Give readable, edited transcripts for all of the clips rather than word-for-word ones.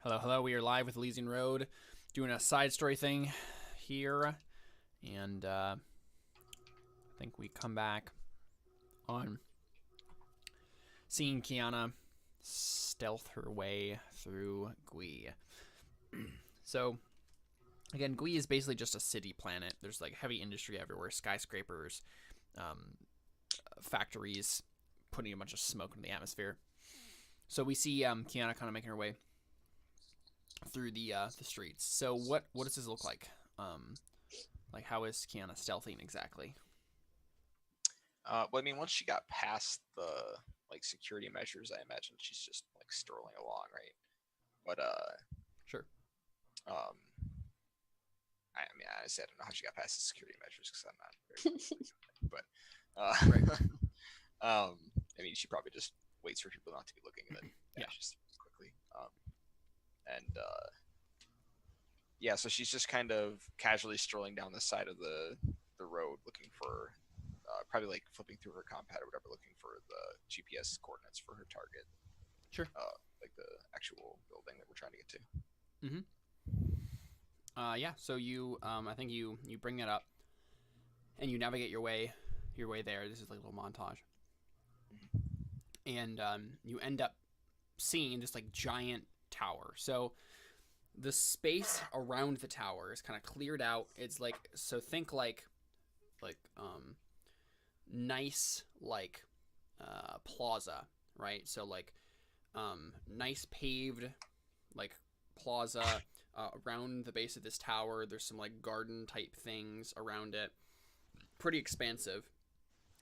Hello, hello. We are live with Elysian Road, doing a side story thing here, and I think we come back on seeing Kiana stealth her way through Gui. So, again, Gui is basically just a city planet. There's like heavy industry everywhere, skyscrapers, factories, putting a bunch of smoke in the atmosphere. So we see Kiana kind of making her way through the streets. So what does this look like? Like how is Kiana stealthing exactly? Well, I mean, once she got past the security measures, I imagine she's just strolling along, right? But Sure. um, I mean, honestly, I don't know how she got past the security measures because I'm not very familiar with it. But I mean, she probably just waits for people not to be looking and then vanishes quickly. And yeah, so she's just kind of casually strolling down the side of the road, looking for probably flipping through her compad or whatever, looking for the GPS coordinates for her target. Sure. Like the actual building that we're trying to get to. Mm-hmm. Yeah. So you, I think you bring it up, and you navigate your way there. This is like a little montage, and you end up seeing this giant tower. So the space around the tower is kind of cleared out. It's so think nice plaza, right? So nice paved plaza around the base of this tower. There's some garden type things around it, pretty expansive.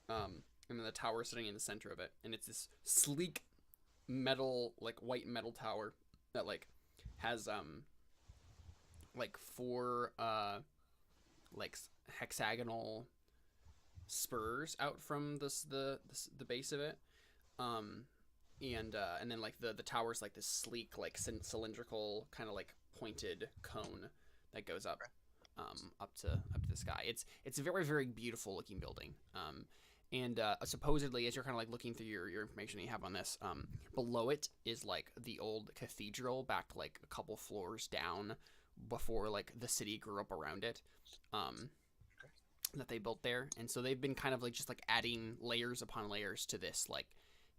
And then the tower is sitting in the center of it, and it's this sleek metal white metal tower that has four hexagonal spurs out from the base of it, and then the tower's this sleek cylindrical kind of pointed cone that goes up up to the sky. It's a very, very beautiful looking building. And supposedly, as you're kind of looking through your information that you have on this, below it is the old cathedral back a couple floors down before the city grew up around it. That they built there, and so they've been kind of just adding layers upon layers to this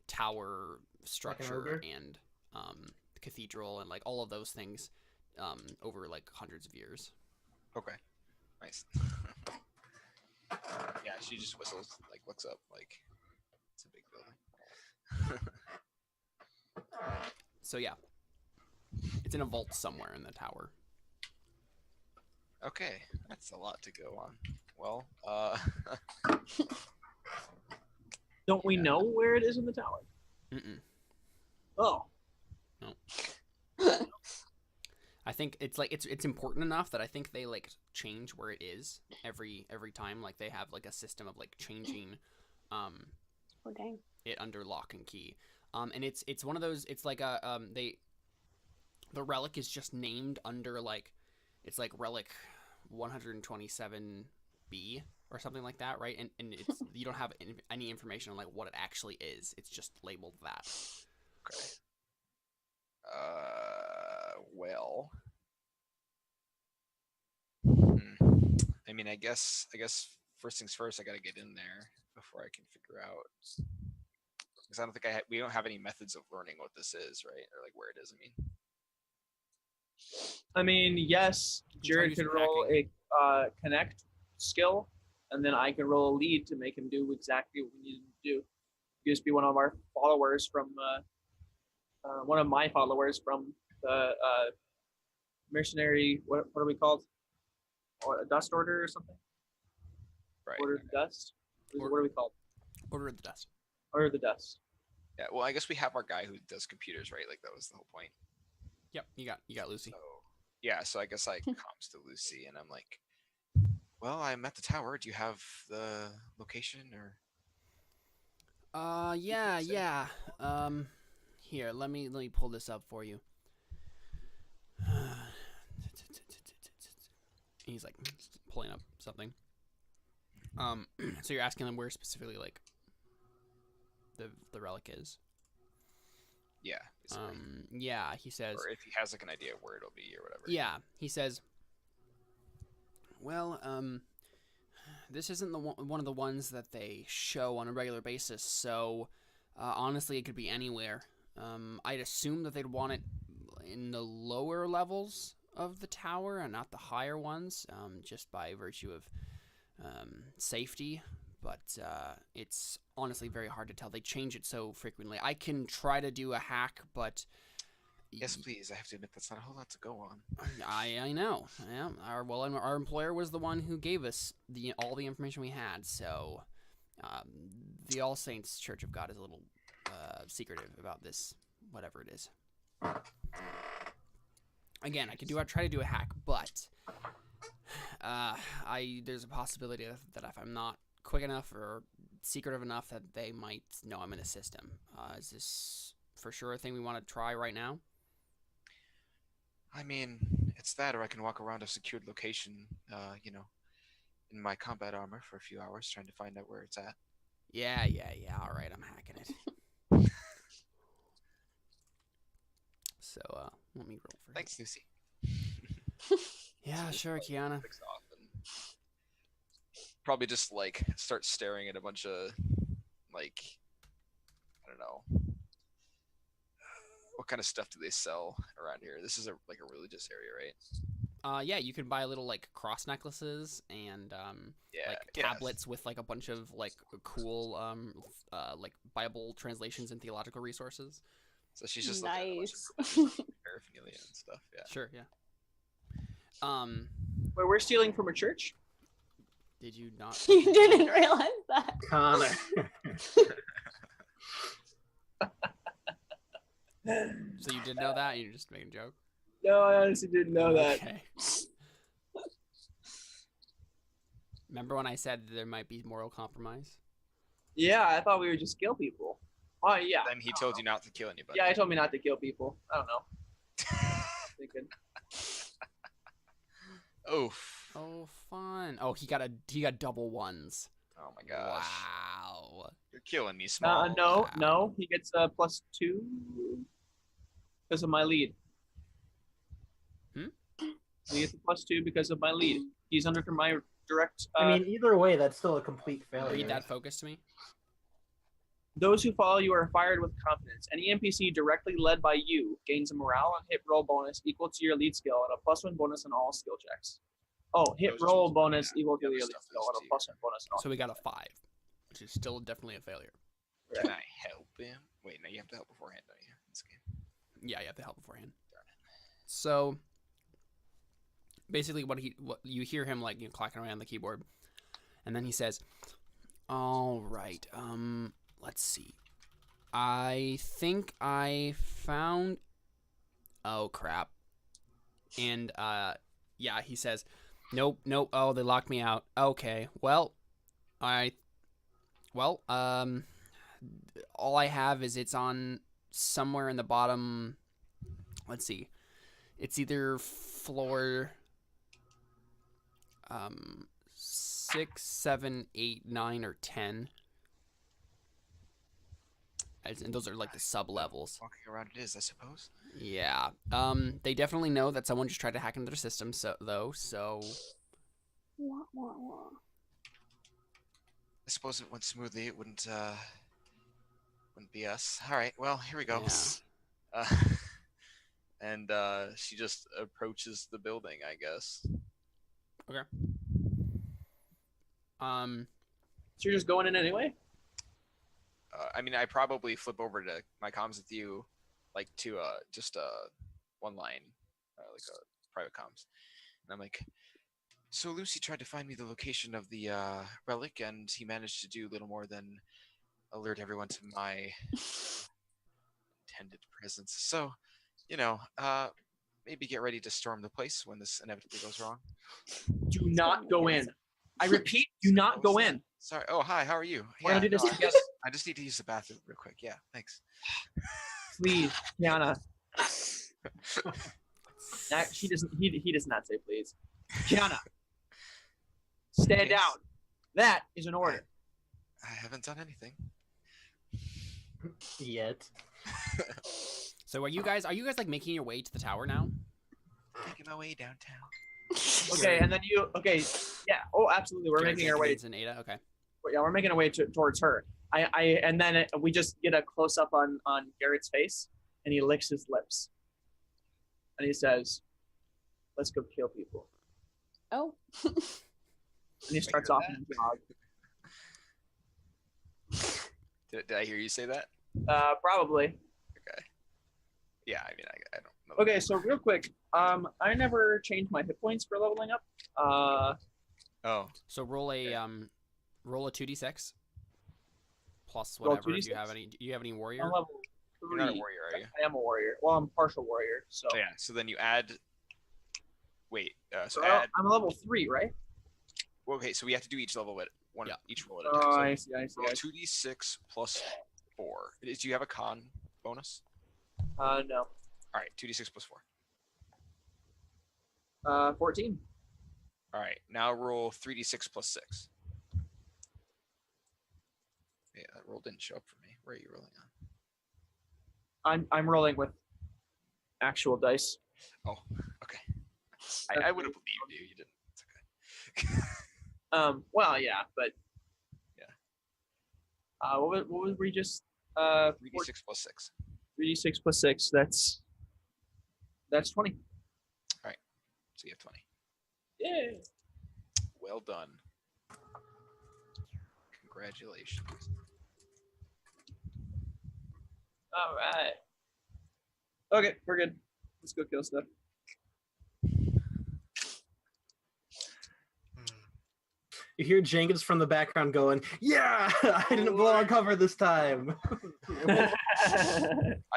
tower structure and cathedral and all of those things over hundreds of years. Okay, nice. Yeah, she just whistles, looks up, it's a big building. So yeah, it's in a vault somewhere in the tower. Okay, that's a lot to go on. Well, don't we know where it is in the tower? Mm-mm. Oh. No. I think it's it's important enough that I think they change where it is every time. They have a system of changing it under lock and key. And it's one of those, it's the relic is just named under it's relic 127B or something like that, right? And it's you don't have any information on what it actually is. It's just labeled that. Okay. Well, I mean, I guess first things first, I gotta get in there before I can figure out, because I don't think we don't have any methods of learning what this is, right? Or where it is. I mean, yes, Jared can roll a connect skill, and then I can roll a lead to make him do exactly what we need him to do. He used to be one of our followers from one of my followers from the mercenary. What are we called? Or a dust order or something? Right. Order of the dust. What are we called? Order of the dust. Order of the dust. Yeah. Well, I guess we have our guy who does computers, right? That was the whole point. Yep. You got Lucy. So, yeah. So I guess I comms to Lucy, and I'm like, well, I'm at the tower. Do you have the location or? Yeah. Here, let me pull this up for you. He's pulling up something. So you're asking him where specifically the relic is. Yeah. Basically. Yeah, he says. Or if he has like an idea of where it'll be or whatever. Yeah, he says. Well, this isn't one of the ones that they show on a regular basis, so honestly, it could be anywhere. I'd assume that they'd want it in the lower levels of the tower and not the higher ones, just by virtue of safety. But it's honestly very hard to tell. They change it so frequently. I can try to do a hack, but... Yes, please. I have to admit that's not a whole lot to go on. I know. Yeah. Our employer was the one who gave us all the information we had. So, the All Saints Church of God is a little secretive about this, whatever it is. Again, I could try to do a hack, but there's a possibility that if I'm not quick enough or secretive enough, that they might know I'm in a system. Is this for sure a thing we want to try right now? I mean, it's that, or I can walk around a secured location, in my combat armor for a few hours, trying to find out where it's at. Yeah. All right, I'm hacking it. So, let me roll for. Thanks, Lucy. Yeah, sure, Kiana. Probably just start staring at a bunch of I don't know. What kind of stuff do they sell around here? This is a religious area, right? Yeah, you can buy little cross necklaces and tablets with a bunch of cool Bible translations and theological resources. So she's just nice. Paraphernalia and stuff. Yeah. Sure. Yeah. Wait, we're stealing from a church? Did you not? You didn't realize that. Connor. So you did know that? You're just making a joke? No, I honestly didn't know that. Okay. Remember when I said there might be moral compromise? Yeah, I thought we would just kill people. Oh, yeah. Then he told you not to kill anybody. Yeah, he told me not to kill people. I don't know. Thinking. Oof. Oh, fun. Oh, he got double ones. Oh my gosh. Wow. You're killing me, Small. No. He gets a +2 because of my lead. He gets a +2 because of my lead. He's under my direct. I mean, either way, that's still a complete failure. Read that focus to me. Those who follow you are fired with confidence. Any NPC directly led by you gains a morale and hit roll bonus equal to your lead skill and a +1 bonus on all skill checks. Oh, hit roll bonus equal to your lead skill and a +1 bonus on all. So we got a 5, which is still definitely a failure. Can I help him? Wait, no, you have to help beforehand, don't you? This game. Yeah, you have to help beforehand. So basically, what you hear him clacking around on the keyboard, and then he says, "All right, let's see. I think I found. Oh crap!" And yeah, he says, "Nope. Oh, they locked me out. Okay, well, all I have is it's on somewhere in the bottom. Let's see. It's either floor 6, 7, 8, 9, or 10. And those are the sub levels. Walking around it is, I suppose. Yeah. They definitely know that someone just tried to hack into their system. So. I suppose it went smoothly. It wouldn't be us. All right. Well, here we go. Yeah. And she just approaches the building, I guess. Okay. So you're just going in anyway? I mean, I probably flip over to my comms with you, to just one line, a private comms, and I'm like, so Lucy tried to find me the location of the relic, and he managed to do little more than alert everyone to my intended presence. So, maybe get ready to storm the place when this inevitably goes wrong. Do not go in. I repeat, do not go in. Sorry. Oh, hi. How are you? We're gonna do this together. I just need to use the bathroom real quick. Yeah, thanks. Please, Kiana. He does not say please. Kiana, stand down. That is an order. I haven't done anything yet. So are you guys like making your way to the tower now? Making my way downtown. Okay, and then you. Okay, yeah. Oh, absolutely. We're making our way. And Ada. Okay. Yeah, we're making our way towards her. And then we just get a close up on Garrett's face, and he licks his lips, and he says, "Let's go kill people." Oh. And he starts off in a jog. Did I hear you say that? Probably. Okay. Yeah, I mean, I don't know. Okay, so real quick, I never changed my hit points for leveling up. Oh. So roll a 2d6 plus whatever. If you have any, do you have any warrior? I'm level 3. You're not a warrior, are you? I am a warrior. Well, I'm partial warrior, so. Oh, yeah. So then you add. Wait. So So add. I'm a level 3, right? Well, okay, so we have to do each level at one. Yeah. Each roll at a Oh, time. I see. So roll 2d6 plus 4. Do you have a con bonus? No. All right, 2d6 plus 4. 14. All right, now roll 3d6 plus 6. Yeah, that roll didn't show up for me. Where are you rolling on? I'm rolling with actual dice. Oh, okay. I would have believed you. You didn't. It's okay. Well, yeah, but Yeah. What was we just 3d6 plus 6. 3d6 plus 6. That's 20. So you have 20. Yeah. Well done. Congratulations. All right. Okay, we're good. Let's go kill stuff. You hear Jenkins from the background going, "Yeah, I didn't blow on cover this time." I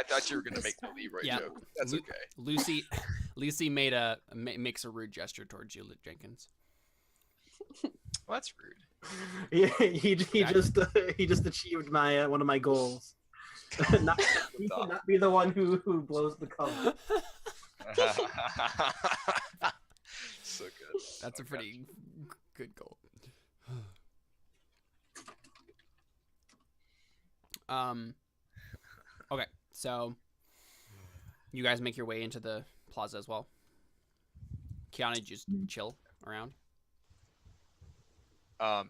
thought you were gonna make the Leroy Yeah. joke. That's okay. Lucy makes a rude gesture towards you, Jenkins. Well, that's rude. he just achieved my one of my goals. not be the one who blows the cover. So good. That's a pretty good goal. Okay, so you guys make your way into the plaza as well. Kiana, just chill around.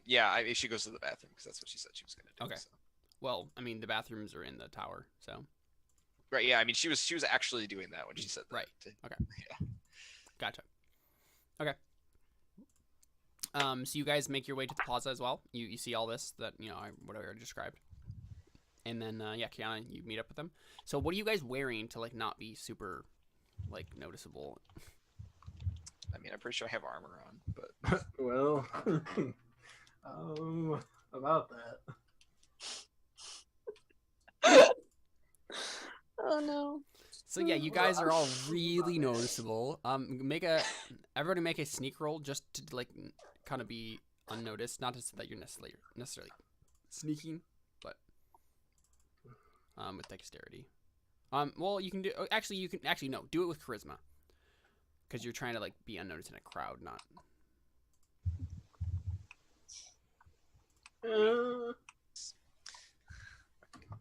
Yeah, she goes to the bathroom because that's what she said she was gonna do. Okay. So. Well, I mean, the bathrooms are in the tower, so. Right. Yeah. I mean, she was actually doing that when she said that. Right. too. Okay. Yeah. Gotcha. Okay. So you guys make your way to the plaza as well. You see all this that what I already described, and then yeah, Kiana, you meet up with them. So what are you guys wearing to like not be super like noticeable? I mean, I'm pretty sure I have armor on, but Well, about that. Oh no. So yeah, you guys are all really noticeable. Everybody make a sneak roll just to like kind of be unnoticed. Not to say that you're necessarily sneaking, but with dexterity. Well, you can do. Actually, no. Do it with charisma, because you're trying to like be unnoticed in a crowd, not.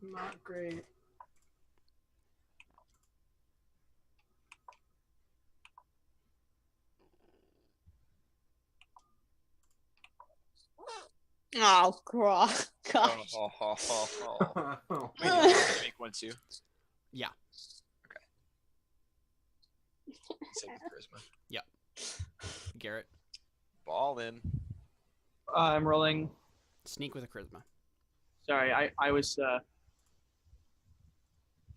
Not great. Oh, gosh. Wait, did you make one too? Yeah. Okay. Same with charisma. Yep. Garrett, Ball in. I'm rolling. sneak with a charisma. Sorry, I was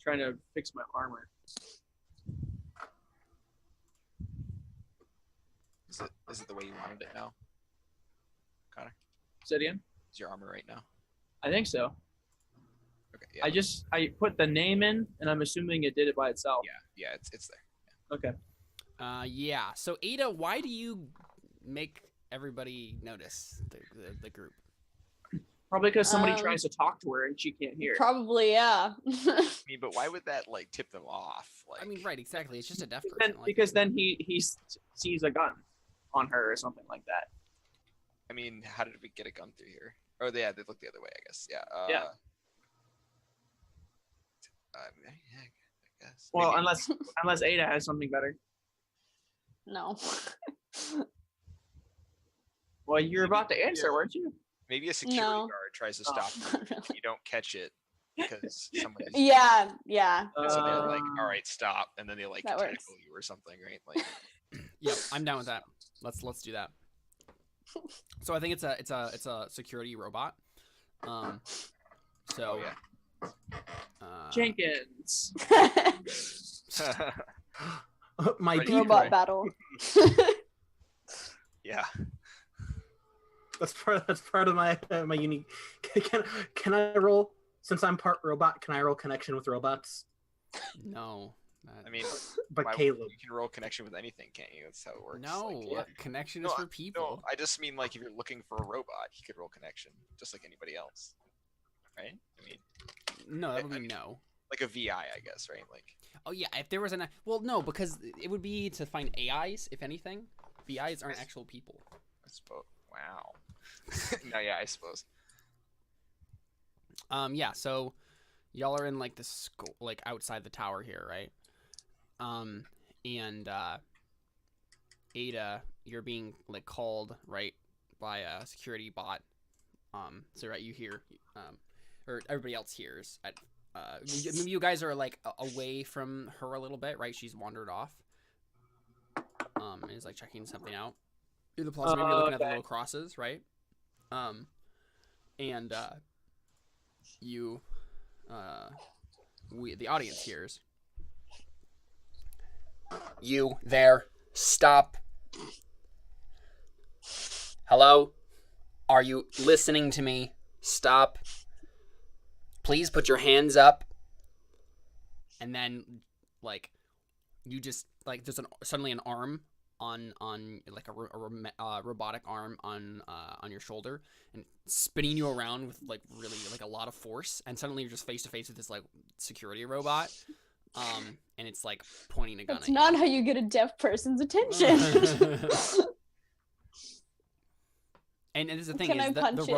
trying to fix my armor. Is it the way you wanted it now, Connor? Say it again? Is your armor right now? I think so. Okay. Yeah. I put the name in, and I'm assuming it did it by itself. Yeah. It's there. Okay. Yeah. So Ada, why do you make everybody notice the group? Probably because somebody tries to talk to her and she can't hear. Probably, yeah. I mean, but why would that like tip them off? Like, I mean, right, exactly. It's just a deaf Then, person. Like, because then he sees a gun on her or something like that. I mean, how did we get a gun through here? Oh, yeah, they look the other way, I guess. Yeah. Yeah. Yeah, I guess. Well, Maybe- unless Ada has something better. No. Well, you were about to answer, weren't you? maybe a security No. guard tries to Oh. stop you. Not really. You don't catch it because somebody's. Yeah, yeah. So they're like, Uh, "All right, stop," and then they like That tackle works. you or something, right? Like, Yep, I'm down with that. Let's do that. So I think it's a security robot. So oh yeah. Jenkins. My Ready? decoy. Robot battle. Yeah. That's part of my my unique. Can I roll, since I'm part robot? Can I roll connection with robots? No. I mean, But why- Caleb, you can roll connection with anything, can't you? That's how it works. No, Like, yeah. connection No, is for No, people. I just mean like if you're looking for a robot, he could roll connection, just like anybody else, right? I mean, No, that would I be mean- no. like a VI, I guess, right? Like, Oh yeah, if there was an well, no, because it would be to find AIs, if anything. VIs aren't actual people. I suppose. Wow. No, yeah, I suppose. Yeah, so y'all are in like the school, like outside the tower here, right? And Ada, you're being like called right by a security bot. So right, you hear, or everybody else hears. You guys are like away from her a little bit, right? She's wandered off. And is like checking something out. In the plaza, maybe you're looking at the Okay. little crosses, right? And you, the audience hears. You there, stop. Hello? Are you listening to me? Stop. Please put your hands up. And then, like, you just, like, there's suddenly an arm on like a robotic arm on your shoulder and spinning you around with like really like a lot of force, and suddenly you're just face to face with this like security robot, and it's like pointing a gun That's at not you. how you get a deaf person's attention. And this is the thing Can I is punch the it?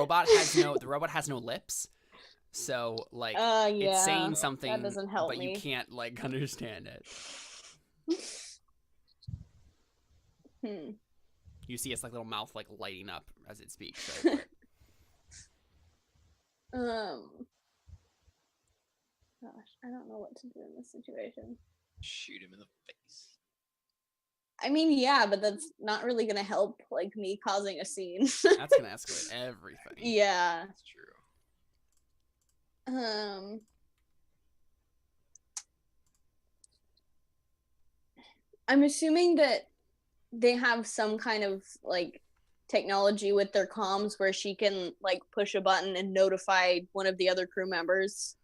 robot has no lips, so like Yeah. it's saying something, That doesn't help but me. you can't like understand it. You see its like little mouth like lighting up as it speaks. Right? Gosh, I don't know what to do in this situation. Shoot him in the face. I mean, yeah, but that's not really gonna help like me causing a scene. That's gonna escalate everything. Yeah. That's true. I'm assuming that they have some kind of like technology with their comms where she can like push a button and notify one of the other crew members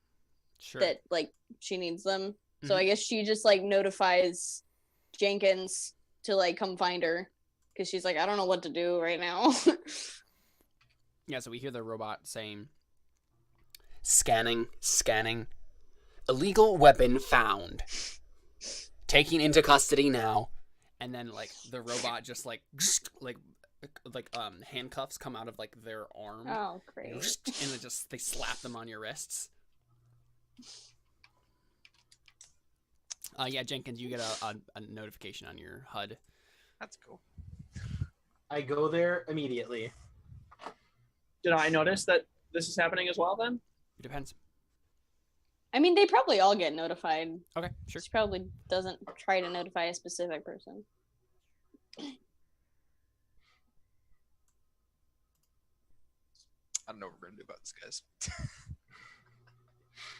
Sure. that like she needs them. So Mhm. I guess she just like notifies Jenkins to like come find her because she's like, I don't know what to do right now. Yeah, so we hear the robot saying, "Scanning, scanning. Illegal weapon found. Taking into custody now." And then like the robot just like handcuffs come out of like their arm. Oh, great. And they slap them on your wrists. Yeah, Jenkins, you get a notification on your HUD. That's cool. I go there immediately. Did I notice that this is happening as well then? It depends. I mean, they probably all get notified. Okay, sure. She probably doesn't try to notify a specific person. I don't know what we're gonna do about this,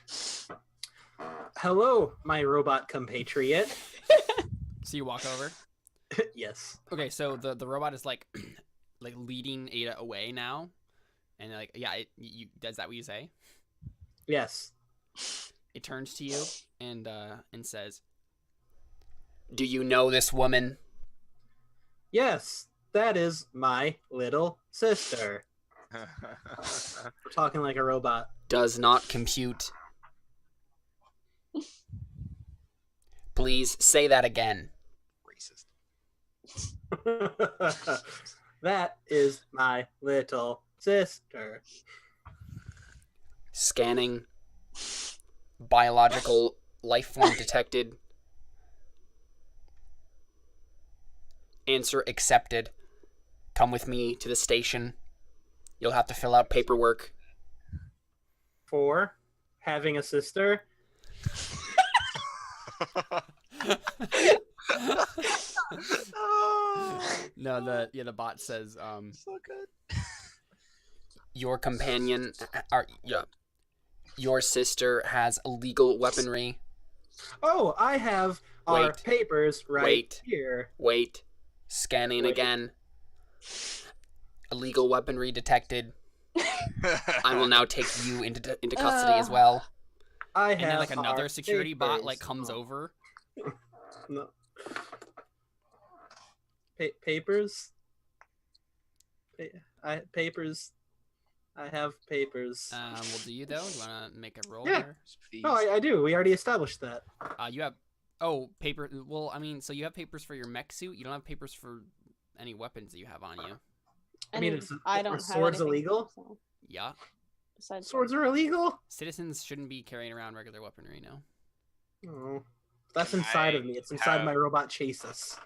guys. Hello, my robot compatriot. So you walk over. Yes. Okay, so the robot is like like leading Ada away now, and like yeah, is that what you say? Yes. It turns to you and says, "Do you know this woman?" Yes. That is my little sister. We're talking like a robot. "Does not compute." "Please say that again." Racist. That is my little sister. "Scanning. Biological Life form detected. Answer accepted. Come with me to the station. You'll have to fill out paperwork. 4, having a sister. No, the bot says So good. your companion your sister has illegal weaponry. Oh, I have our Wait. papers right here. Wait. Scanning Wait. again. Illegal weaponry detected. I will now take you into custody as well. I And have then like another our security bot papers. like comes Oh, over. No. Papers. Papers. I have papers. Well, do you though? You want to make a roll Yeah. here? No, I do. We already established that. You have paper. Well, I mean, so you have papers for your mech suit. You don't have papers for any weapons that you have on you. I mean, it's I don't are have swords anything, illegal? so, Yeah. besides Swords are illegal? Citizens shouldn't be carrying around regular weaponry. No. Oh, that's inside of me. It's inside my robot chasis.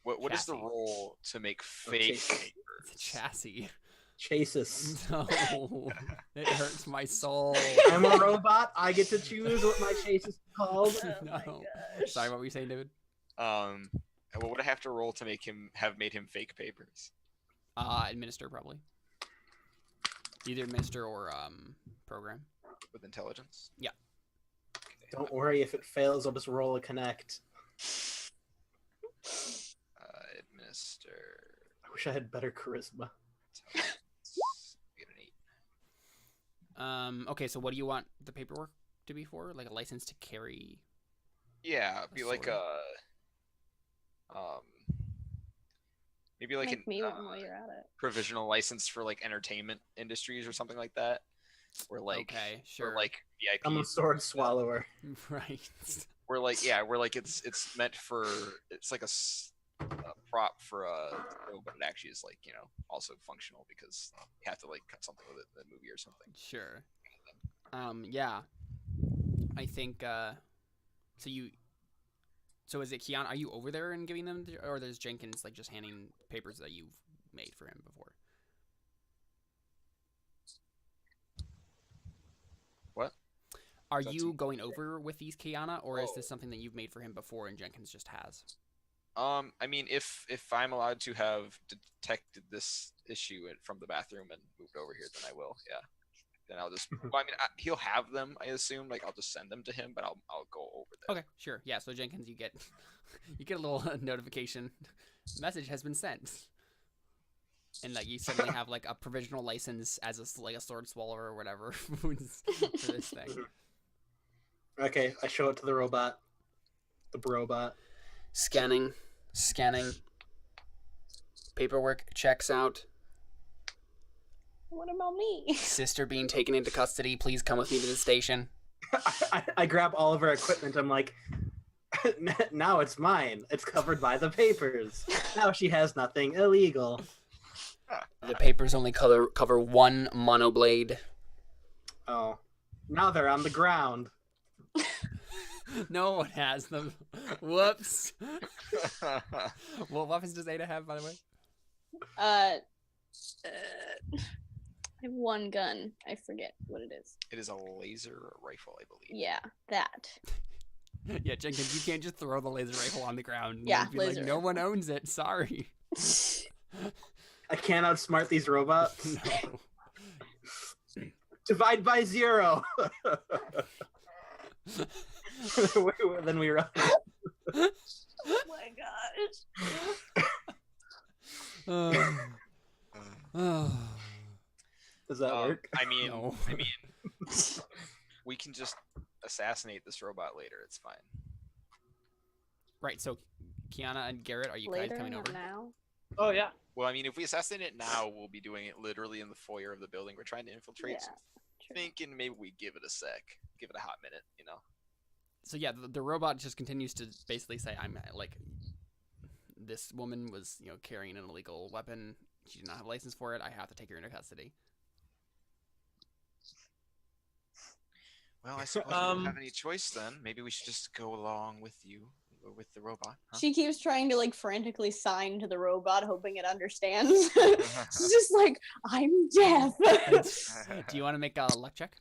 What is the Chassis. role to make fake chassis. papers? It's a chassis. Chasis. No, it hurts my soul. I'm a robot. I get to choose what my chasis is called. No. Sorry, what were you saying, David? And what would I have to roll to make him have made him fake papers? Administer probably. Either administer or program. With intelligence? Yeah. Okay. Don't worry, if it fails, I'll just roll a connect. Administer. I wish I had better charisma. Get an 8. Okay, so what do you want the paperwork to be for? Like a license to carry? Yeah, be like sword. maybe like Make me an one while you're at it. provisional license for like entertainment industries or something like that. Where like Okay, sure. or like I'm a VIPs. sword swallower. Right. Where like it's meant for it's like a prop for a show, but it actually is like also functional because you have to like cut something with it in the movie or something. Sure. Yeah. I think so is it Keanu? Are you over there and giving them, or there's Jenkins like just handing papers that you've made for him before? What? Are That's you it. going over with these Kiana, or is Oh. this something that you've made for him before and Jenkins just has? I mean, if I'm allowed to have detected this issue from the bathroom and moved over here, then I will. Yeah. Then I'll just. Well, I mean, he'll have them. I assume. Like, I'll just send them to him, but I'll go over there. Okay, sure. Yeah, so Jenkins, you get a little notification. Message has been sent. And like you suddenly have like a provisional license as a sword swallower or whatever for this thing. Okay, I show it to the robot. The brobot. Scanning. Paperwork checks out. What about me? Sister being taken into custody. Please come with me to the station. I grab all of her equipment. I'm like, now it's mine. It's covered by the papers. Now she has nothing illegal. The papers only cover one monoblade. Oh, now they're on the ground. No one has them. Whoops. What weapons does Ada have, by the way? I have one gun. I forget what it is. It is a laser rifle, I believe. Yeah, that. Yeah, Jenkins, you can't just throw the laser rifle on the ground. Yeah, You'd be like, laser no rifle. one owns it. Sorry. I can't outsmart these robots. No. Divide by 0. Then we run. Oh my gosh. Does that work? I mean, No. we can just assassinate this robot later. It's fine. Right, so Kiana and Garrett, are you guys Later, coming not over? now. Oh yeah. Well, I mean, if we assassinate it now, we'll be doing it literally in the foyer of the building. We're trying to infiltrate. Yeah, So true. thinking maybe we give it a sec, give it a hot minute. So yeah, the robot just continues to basically say, I'm like, this woman was, carrying an illegal weapon. She did not have a license for it. I have to take her into custody. Well, I suppose we don't have any choice then. Maybe we should just go along with you, or with the robot. Huh? She keeps trying to like frantically sign to the robot, hoping it understands. She's just like, I'm deaf. Do you want to make a luck check?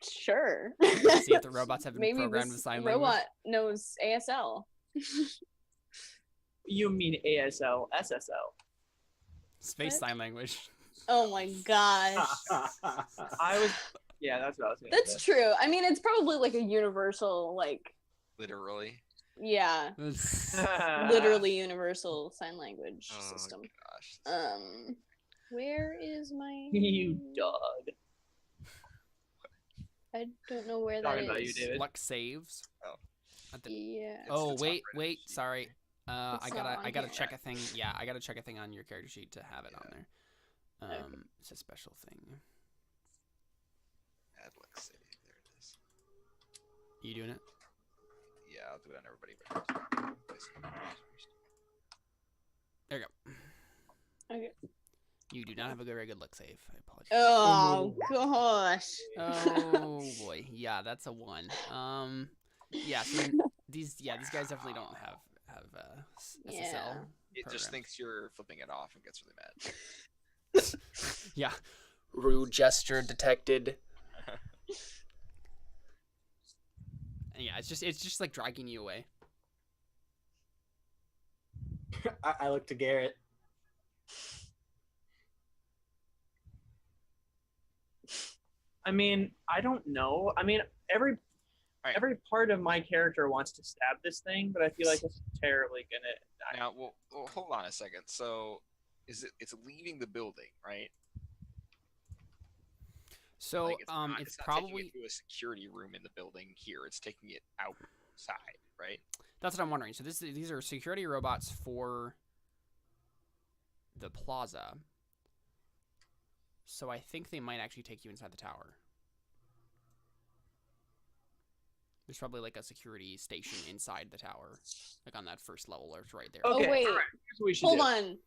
Sure. See if the robots have been Maybe programmed this with sign robot language. knows ASL. You mean ASL, SSL? Space What? sign language. Oh my gosh. Yeah, that's what I was gonna That's say. true. I mean, it's probably like a universal, like, Literally. yeah, literally universal sign language Oh system. gosh. Where is my? You dog. I don't know where that Talking about you, is. David. Luck saves. Oh. At the- Yeah. Oh It's wait, not wait, right. sorry. It's I not gotta on check here. a thing. Yeah, I gotta check a thing on your character sheet to have it on there. Okay. It's a special thing. Add luck save. There it is. You doing it? Yeah, I'll do it on everybody. But There you go. Okay. You do not have a very good luck save. I apologize. Oh gosh. Oh boy, yeah, that's a 1. Yeah, so these guys definitely don't have SSL. Yeah. it just program. thinks you're flipping it off and gets really mad. Yeah, rude gesture detected. Yeah, it's just like dragging you away. I look to Garrett. I mean, I don't know. I mean, every Right. every part of my character wants to stab this thing, but I feel like it's terribly gonna die. Now, well, hold on a second. So, it's leaving the building, right? So Like, it's not probably taking it to a security room in the building here. It's taking it outside, right? that's what I'm wondering. So these are security robots for the plaza. So I think they might actually take you inside the tower. There's probably like a security station inside the tower, like on that first level, or it's right there. Okay, Oh wait. all right, here's what we should Hold do. on.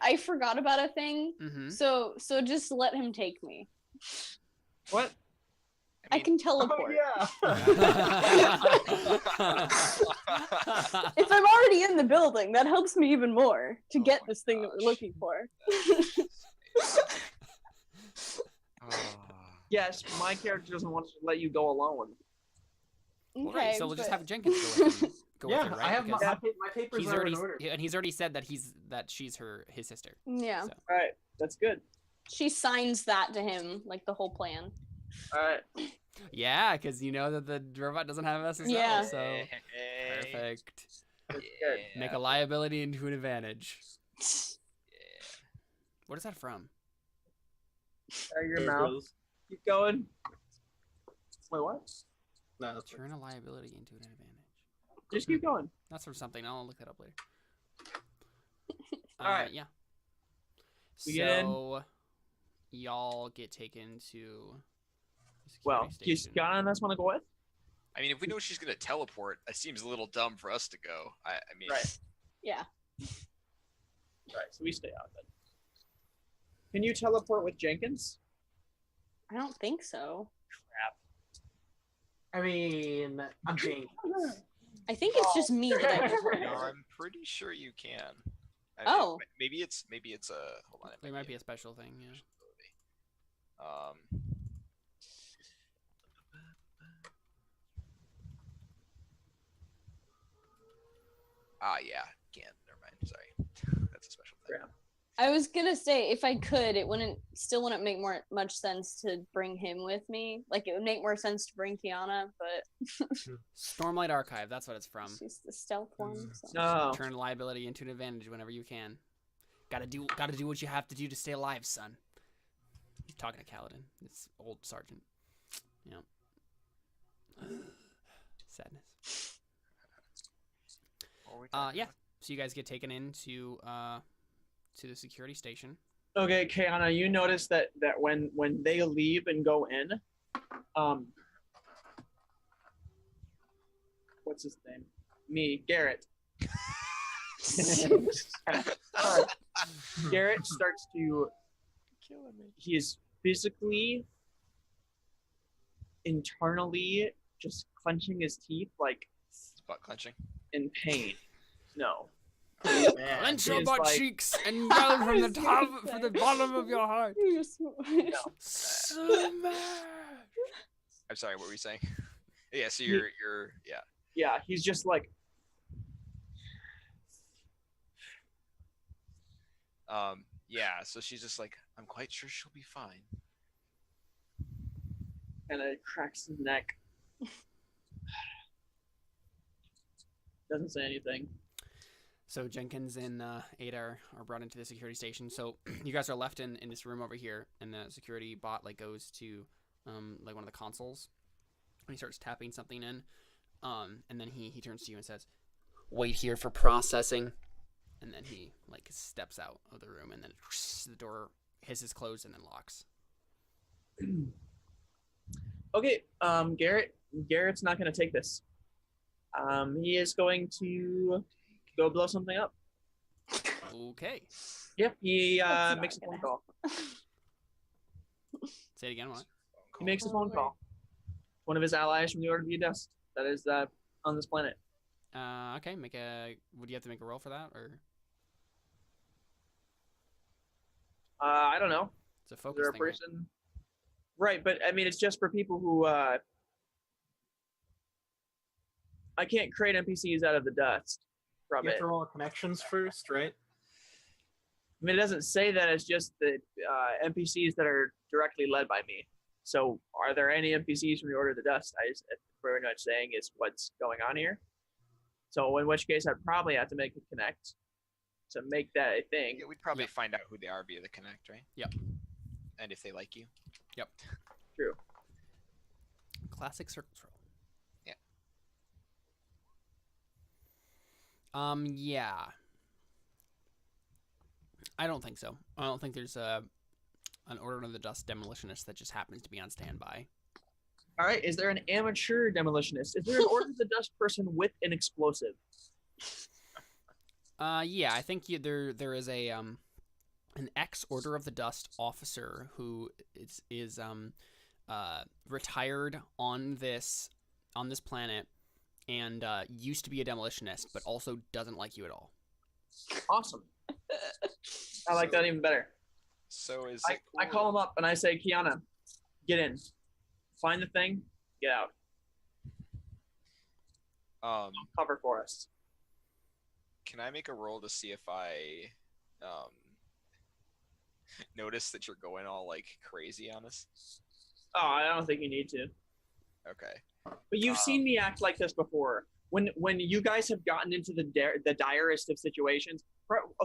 I forgot about a thing. Mm-hmm. So just let him take me. What? I can teleport. Oh yeah. If I'm already in the building, that helps me even more to Oh get my this thing that gosh. we're looking for. Oh. Yes, my character doesn't want to let you go alone. Well, Okay, right, so we'll just but- have Jenkins go with him. Go Yeah, with her, right? I have Because my papers he's are already in order. and he's already said that she's his sister. Yeah. So. All right, that's good. She signs that to him, like the whole plan. All right. Yeah, because you know that the robot doesn't have SSL. Yeah. So Hey. perfect. That's good. Make a liability into an advantage. Yeah. What is that from? Out of your There it mouth. goes. Keep going. Wait, what? No, that's Turn a liability into an advantage. Just keep going. That's from something. I'll look that up later. Alright. Yeah. We get in? So y'all get taken to the security Well, do you station. got on this want to go with? I mean, if we know she's gonna teleport, it seems a little dumb for us to go. I mean, Right. Yeah. Right. So we stay out then. Can you teleport with Jenkins? I don't think so. I mean, I'm Jane. I think it's just me that I can no, I'm pretty sure you can. I mean, Oh. maybe it's a hold on. It might be a special thing. Yeah. Yeah, can. Never mind. Sorry, that's a special thing. Yeah. I was gonna say if I could, it wouldn't make much sense to bring him with me. Like it would make more sense to bring Kiana, but Stormlight Archive. That's what it's from. she's the stealth one. So. No. Turn a liability into an advantage whenever you can. Gotta do what you have to do to stay alive, son. He's talking to Kaladin. It's old sergeant. You know. Sadness. What were we talking Yeah. about? So you guys get taken into to the security station. Okay, Kiana, you notice that when they leave and go in, what's his name? Me, Garrett. Garrett starts to. Killing me. He is physically internally just clenching his teeth, like Butt clenching. in pain. No. Clench your butt cheeks and yell from the top, from the bottom of your heart. Smash! I'm sorry, what were you saying? Yeah, so you're yeah. Yeah, he's just like, yeah, so she's just like, I'm quite sure she'll be fine. kind of cracks his neck. Doesn't say anything. So Jenkins and Ada are brought into the security station. So you guys are left in this room over here, and the security bot like goes to like one of the consoles, and he starts tapping something in, and then he turns to you and says, "Wait here for processing," and then he like steps out of the room, and then the door hisses closed and then locks. Okay, Garrett's not going to take this. He is going to go blow something up. Okay. Yep, he That's makes a not phone gonna call. Say it again. What? He makes a phone call. One of his allies from the Order of the Dust that is on this planet. Okay. Would you have to make a roll for that, or I don't know. it's a Is focus there a thing? Right? person? Right, but I mean, it's just for people who. I can't create NPCs out of the dust from You have it. to roll connections first, right? I mean, it doesn't say that. It's just the NPCs that are directly led by me. So, are there any NPCs from the Order of the Dust? Very much saying is what's going on here. So, in which case, I'd probably have to make a connect to make that a thing. Yeah, we'd probably Yep. find out who they are via the connect, right? Yep. And if they like you. Yep. True. Classic circle troll. Yeah. Yeah. I don't think so. I don't think there's an Order of the Dust demolitionist that just happens to be on standby. All right. Is there an amateur demolitionist? Is there an Order of the Dust person with an explosive? Yeah, I think there is a an ex Order of the Dust officer who is retired on this planet and used to be a demolitionist, but also doesn't like you at all. Awesome. I like that even better. So is I call him up and I say, Kiana, get in. Find the thing. Get out. Cover for us. Can I make a roll to see if I notice that you're going all like crazy on us? Oh, I don't think you need to. Okay. But you've seen me act like this before. When you guys have gotten into the direst of situations,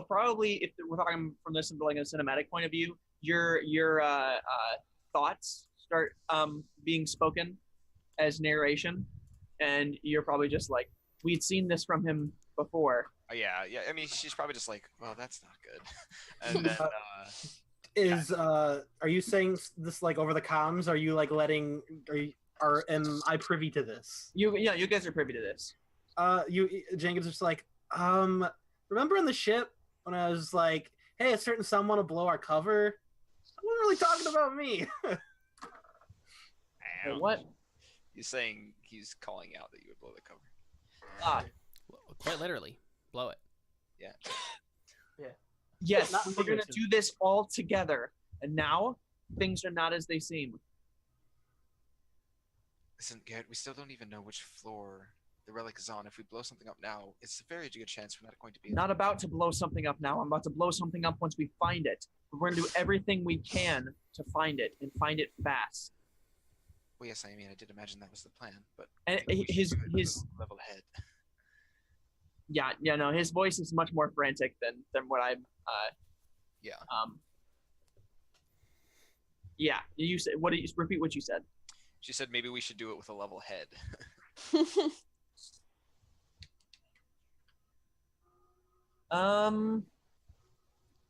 probably if we're talking from this like a cinematic point of view, your thoughts start being spoken as narration, and you're probably just like, we'd seen this from him before. Yeah. I mean, she's probably just like, well, that's not good. And then Are you saying this like over the comms? Are you like letting? Am I privy to this? You guys are privy to this. Jenkins is just like, remember in the ship when I was like, hey, a certain someone will blow our cover? I'm not really talking about me. Wait, what? He's saying he's calling out that you would blow the cover. Quite literally, blow it. Yeah. Yes, Not we're gonna figurative. do this all together. And now things are not as they seem. Listen, Garrett, we still don't even know which floor the relic is on. If we blow something up now, it's a very good chance we're not going to be. Not about to blow something up now. I'm about to blow something up once we find it. We're gonna do everything we can to find it and find it fast. Well, yes, I mean, I did imagine that was the plan, but And I think we should do it his level head. yeah, no, his voice is much more frantic than what I'm. Yeah. Yeah. You said what? Repeat what you said. She said maybe we should do it with a level head. Can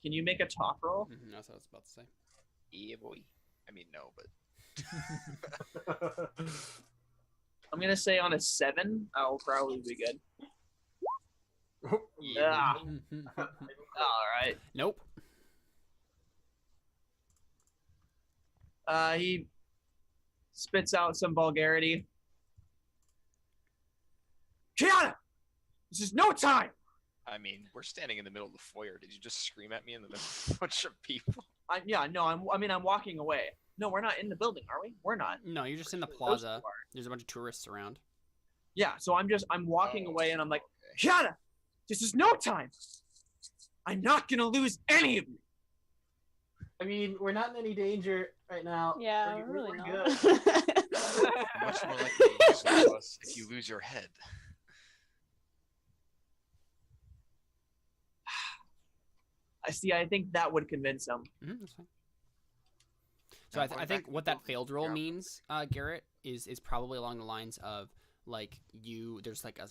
you make a talk roll? That's what I was about to say. Yeah, boy. I mean, no, but I'm gonna say on a 7, I'll probably be good. yeah. All right. Nope. He spits out some vulgarity. Kiana, this is no time. I mean, we're standing in the middle of the foyer. Did you just scream at me in the middle of a bunch of people? I'm walking away. No, we're not in the building, are we? We're not. No, you're just in the Those plaza. two are. There's a bunch of tourists around. Yeah, so I'm walking away, and I'm like, okay. Kiana, this is no time. I'm not gonna lose any of you. I mean, we're not in any danger right now. Yeah, We're- we're really we're not. good. Much more likely to use one of us if you lose your head. I think that would convince him. That's fine. So I think what that failed roll means, Garrett, is probably along the lines of like there's like a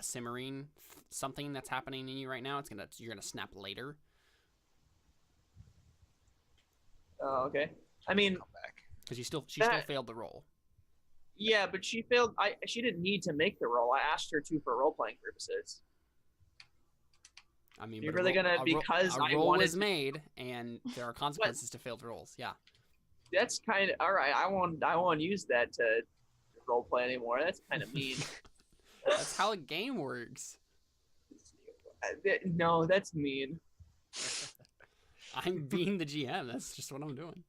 simmering something that's happening in you right now. You're gonna snap later. Oh, okay. I mean, Come back. Because she still failed the roll. yeah, but she failed. She didn't need to make the roll. I asked her to for role playing purposes. I mean, You're but really gonna because a I roll wanted was made, and there are consequences to failed rolls. Yeah. That's kind of all right. I won't use that to role play anymore. That's kind of mean. That's how a game works. No, that's mean. I'm being the GM. That's just what I'm doing.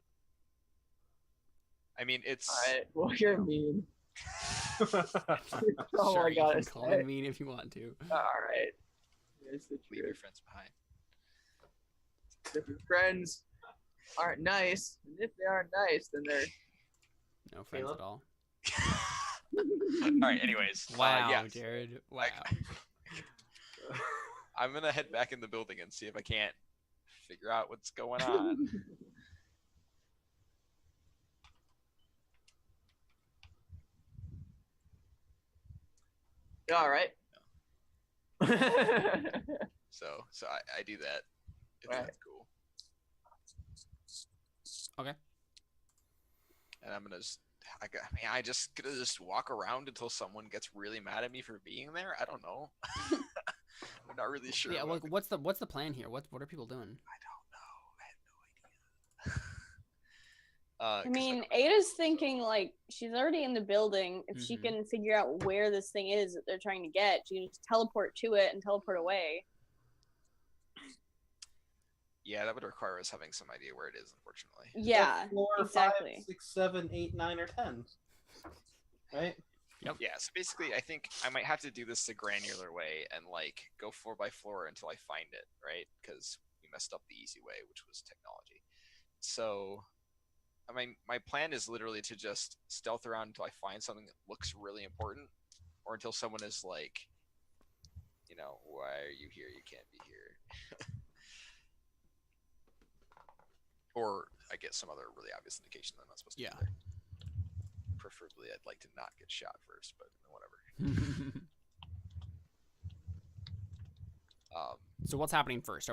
I mean, it's. All right. Well, you're mean. Oh Sure, my you god. can call me mean if you want to. All right. It's the Leave your truth. friends behind. If your friends aren't nice, and if they aren't nice, then they're No friends Caleb? at all. All right. Anyways. Wow, yeah. Jared. Wow. I'm gonna head back in the building and see if I can't figure out what's going on. all right. So I do that. If Right. that's cool. Okay. And I'm gonna I just gonna just walk around until someone gets really mad at me for being there. I don't know. I'm not really sure. Yeah. about Like, what's the plan here? What are people doing? I don't know. I have no idea. I 'Cause mean, Ada's thinking like she's already in the building. If she Mhm. can figure out where this thing is that they're trying to get, she can just teleport to it and teleport away. yeah, that would require us having some idea where it is, unfortunately. Yeah, Floor exactly. 5, 6, 7, 8, 9, or 10. Right? Yeah, so basically, I think I might have to do this the granular way and like go floor by floor until I find it, right? Because we messed up the easy way, which was technology. So, I mean, my plan is literally to just stealth around until I find something that looks really important, or until someone is like, you know, why are you here? You can't be here. Or I get some other really obvious indication that I'm not supposed to Yeah. be there. Preferably, I'd like to not get shot first, but whatever. So what's happening first?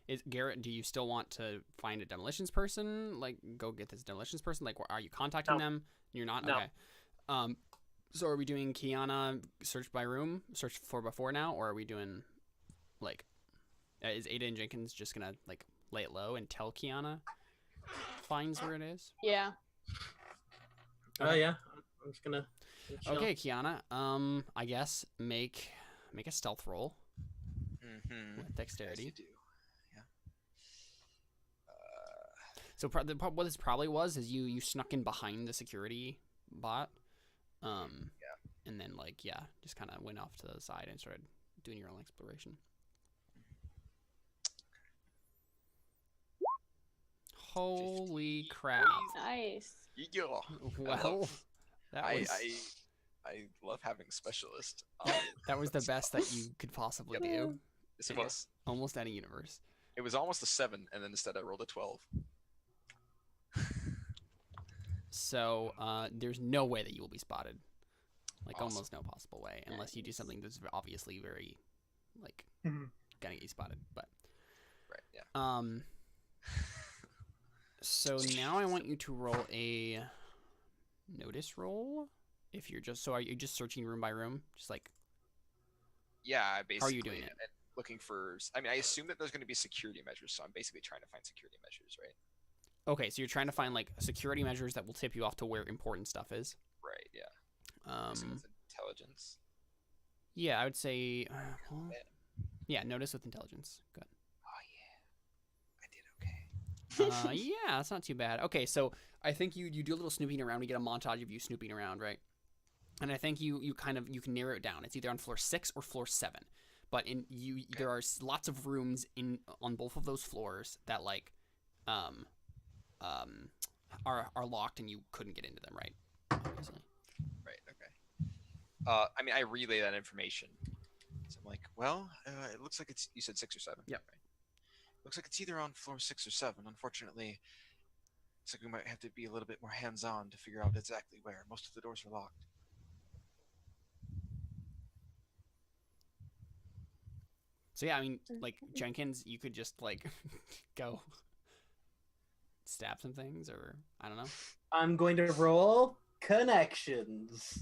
Is Garrett, do you still want to find a demolitions person? Like, go get this demolitions person? Like, are you contacting No. them? You're not? No. Okay. So are we doing Kiana search by room, search 4x4 now? Or are we doing, like, is Ada and Jenkins just gonna, like, lay it low and tell Kiana finds where it is? Yeah. Oh, yeah. I'm just gonna chill. Okay, Kiana. I guess make a stealth roll Mm-hmm. with dexterity. As you do. Yeah. So what this probably was is you snuck in behind the security bot, and then just kind of went off to the side and started doing your own exploration. Holy crap! Nice. Yeah. Well, that was I love having specialist. that was the best that you could possibly do. This was Almost any universe. it was almost a 7, and then instead I rolled a 12. So there's no way that you will be spotted. Like Awesome. almost no possible way, unless you do something that's obviously very, like, Mhm. gonna get you spotted. But Right. Yeah. so now I want you to roll a notice roll. If you're just are you just searching room by room, just like Yeah. I basically. How are you doing it? Looking for. I mean, I assume that there's going to be security measures, so I'm basically trying to find security measures, right? Okay, so you're trying to find like security measures that will tip you off to where important stuff is. Right. Yeah. Guessing with intelligence. Yeah, I would say. Well, yeah, notice with intelligence. Good. Oh yeah, I did okay. Yeah, that's not too bad. Okay, so I think you do a little snooping around. We get a montage of you snooping around, right? And I think you can narrow it down. It's either on floor 6 or floor 7. But there are lots of rooms on both of those floors that like are locked and you couldn't get into them, right? Obviously. Right. Okay. I mean, I relay that information. So I'm like, well, it looks like you said 6 or 7. Yep. Right. Looks like it's either on floor 6 or 7. Unfortunately, looks like we might have to be a little bit more hands-on to figure out exactly where. Most of the doors are locked. So yeah, I mean, like Jenkins, you could just like go stab some things, or I don't know. I'm going to roll connections.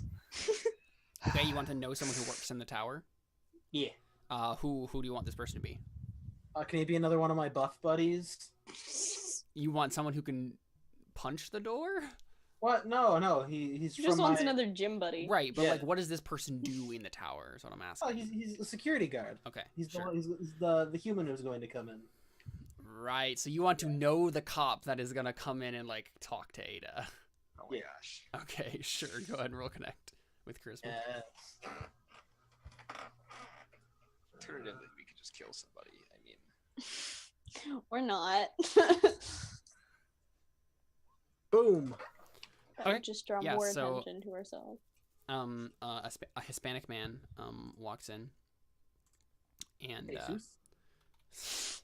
Okay, you want to know someone who works in the tower? Yeah. Who do you want this person to be? Can he be another one of my buff buddies? You want someone who can punch the door? What? No. He's He from just wants my... another gym buddy. Right, but Yeah. like, what does this person do in the tower? Is what I'm asking. Oh, he's a security guard. Okay, He's sure. he's the human who's going to come in. Right, so you want to know the cop that is gonna come in and like talk to Ada. Oh my Yeah. gosh. Okay, sure. Go ahead and roll connect with charisma. Yes. Alternatively, we could just kill somebody. I mean, Or not. Boom. That Okay. would just draw Yeah, more so- attention to ourselves. A Hispanic man walks in, and Jesus.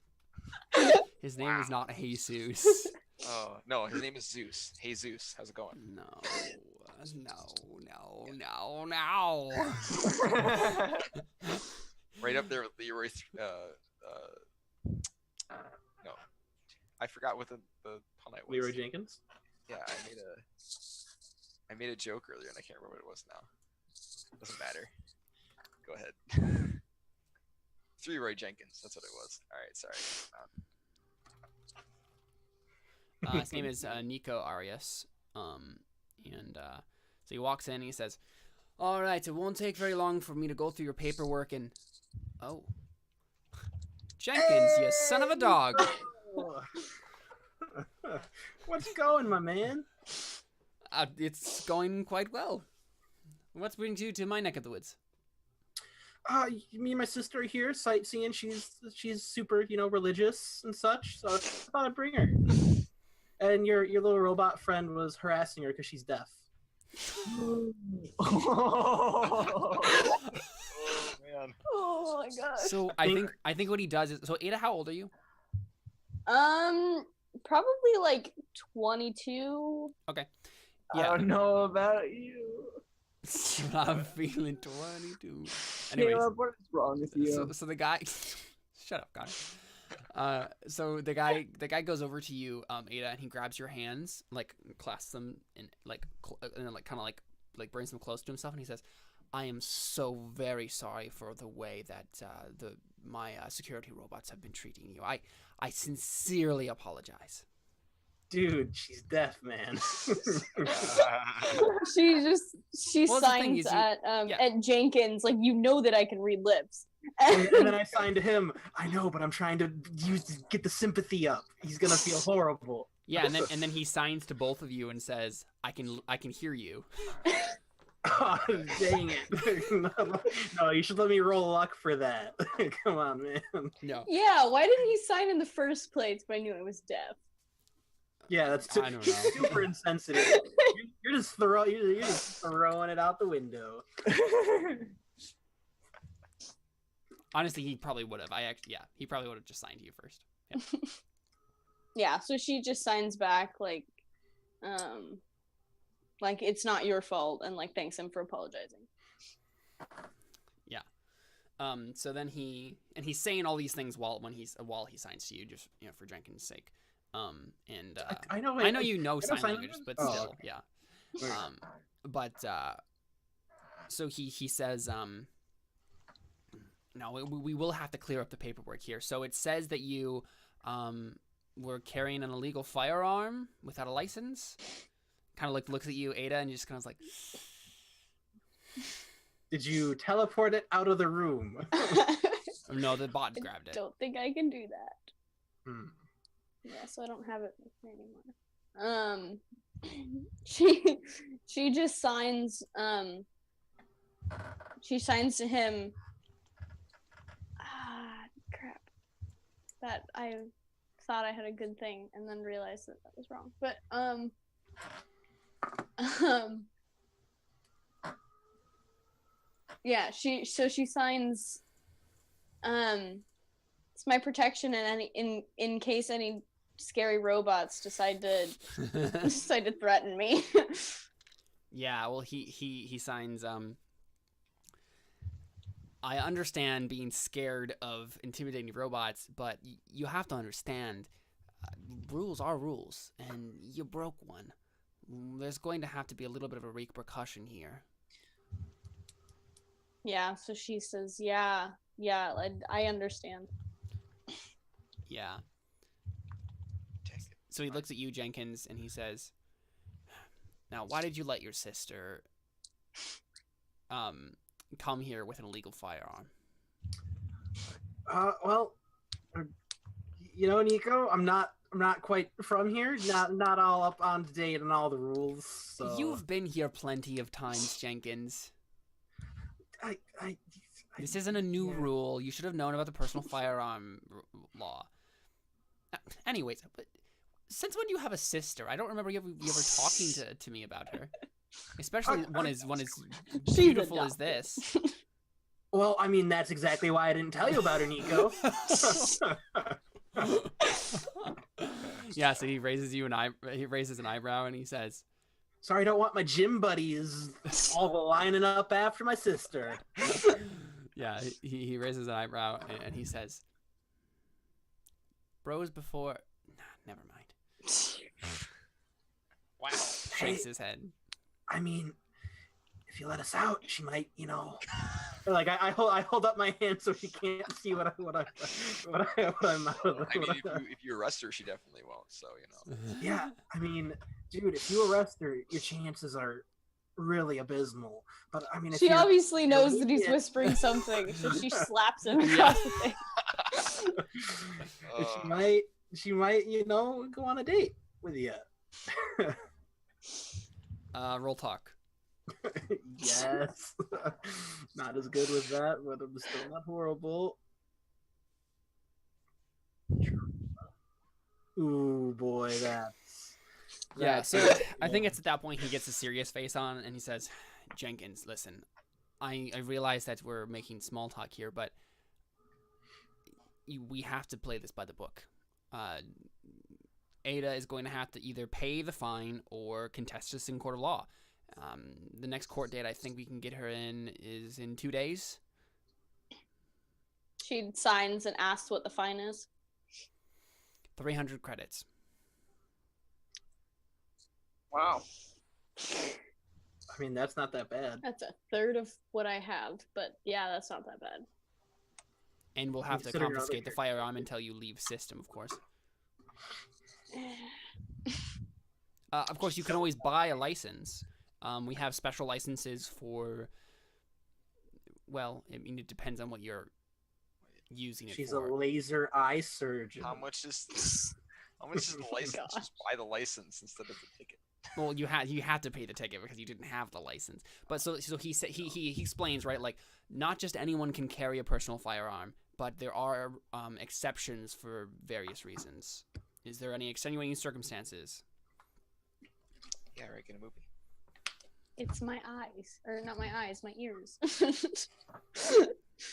his name is not Jesus. oh no, his name is Zeus. Hey Zeus, how's it going? No. Right up there with Leroy. No, I forgot what the pun I was. Leroy Jenkins. Yeah, I made a joke earlier and I can't remember what it was now. Doesn't matter. Go ahead. It's Leroy Jenkins. That's what it was. All right, sorry. His name is Nico Arias. And so he walks in and he says, "All right, it won't take very long for me to go through your paperwork and oh, Jenkins, you son of a dog." What's going, my man? It's going quite well. What brings you to my neck of the woods? Me and my sister are here sightseeing. She's super, religious and such. So I thought I'd bring her. And your little robot friend was harassing her because she's deaf. Oh man. Oh my gosh. So I think what he does is, so Ada, how old are you? Probably like 22. Okay. I Yeah. don't know about you. I'm feeling 22. Anyways, Caleb, what is wrong with you? so the guy, shut up, God. So the guy goes over to you, Ada, and he grabs your hands, like clasps them, and and then kind of like brings them close to himself, and he says, "I am so very sorry for the way that my security robots have been treating you. I sincerely apologize." Dude, she's deaf, man. She Well, the thing signs is at Jenkins, like, you know that I can read lips. and then I signed to him. I know, but I'm trying to get the sympathy up. He's gonna feel horrible. Yeah, and then he signs to both of you and says, "I can hear you." Oh, dang it! No, you should let me roll luck for that. Come on, man. No. Yeah, why didn't he sign in the first place when I knew I was deaf? Yeah, that's I don't know. super insensitive. You're just throwing it out the window. Honestly, he probably would have. He probably would have just signed to you first. Yeah. Yeah, so she just signs back like it's not your fault, and like thanks him for apologizing. So then he's saying all these things while he signs to you, just for Jenkins' sake. I know. I know you know sign sign language, language? but Oh, still, okay. yeah. So he says, no, we will have to clear up the paperwork here. So it says that you were carrying an illegal firearm without a license. Kind of like looks at you, Ada, and just kind of like. Did you teleport it out of the room? No, the bot grabbed it. Don't think I can do that. Hmm. Yeah, so I don't have it with me anymore. She just signs. She signs to him. Crap. That I thought I had a good thing and then realized that was wrong. But yeah, she signs. It's my protection and in case any scary robots decide to threaten me. Yeah, well, he signs. I understand being scared of intimidating robots, but you have to understand, rules are rules, and you broke one. There's going to have to be a little bit of a repercussion here. Yeah, so she says, yeah, I understand. Yeah. Take it. So he looks at you, Jenkins, and he says, now, why did you let your sister come here with an illegal firearm? Well, you know, Nico, I'm not quite from here. Not all up on to date on all the rules. So. You've been here plenty of times, Jenkins. This isn't a new rule. You should have known about the personal firearm law. Anyways, but since when do you have a sister? I don't remember you ever talking to me about her. Especially one as beautiful as this. Well, I mean, that's exactly why I didn't tell you about her, Nico. Yeah, so he raises an eyebrow and he says, sorry, I don't want my gym buddies all lining up after my sister. Yeah, he raises an eyebrow and he says, bros before... Nah, never mind. Wow. Shakes his head. I mean, if you let us out, she might, you know. Like I hold up my hand so she can't see what I'm I mean, if you arrest her, she definitely won't. So you know. Yeah, I mean, dude, if you arrest her, your chances are really abysmal. But I mean, if she you're obviously knows that he's whispering something, so she slaps him across the face. She might, you know, go on a date with you. Roll talk. Yes. Not as good with that, but I'm still not horrible. Ooh, boy, Yeah, so I think it's at that point he gets a serious face on and he says, Jenkins, listen, I realize that we're making small talk here, but we have to play this by the book. Ada is going to have to either pay the fine or contest this in court of law. The next court date I think we can get her in is in 2 days. She signs and asks what the fine is. 300 credits. Wow. I mean, that's not that bad. That's a third of what I have, but yeah, that's not that bad. And we'll have to Consider your other confiscate the firearm until you leave system, of course. Of course, you can always buy a license. We have special licenses for, well, I mean, it depends on what you're using it She's for. a laser eye surgeon. How much is the license? Gosh. Just buy the license instead of the ticket. Well, you had to pay the ticket because you didn't have the license. But so he said he explains, right, like not just anyone can carry a personal firearm, but there are exceptions for various reasons. Is there any extenuating circumstances? Yeah, right. Get a movie. It's my eyes, or not my eyes, my ears.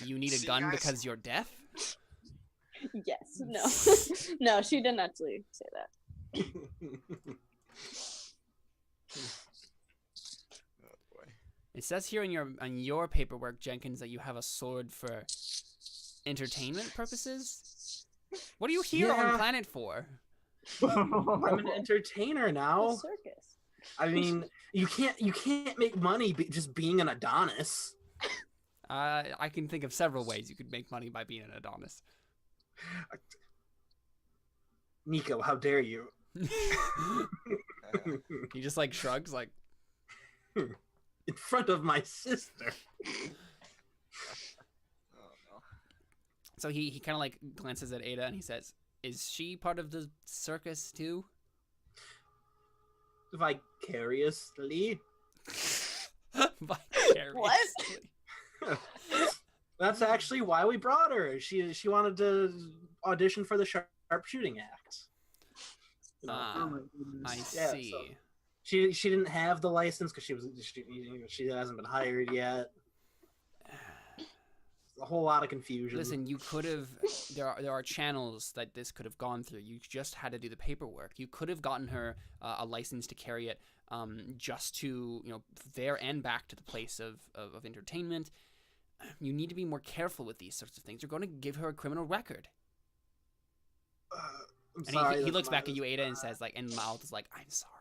You need a See, gun guys- because you're deaf? Yes, no. No, she didn't actually say that. Oh boy. It says here on your paperwork, Jenkins, that you have a sword for entertainment purposes. What are you here on Yeah. planet for? I'm an entertainer The now. circus. I mean, you can't make money just being an Adonis. I can think of several ways you could make money by being an Adonis. Nico, how dare you? He just like shrugs, like In front of my sister. Oh no. so he kind of like glances at Ada and he says, "Is she part of the circus too?" Vicariously. Vicariously. That's actually why we brought her. She wanted to audition for the sharpshooting act. Ah, Oh my goodness. I Yeah, see. so- She didn't have the license because she hasn't been hired yet. A whole lot of confusion. Listen, you could have. There are channels that this could have gone through. You just had to do the paperwork. You could have gotten her a license to carry it, just to there and back to the place of entertainment. You need to be more careful with these sorts of things. You're going to give her a criminal record. I'm And sorry, he that's looks back my- at you, Ada, and says like, and mouth is like, "I'm sorry."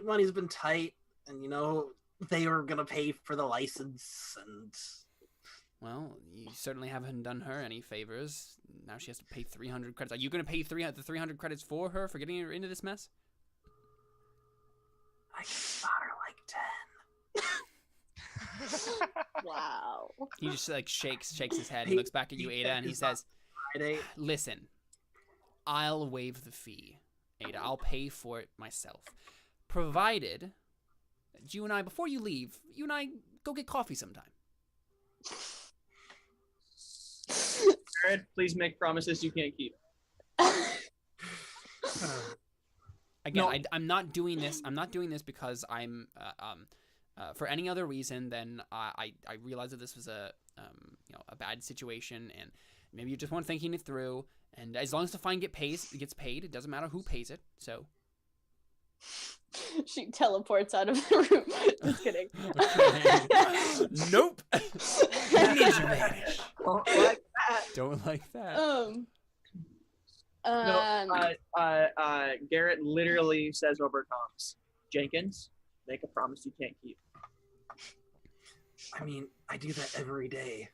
Money's been tight, and they were gonna pay for the license, and Well, you certainly haven't done her any favors. Now she has to pay 300 credits. Are you going to pay the 300 credits for her for getting her into this mess? I got her like 10. Wow. He just like shakes his head. He looks back at you, Ada, and he says, Friday. "Listen, I'll waive the fee, Ada. I'll pay for it myself, provided that you and I, before you leave, go get coffee sometime." Jared, please make promises you can't keep. Again, No. I'm not doing this. I'm not doing this because I'm for any other reason than I realize that this was a bad situation, and maybe you just weren't thinking it through. And as long as the fine gets paid, it doesn't matter who pays it. So She teleports out of the room. Just kidding. Nope. Ninja vanish. Don't like that. Don't like that. Garrett literally says over comms, Jenkins, make a promise you can't keep. I mean, I do that every day.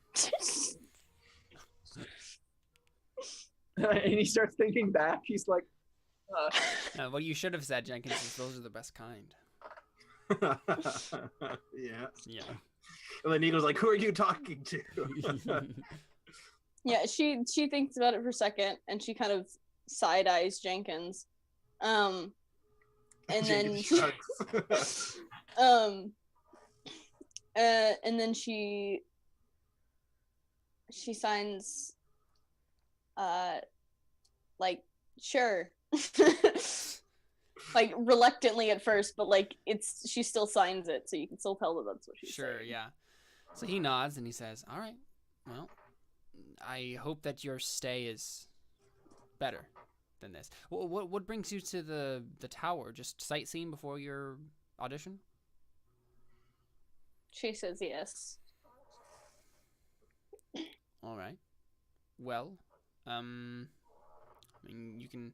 And he starts thinking back. He's like, What you should have said, Jenkins, is those are the best kind. Yeah. Yeah. And then Nico's like, "Who are you talking to?" Yeah, she thinks about it for a second, and she kind of side eyes Jenkins, and then Shrugs. and then she signs, like, sure, like reluctantly at first, but like she still signs it, so you can still tell that that's what she's Sure, saying. yeah. So he nods and he says, "All right, well, I hope that your stay is better than this. What brings you to the tower? Just sightseeing before your audition?" She says yes. All right. Well, I mean, you can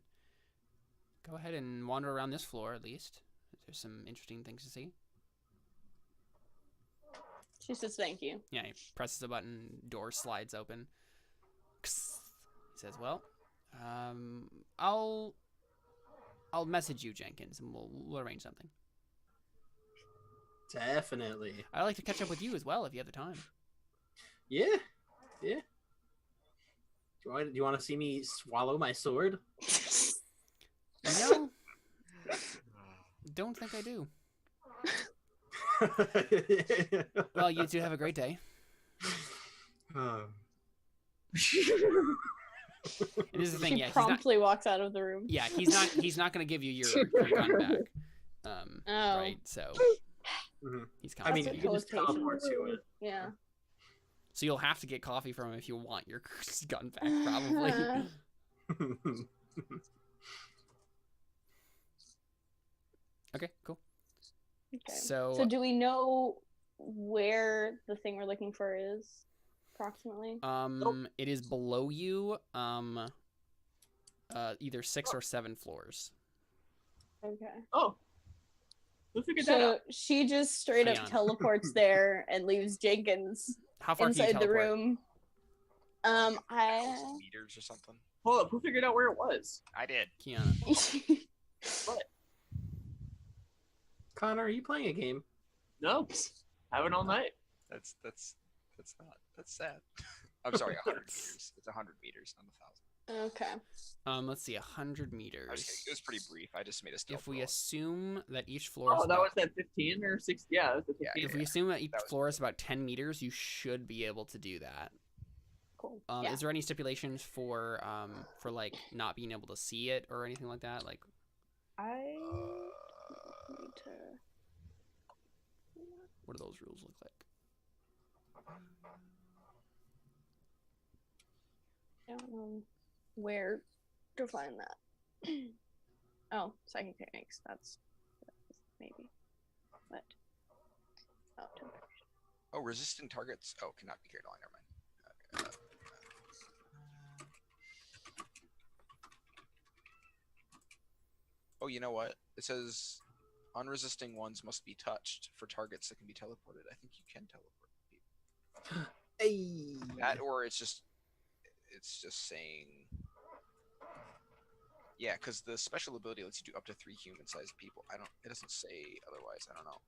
go ahead and wander around this floor at least. There's some interesting things to see. She says thank you. Yeah, he presses a button, door slides open. He says, "Well, I'll message you, Jenkins, and we'll arrange something. Definitely. I'd like to catch up with you as well if you have the time." Yeah. Yeah. Do you want to see me swallow my sword? No, don't think I do. Well, you two have a great day. It is the thing, She yeah. promptly walks out of the room. Yeah, he's not gonna give you your gun back. Oh. Right, so Mhm. he's I mean, coming. you can just Teleportation. teleport to it. Yeah. So you'll have to get coffee from him if you want your gun back, probably. Okay, cool. Okay. So, So do we know where the thing we're looking for is, approximately? it is below you, either 6 or 7 floors. Okay. oh, who figured that out? So she just straight up Hang on. teleports there and leaves Jenkins How far can you inside the teleport? room. I meters or something. Hold up, who figured out where it was? I did. Kiana. What? Connor, are you playing a game? No, having all night. That's sad. I'm sorry, 100 meters. It's 100 meters on the 1,000. okay. Let's see, 100 I meters. was kidding. It was pretty brief. I just made a stealth If we roll. assume that each floor is Oh, that about, was that 15 or 6. Yeah, that was the 15. if we assume that each That was floor is about 10 meters, you should be able to do that. Cool. Yeah. Is there any stipulations for like not being able to see it or anything like that? Like, I need to. what do those rules look like? I don't know where to find that. Oh, psychic techniques. That's maybe. What? Oh, temptation. Oh, resisting targets. Oh, cannot be carried along. Never mind. Okay. Oh, you know what? It says unresisting ones must be touched for targets that can be teleported. I think you can teleport people. Hey. That, or it's just saying. Yeah, because the special ability lets you do up to 3 human-sized people. It doesn't say otherwise. I don't know.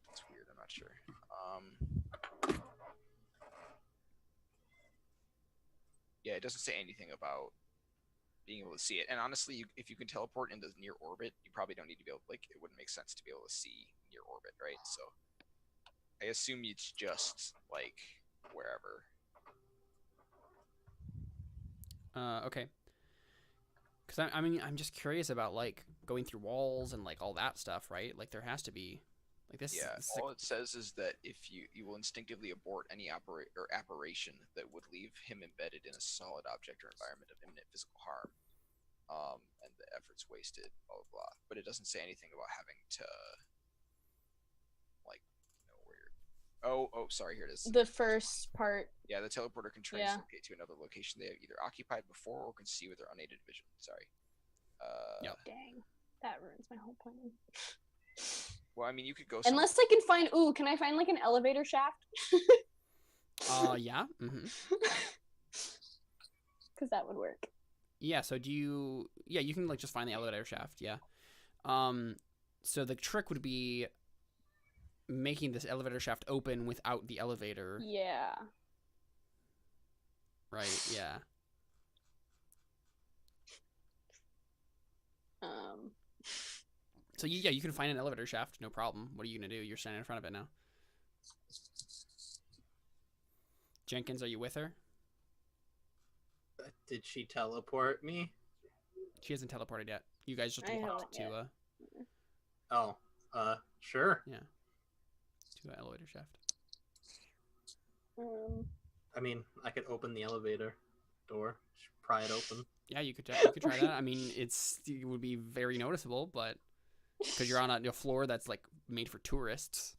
That's weird. I'm not sure. Yeah, it doesn't say anything about being able to see it. And honestly, if you can teleport into near orbit, you probably don't need to be able. Like, it wouldn't make sense to be able to see near orbit, right? So, I assume it's just like wherever. Okay. Because I mean, I'm just curious about like going through walls and like all that stuff, right? Like there has to be, like this. Yeah, this all it says is that if you will instinctively abort any apparition that would leave him embedded in a solid object or environment of imminent physical harm, and the effort's wasted, blah blah blah. But it doesn't say anything about having to, like, know where you're. Oh, sorry, here it is. The first part. Yeah, the teleporter can translocate to another location they have either occupied before or can see with their unaided vision. Sorry. Yep. Dang, that ruins my whole plan. Well, I mean, you could go. Unless I can find. Ooh, can I find like an elevator shaft? Yeah. Mm-hmm. Because that would work. Yeah. So do you? Yeah, you can like just find the elevator shaft. Yeah. So the trick would be making this elevator shaft open without the elevator. Yeah. Right. Yeah. So you can find an elevator shaft, no problem. What are you gonna do? You're standing in front of it now. Jenkins, are you with her? Did she teleport me? She hasn't teleported yet. You guys just I walked to haven't Oh, sure. to an elevator shaft. I mean, I could open the elevator door, pry it open. Yeah, you could try that. I mean, it would be very noticeable, but because you're on a floor that's like made for tourists.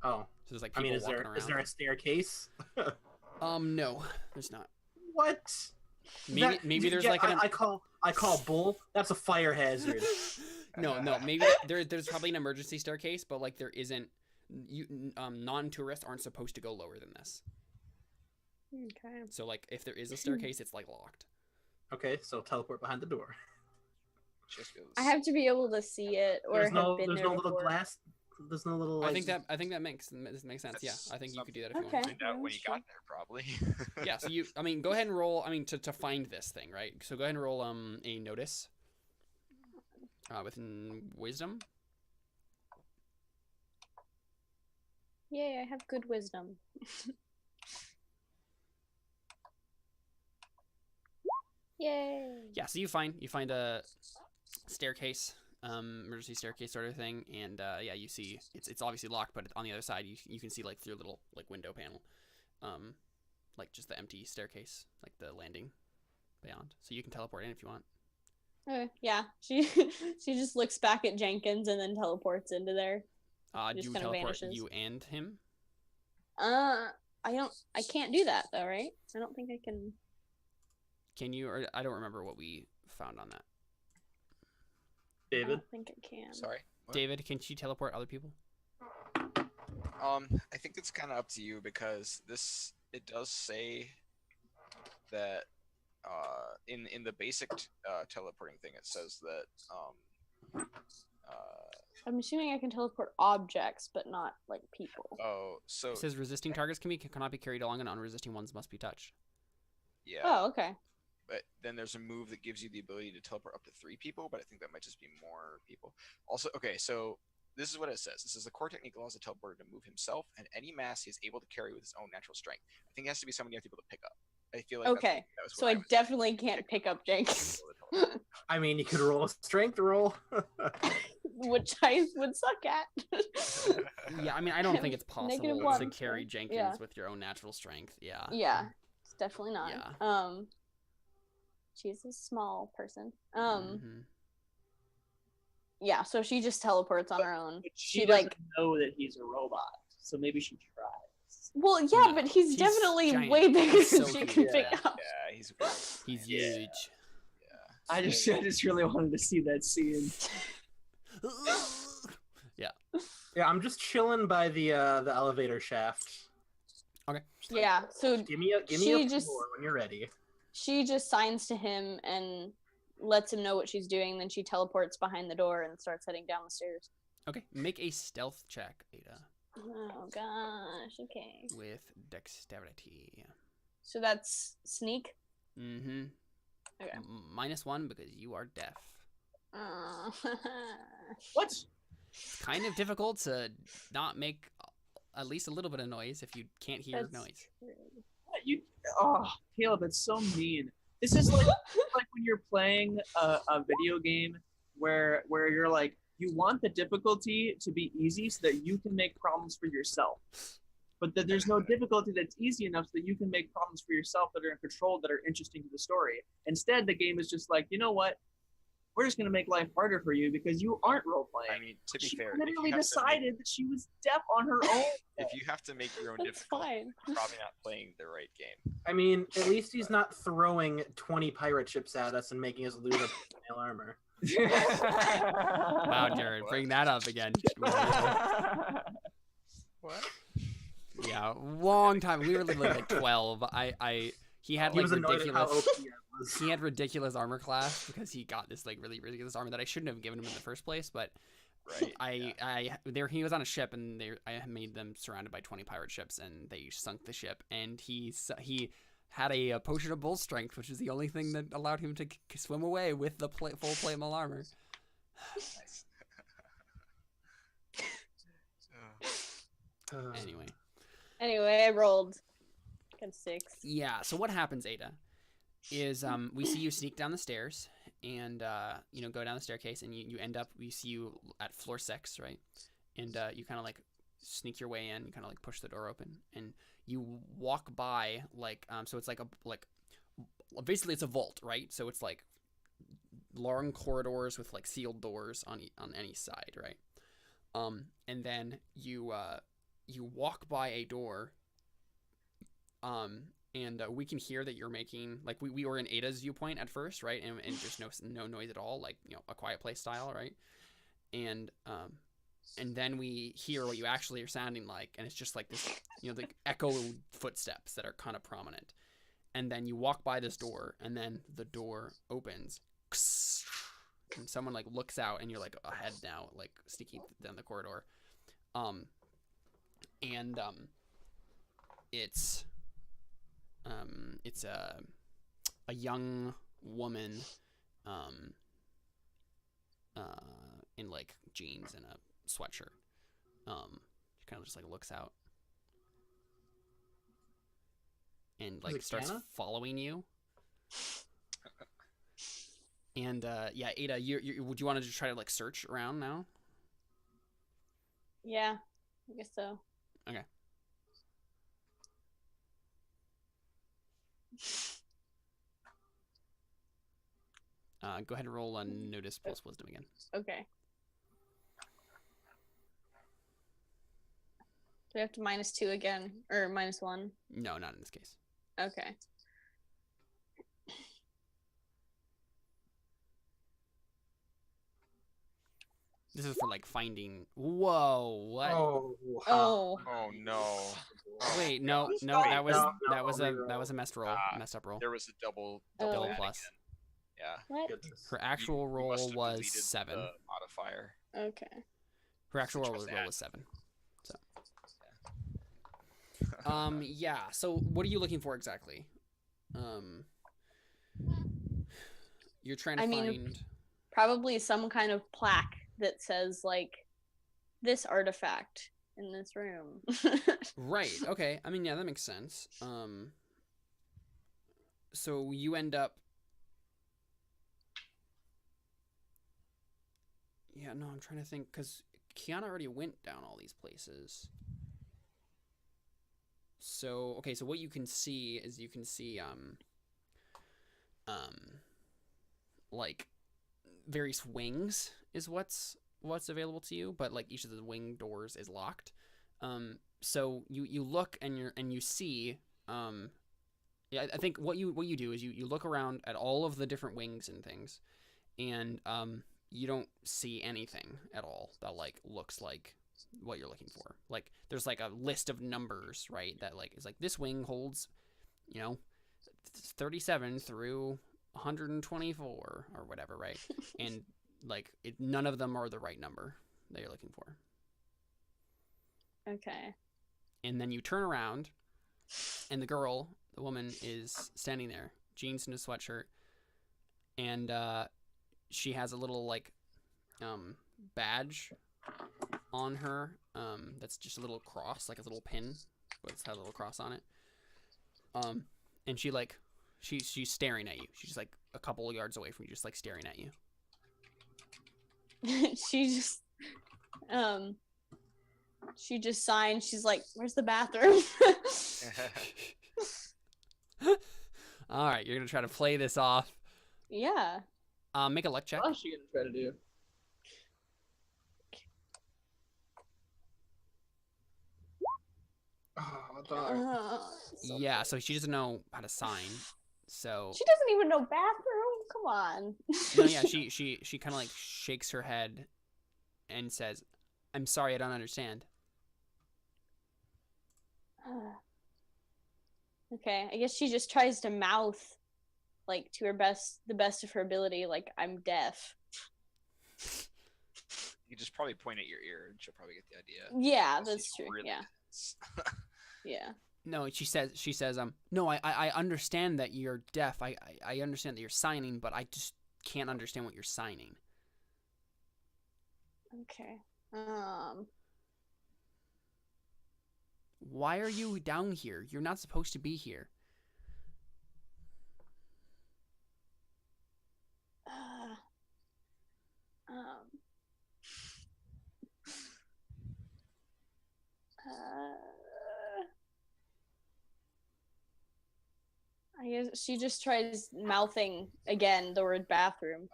Oh, So there's like I people mean, walking around. is there a staircase? No, there's not. What? Maybe there's like an. I call bull. That's a fire hazard. No, maybe there's probably an emergency staircase, but like there isn't. Non-tourists aren't supposed to go lower than this. Okay. So like if there is a staircase, it's like locked. Okay, so teleport behind the door. Just goes. I have to be able to see it or There's no, have been there's there no little before. glass. There's no little. I Like, think that makes sense. Yeah, I think you could do that if you Okay. want. Find out when you got there, probably. Yeah. So go ahead and roll. I mean, to find this thing, right? So go ahead and roll a notice. With wisdom. Yay, I have good wisdom. Yay. Yeah. So you find a staircase, emergency staircase sort of thing, and yeah, you see it's obviously locked, but on the other side you can see like through a little like window panel, like just the empty staircase, like the landing beyond. So you can teleport in if you want. Yeah, she just looks back at Jenkins and then teleports into there. Do Just you kinda teleport vanishes. you and him? I can't do that though, right? I don't think I can. Can you? Or I don't remember what we found on that. I David. don't think I can. Sorry. What? David, can she teleport other people? I think it's kind of up to you because it does say that in the basic teleporting thing, it says that I'm assuming I can teleport objects, but not like people. so It says resisting targets cannot be carried along, and unresisting ones must be touched. yeah. Oh, okay. But then there's a move that gives you the ability to teleport up to 3 people, but I think that might just be more people. Also, okay, so this is what it says. This is the core technique allows the teleporter to move himself and any mass he is able to carry with his own natural strength. I think it has to be someone you have to be able to pick up. I feel like Okay, so I definitely can't pick up Jenkins. I mean, you could roll a strength roll. Which I would suck at. Yeah, I mean, I don't think it's possible -1 to carry Jenkins yeah. with your own natural strength. Yeah. Yeah, it's definitely not. Yeah. She's a small person. Mhm. Yeah, so she just teleports on her own. But she She doesn't like, know that he's a robot, so maybe she tries. well, yeah, No, but he's definitely giant. way bigger He's than so she huge. can pick Yeah, up. he's He's Yeah. huge. yeah. I just really wanted to see that scene. Yeah, I'm just chilling by the elevator shaft. Just like, Yeah, so give me a she just- floor when you're ready. she just signs to him and lets him know what she's doing. Then she teleports behind the door and starts heading down the stairs. Okay, make a stealth check, Ada, Oh gosh, okay. with dexterity. So that's sneak. Mm-hmm. Okay. -1 because you are deaf. Uh, What? It's kind of difficult to not make at least a little bit of noise if you can't hear that's noise. true. What? Oh, Caleb, it's so mean. This is like when you're playing a video game where you're like, you want the difficulty to be easy so that you can make problems for yourself. But that there's no difficulty that's easy enough so that you can make problems for yourself that are in control, that are interesting to the story. Instead, the game is just like, you know what? We're just going to make life harder for you because you aren't role-playing. I mean, to be She fair, literally decided that she was deaf on her own. if you have to make your own That's difficulty, fine. you're probably not playing the right game. I mean, at least he's not throwing 20 pirate ships at us and making us lose our mail armor. Wow, Jared, What? bring that up again. What? Yeah, long time. We were literally like 12. He had He like was annoyed at how ridiculous. OP I was. He had ridiculous armor class because he got this like really ridiculous armor that I shouldn't have given him in the first place. But Right. he was on a ship and I made them surrounded by 20 pirate ships and they sunk the ship and he had a potion of bull strength, which is the only thing that allowed him to swim away with the full playable armor. Nice. Anyway, I rolled. Got 6. Yeah. So what happens, Ada, is we see you sneak down the stairs and go down the staircase and you end up. We see you at floor 6, right? And you kind of like sneak your way in. You kind of like push the door open and you walk by so it's like basically it's a vault, right? So it's like long corridors with like sealed doors on any side, right? And then you walk by a door, and we can hear that you're making like we were in Ada's viewpoint at first, right? And just no noise at all, like a Quiet Place style, right? And then we hear what you actually are sounding like, and it's just like this, the echo footsteps that are kind of prominent. And then you walk by this door, and then the door opens, and someone like looks out, and you're like ahead now, like sneaking down the corridor. It's a young woman, in like jeans and a sweatshirt. She kind of just like looks out and like starts following you. And yeah, Ada, would you want to just try to like search around now? Yeah, I guess so. Okay. Go ahead and roll on Notice plus Wisdom again. Okay. Do we have to -2 again, or -1? No, not in this case. Okay. This is for like finding. Whoa! What? Oh. Oh no. Wait, no, that was a messed roll, messed up roll. There was a double Oh. add plus. again. Yeah. What? Her actual You roll must have was deleted 7. The modifier. Okay. Her actual Which roll was was 7. So. Yeah. Yeah. So what are you looking for exactly? You're trying to find. Probably some kind of plaque that says like this artifact in this room. Right. Okay. I mean, yeah, that makes sense. So you end up. Yeah. No, I'm trying to think because Kiana already went down all these places. So okay. So what you can see is like various wings is what's available to you, but like each of the wing doors is locked. So you look and you see yeah, I think what you do is you look around at all of the different wings and things, and you don't see anything at all that like looks like what you're looking for. Like there's like a list of numbers, right, that like is like this wing holds 37 through 124 or whatever, right? And like none of them are the right number that you're looking for. Okay. And then you turn around and the woman is standing there, jeans and a sweatshirt, and she has a little like badge on her that's just a little cross, like a little pin, but it's had a little cross on it. And she like she's staring at you. She's like a couple of yards away from you, just like staring at you. She just signed. She's like, "Where's the bathroom?" All right, you're gonna try to play this off. Yeah. Make a luck check. What else are you gonna try to do? Yeah, so she doesn't know how to sign. So She doesn't even know bathroom. Come on. no, yeah, she kind of like shakes her head and says, "I'm sorry, I don't understand." Okay, I guess she just tries to mouth, like to the best of her ability, like I'm deaf. You just probably point at your ear, and she'll probably get the idea. Yeah, Unless that's she's true. really Yeah, tense. yeah. No, she says, no, I understand that you're deaf. I understand that you're signing, but I just can't understand what you're signing. Okay. Why are you down here? You're not supposed to be here. I guess she just tries mouthing again the word bathroom.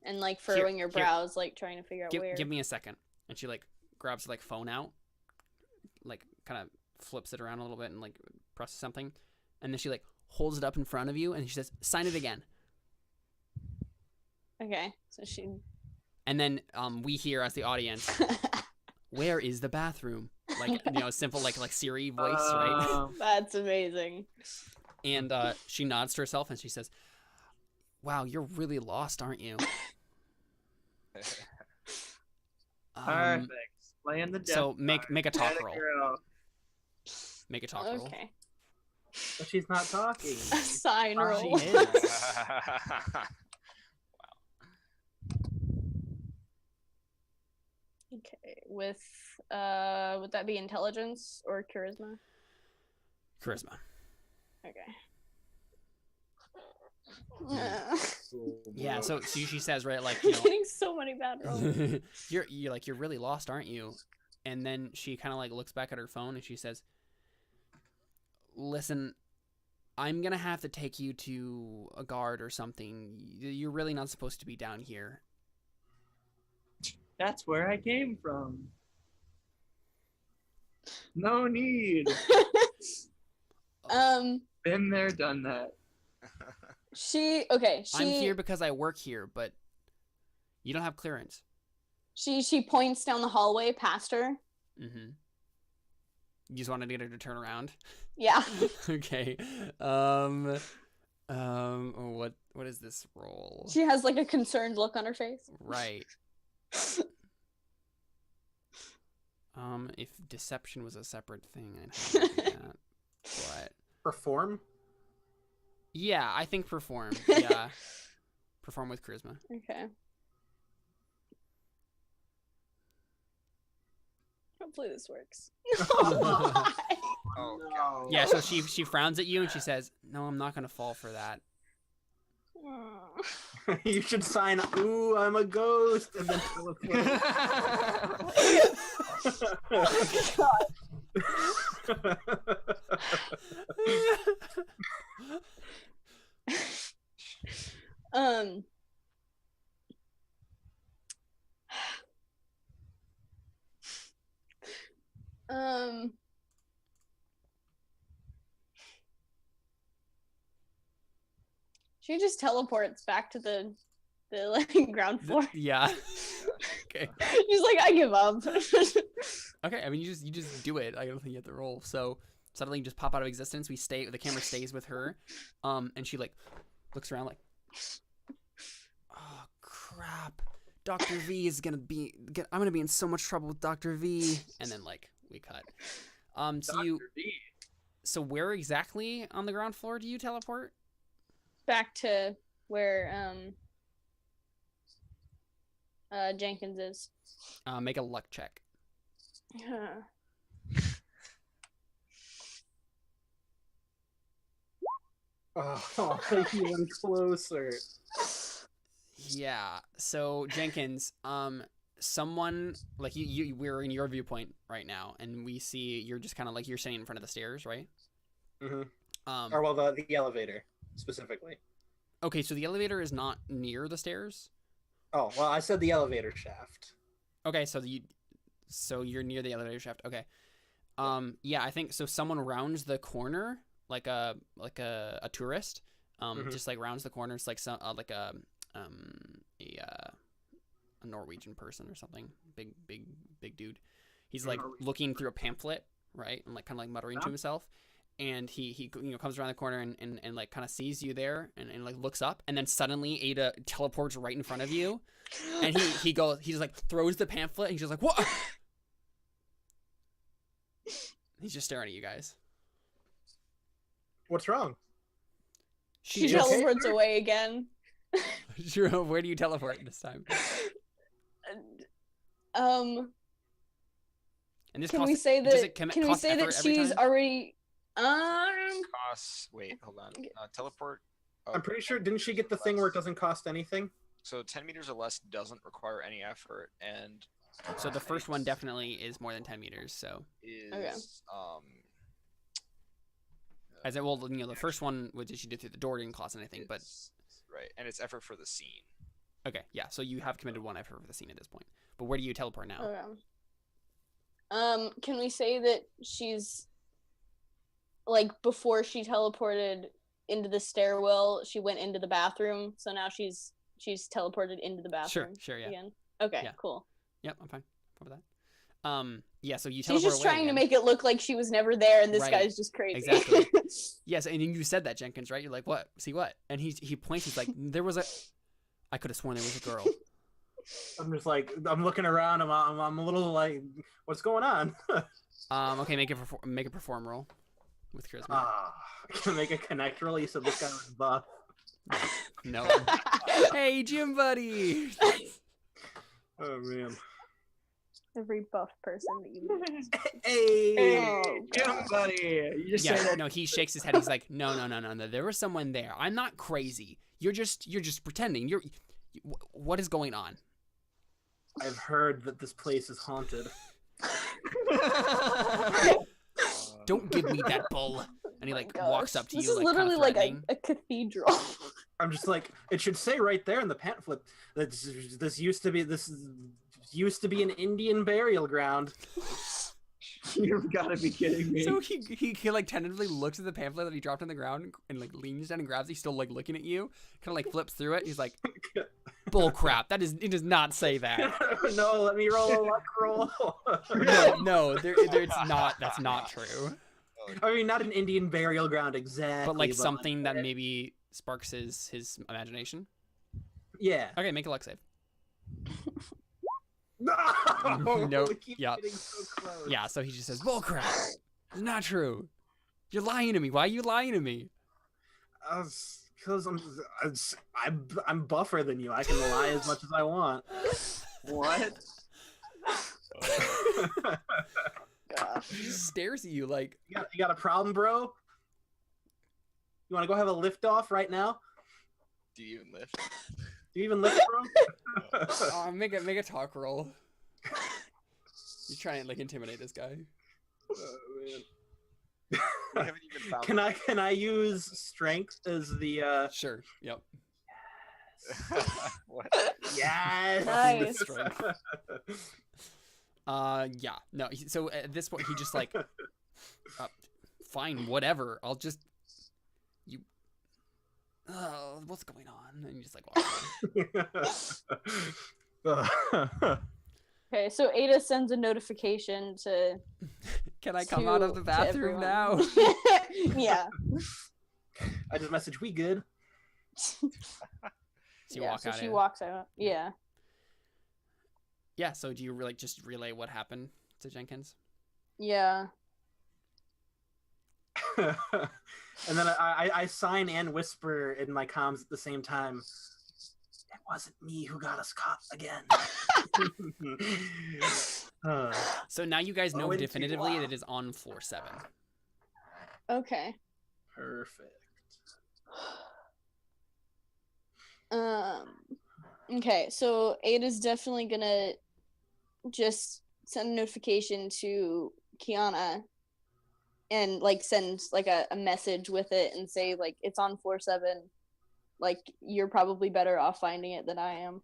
And like furrowing her brows, like trying to figure out where. Give me a second. And she like grabs her like phone out, like kind of flips it around a little bit and like presses something, and then she like holds it up in front of you and she says, "Sign it again." Okay, so she. And then we hear as the audience, "Where is the bathroom?" Like simple like Siri voice, right? That's amazing. And she nods to herself and she says, "Wow, you're really lost, aren't you?" Perfect. Playing the death. So make a talk roll. Girl. Make a talk roll. Okay. But she's not talking. Sign roll. She is. Okay, with would that be intelligence or charisma? Charisma. Okay. Yeah, so she says, right, like, I'm getting so many bad rolls. you're like, you're really lost, aren't you? And then she kind of like looks back at her phone and she says, "Listen, I'm gonna have to take you to a guard or something. You're really not supposed to be down here." That's where I came from. No need. Been there, done that. She I'm here because I work here, but You don't have clearance. She points down the hallway past her. Mm-hmm. You just want to get her to turn around? Yeah. Okay. What is this roll? She has like a concerned look on her face. Right. If deception was a separate thing, I'd have to do that. But Perform? yeah, I think perform. Yeah. Perform with charisma. Okay. Hopefully this works. Oh, No. Yeah, so she frowns at you and she says, "No, I'm not gonna fall for that." You should sign, "Ooh, I'm a ghost," and then teleport. um um she just teleports back to the like ground floor. Yeah. Okay. She's like, I give up. Okay. I mean, you just do it. I don't think you have to roll. So suddenly, you just pop out of existence. The camera stays with her, and she like looks around like, oh crap, Dr. V is gonna be. I'm gonna be in so much trouble with Dr. V. And then like we cut. So where exactly on the ground floor do you teleport? Back to where Jenkins is. Make a luck check. Oh, even closer. Yeah. So Jenkins, someone like we're in your viewpoint right now, and we see you're just kind of like you're sitting in front of the stairs, right? Mm-hmm. Or well, the elevator specifically. Okay, so the elevator is not near the stairs. Oh well, I said the elevator shaft. Okay, so you're near the elevator shaft. Okay. Yeah, I think so. Someone rounds the corner like a tourist. Just like rounds the corner. It's like some like a Norwegian person or something. Big dude. He's like looking through a pamphlet, right, and like kind of like muttering to himself. And he comes around the corner and like kind of sees you there and like looks up, and then suddenly Ada teleports right in front of you, and he just like throws the pamphlet and he's just like, what? He's just staring at you guys. What's wrong? She teleports away again. Sure. Where do you teleport this time? And this can we say that she's already Costs. Wait, hold on. Teleport. Oh, I'm pretty sure. Didn't she get the thing where it doesn't cost anything? So 10 meters or less doesn't require any effort, and so the first one definitely is more than 10 meters. So is as it will, the first one which she did through the door didn't cost anything, but right, and it's effort for the scene. Okay, yeah. So you have committed one effort for the scene at this point. But where do you teleport now? Okay. Can we say that she's like before she teleported into the stairwell, she went into the bathroom, so now she's teleported into the bathroom. Sure, yeah. Again. Okay, yeah. Cool. Yep, I'm fine with that. Yeah, so you She's teleport just away trying again. to make it look like she was never there, and this Right. guy's just crazy. Exactly. Yes, and you said that, Jenkins, right? You're like, what? See what? And he points. He's like, I could have sworn there was a girl. I'm just like, I'm looking around. I'm a little like, what's going on? Okay, make a perform roll with charisma. Can I make a connect roll? You said this guy was buff. No. Hey, gym buddy. Oh man. Every buff person that you meet. Hey, Gym buddy. You just say Yeah, that. no, he shakes his head. He's like, no. There was someone there. I'm not crazy. You're just pretending. What is going on? I've heard that this place is haunted. Don't give me that bull. And he like walks up to This you. is Like, literally kind of like threatening. a cathedral. I'm just like, it should say right there in the pamphlet that this used to be an Indian burial ground. You've got to be kidding me. So he like tentatively looks at the pamphlet that he dropped on the ground and like leans down and grabs it. He's still like looking at you, kind of like flips through it. He's like, "Bull crap! It does not say that." No, let me roll a luck roll. No, it's not. That's not true. I mean, not an Indian burial ground exactly, But like something that maybe sparks his imagination. Yeah. Okay, make a luck save. No. Nope. We keep Yep. getting so close. Yeah, so he just says, "Bull crap! It's not true. You're lying to me. Why are you lying to me?" Because I'm buffer than you. I can lie as much as I want. What? Gosh. He just stares at you like, You got a problem, bro? You want to go have a lift off right now? Do you even lift? Do you even lift, bro? "Oh, make a talk roll." You try and like intimidate this guy. Oh, man. We haven't even found. Can I use strength as the Sure. Yep. What? yes Nice. Strength. Yeah. No. So at this point, he just like, fine, whatever. I'll just you. Oh, what's going on? And you just like walk away. Okay, so Ada sends a notification to. Can I come out of the to bathroom everyone. now? Yeah. I just messaged we good. So you Yeah, walk so out. she walks out. Yeah. Yeah. So do you really just relay what happened to Jenkins? Yeah. And then I sign and whisper in my comms at the same time. It wasn't me who got us caught again. So now you guys know Oh, definitively wow. that it is on floor 7. Okay. Perfect. Okay, so Ada's definitely gonna just send a notification to Kiana and like send like a message with it and say like it's on floor 7. Like you're probably better off finding it than I am.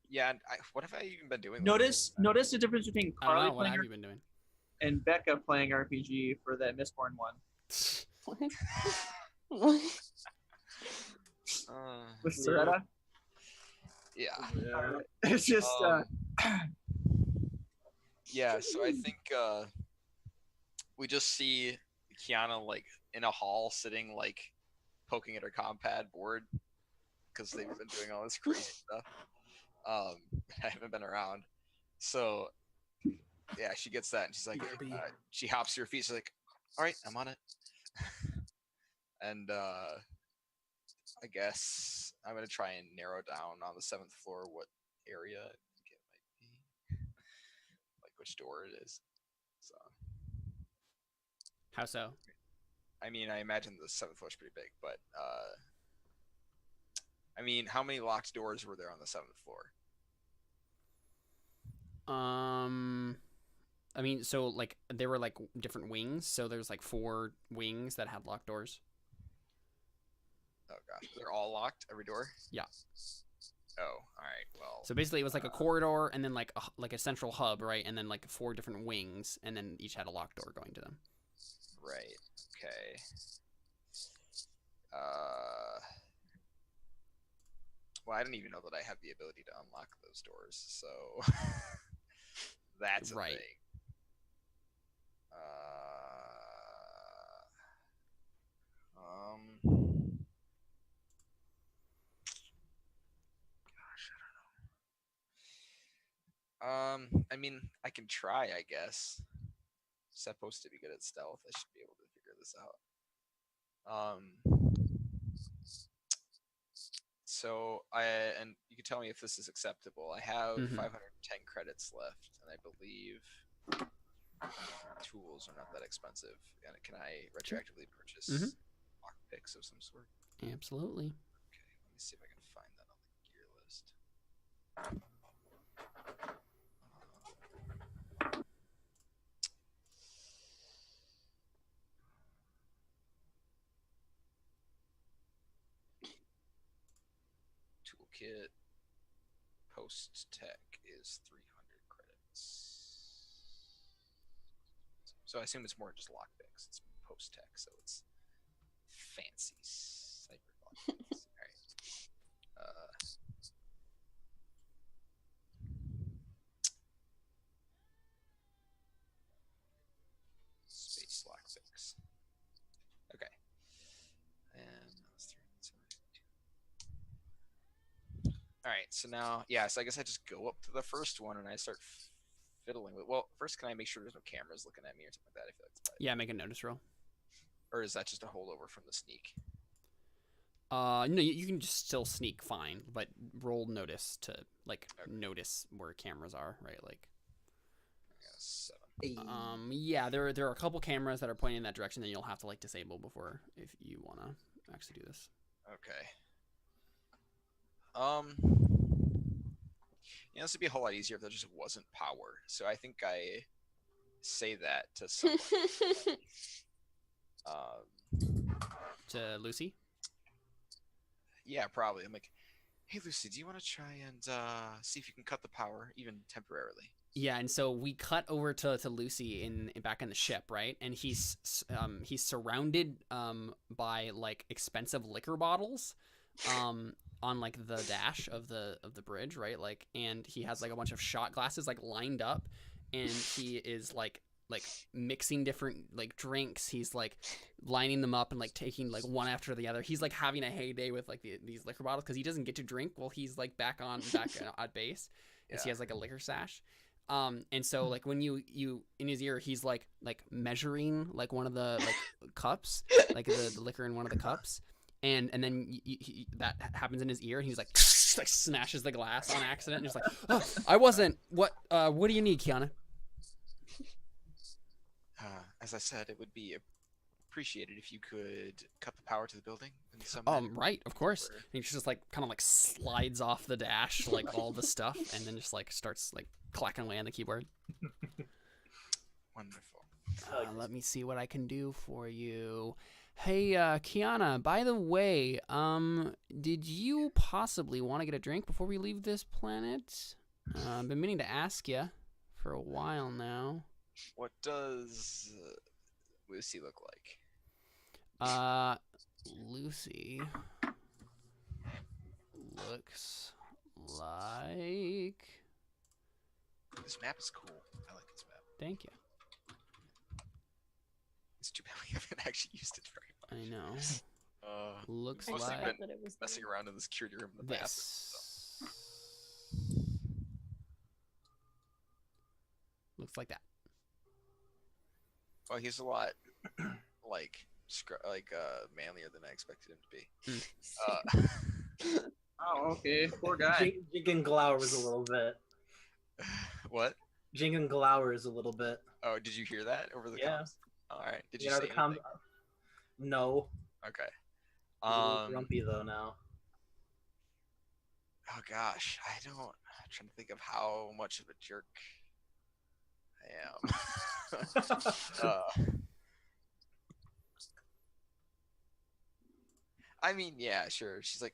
Yeah. What have I even been doing? Notice the difference between I don't Carly know. What playing have you been doing? and Becca playing RPG for the Mistborn one with Soretta. Yeah. Yeah. It's just Yeah. So I think we just see Kiana like in a hall sitting like poking at her compad board because they've been doing all this crazy stuff. I haven't been around, so yeah, she gets that and she's like, she hops to her feet. She's like, "All right, I'm on it." And I guess I'm gonna try and narrow down on the 7th floor what area I think it might be, like which door it is. So, How so? I mean, I imagine the 7th floor is pretty big, but I mean, how many locked doors were there on the 7th floor? I mean, so like there were like different wings. So there's like 4 wings that had locked doors. Oh gosh, they're all locked, every door? Yeah. Oh, all right. Well. So basically, it was like a corridor and then like a central hub, right? And then like 4 different wings, and then each had a locked door going to them. Right. Okay. Well, I don't even know that I have the ability to unlock those doors, so that's a Right. thing. Gosh, I don't know. I mean, I can try, I guess. Supposed to be good at stealth. I should be able to figure this out. So and you can tell me if this is acceptable. I have 510 credits left, and I believe tools are not that expensive. And can I retroactively purchase lock picks of some sort? Absolutely. Okay, let me see if I can find that on the gear list. Toolkit post tech is 300 credits. So I assume it's more just lockpicks. It's post-tech, so it's fancy cyber lockpicks. All right. Space lockpicks. Okay. And all right. So now, yeah. So I guess I just go up to the first one and I start fiddling with. Well, first, can I make sure there's no cameras looking at me or something like that? I feel like it's probably... Yeah, make a notice roll. Or is that just a holdover from the sneak? No, you can just still sneak fine, but roll notice to like notice where cameras are, right? Like, I got a 7. yeah, there are a couple cameras that are pointing in that direction that you'll have to like disable before if you want to actually do this. Okay. Yeah, this would be a whole lot easier if there just wasn't power. So I think I say that to someone. To Lucy? Yeah, probably. I'm like, hey, Lucy, do you want to try and see if you can cut the power, even temporarily? Yeah, and so we cut over to Lucy back in the ship, right? And he's surrounded by like expensive liquor bottles on like the dash of the bridge, right? Like, and he has like a bunch of shot glasses like lined up, and he is like mixing different like drinks. He's like lining them up and like taking like one after the other. He's like having a heyday with like these liquor bottles because he doesn't get to drink while he's like back at base. And so he has like a liquor stash. And so like when you in his ear, he's like measuring like one of the like cups, like the liquor in one of the cups. And then that happens in his ear, and he's like smashes the glass on accident, and he's like, "Oh, I wasn't. What do you need, Kiana?" As I said, it would be appreciated if you could cut the power to the building in some manner. Right, of course. And he just like kind of like slides off the dash like all the stuff, and then just like starts like clacking away on the keyboard. Wonderful. Let me see what I can do for you. Hey, Kiana, by the way, did you possibly want to get a drink before we leave this planet? I've been meaning to ask you for a while now. What does Lucy look like? Lucy looks like... This map is cool. I like this map. Thank you. It's too bad we haven't actually used it very much. I know. Looks Mostly like been messing around in the security room in the bathroom. So. Looks like that. Well, he's a lot manlier than I expected him to be. Oh, okay. Poor guy. Jinkin glowers a little bit. What? Jinkin glowers a little bit. Oh, did you hear that over the comms? All right. Did you know, say the anything? No. Okay. He's a little grumpy though now. Oh gosh, I'm trying to think of how much of a jerk I am. I mean, yeah, sure. She's like,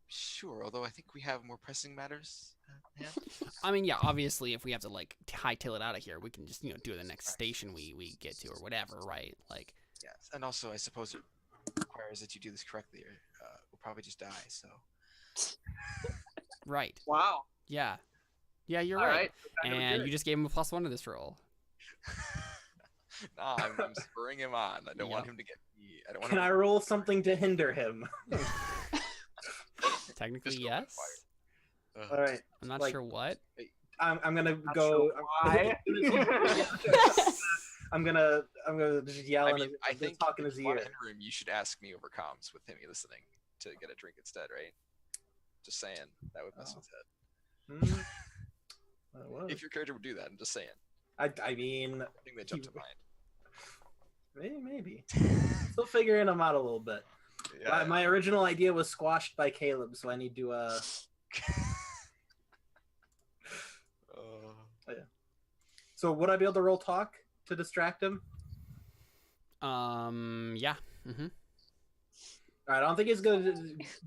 sure. Although I think we have more pressing matters. I mean, yeah. Obviously, if we have to like hightail it out of here, we can just do it at the next station we get to or whatever, right? Like. Yes, and also I suppose it requires that you do this correctly, or we'll probably just die. So. Right. Wow. Yeah. Yeah, you're All right. And you just gave him a +1 to this roll. Nah, I'm spurring him on. I don't want him to get me. I don't want. Can I roll something to hinder him? Technically, yes. All right. I'm not sure what. I'm gonna go. Why? I'm gonna just yell. I mean, I think talk in his ear. Room, you should ask me over comms with him listening to get a drink instead, right? Just saying, that would mess with his head. If your character would do that, I'm just saying. I mean, I think they jumped to mind. Maybe. Still figuring them out a little bit. Yeah. My original idea was squashed by Caleb, so I need to. Yeah. So would I be able to roll talk to distract him? Yeah. Mm-hmm. I don't think he's gonna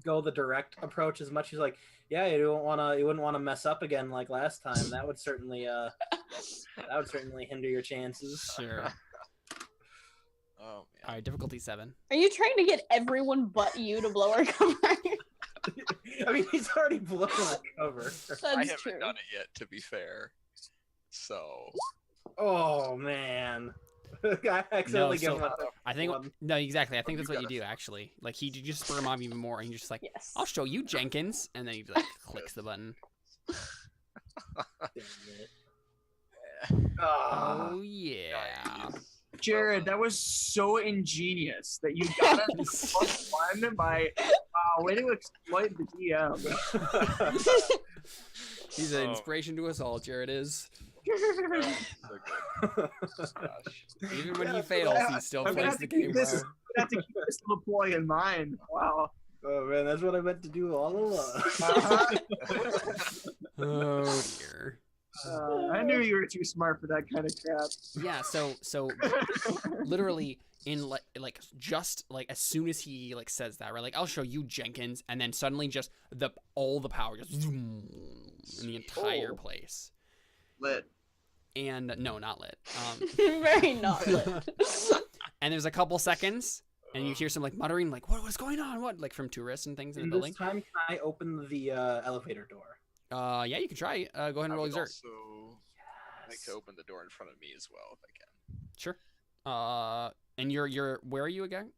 go the direct approach as much as like, yeah, you wouldn't wanna mess up again like last time. That would certainly hinder your chances. Sure. Oh man. All right, difficulty 7. Are you trying to get everyone but you to blow our cover? I mean, he's already blown our cover. That's I haven't true. done it yet, to be fair. So. Oh man. I accidentally No, gave him I think one. no, exactly. I think that's you what you gotta- do actually. Like you just spur him on even more, and he's just like, Yes. "I'll show you, Jenkins," and then he like clicks the button. Ah. Oh yeah. Jared, that was so ingenious that you got it plus one by way to exploit the DM. He's an Oh. inspiration to us all. Jared is. So good. Gosh. Even when he fails, he still I'm gonna plays have the to keep game this- well. I have to keep this little ploy in mind. Wow. Oh man, that's what I meant to do all along. Oh dear. I knew you were too smart for that kind of crap. Yeah. So literally in like just like as soon as he like says that, right? Like I'll show you, Jenkins, and then suddenly just all the power just zoom in the entire Oh. place. Lit. And no, not lit. Very not lit. And there's a couple seconds, and you hear some like muttering, like what's going on? What like from tourists and things in the And building. this time, can I open the elevator door? Yeah, you can try. Go ahead and I roll would exert. also like to open the door in front of me as well, if I can. Sure. And you're where are you again,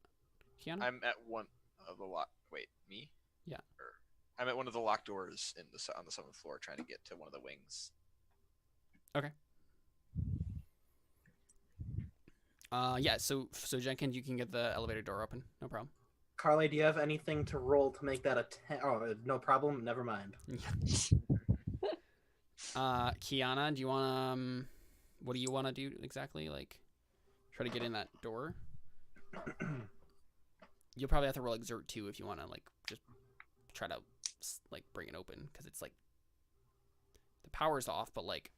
Keanu? I'm at one of the lock. Wait, me? Yeah. Or, I'm at one of the locked doors on the 7th floor, trying to get to one of the wings. Yeah. So Jenkins, you can get the elevator door open. No problem. Carly, do you have anything to roll to make that a 10? Oh, no problem. Never mind. Kiana, do you want what do you want to do exactly? Like, try to get in that door. You'll probably have to roll exert too if you want to like just try to like bring it open because it's like the power's off, but like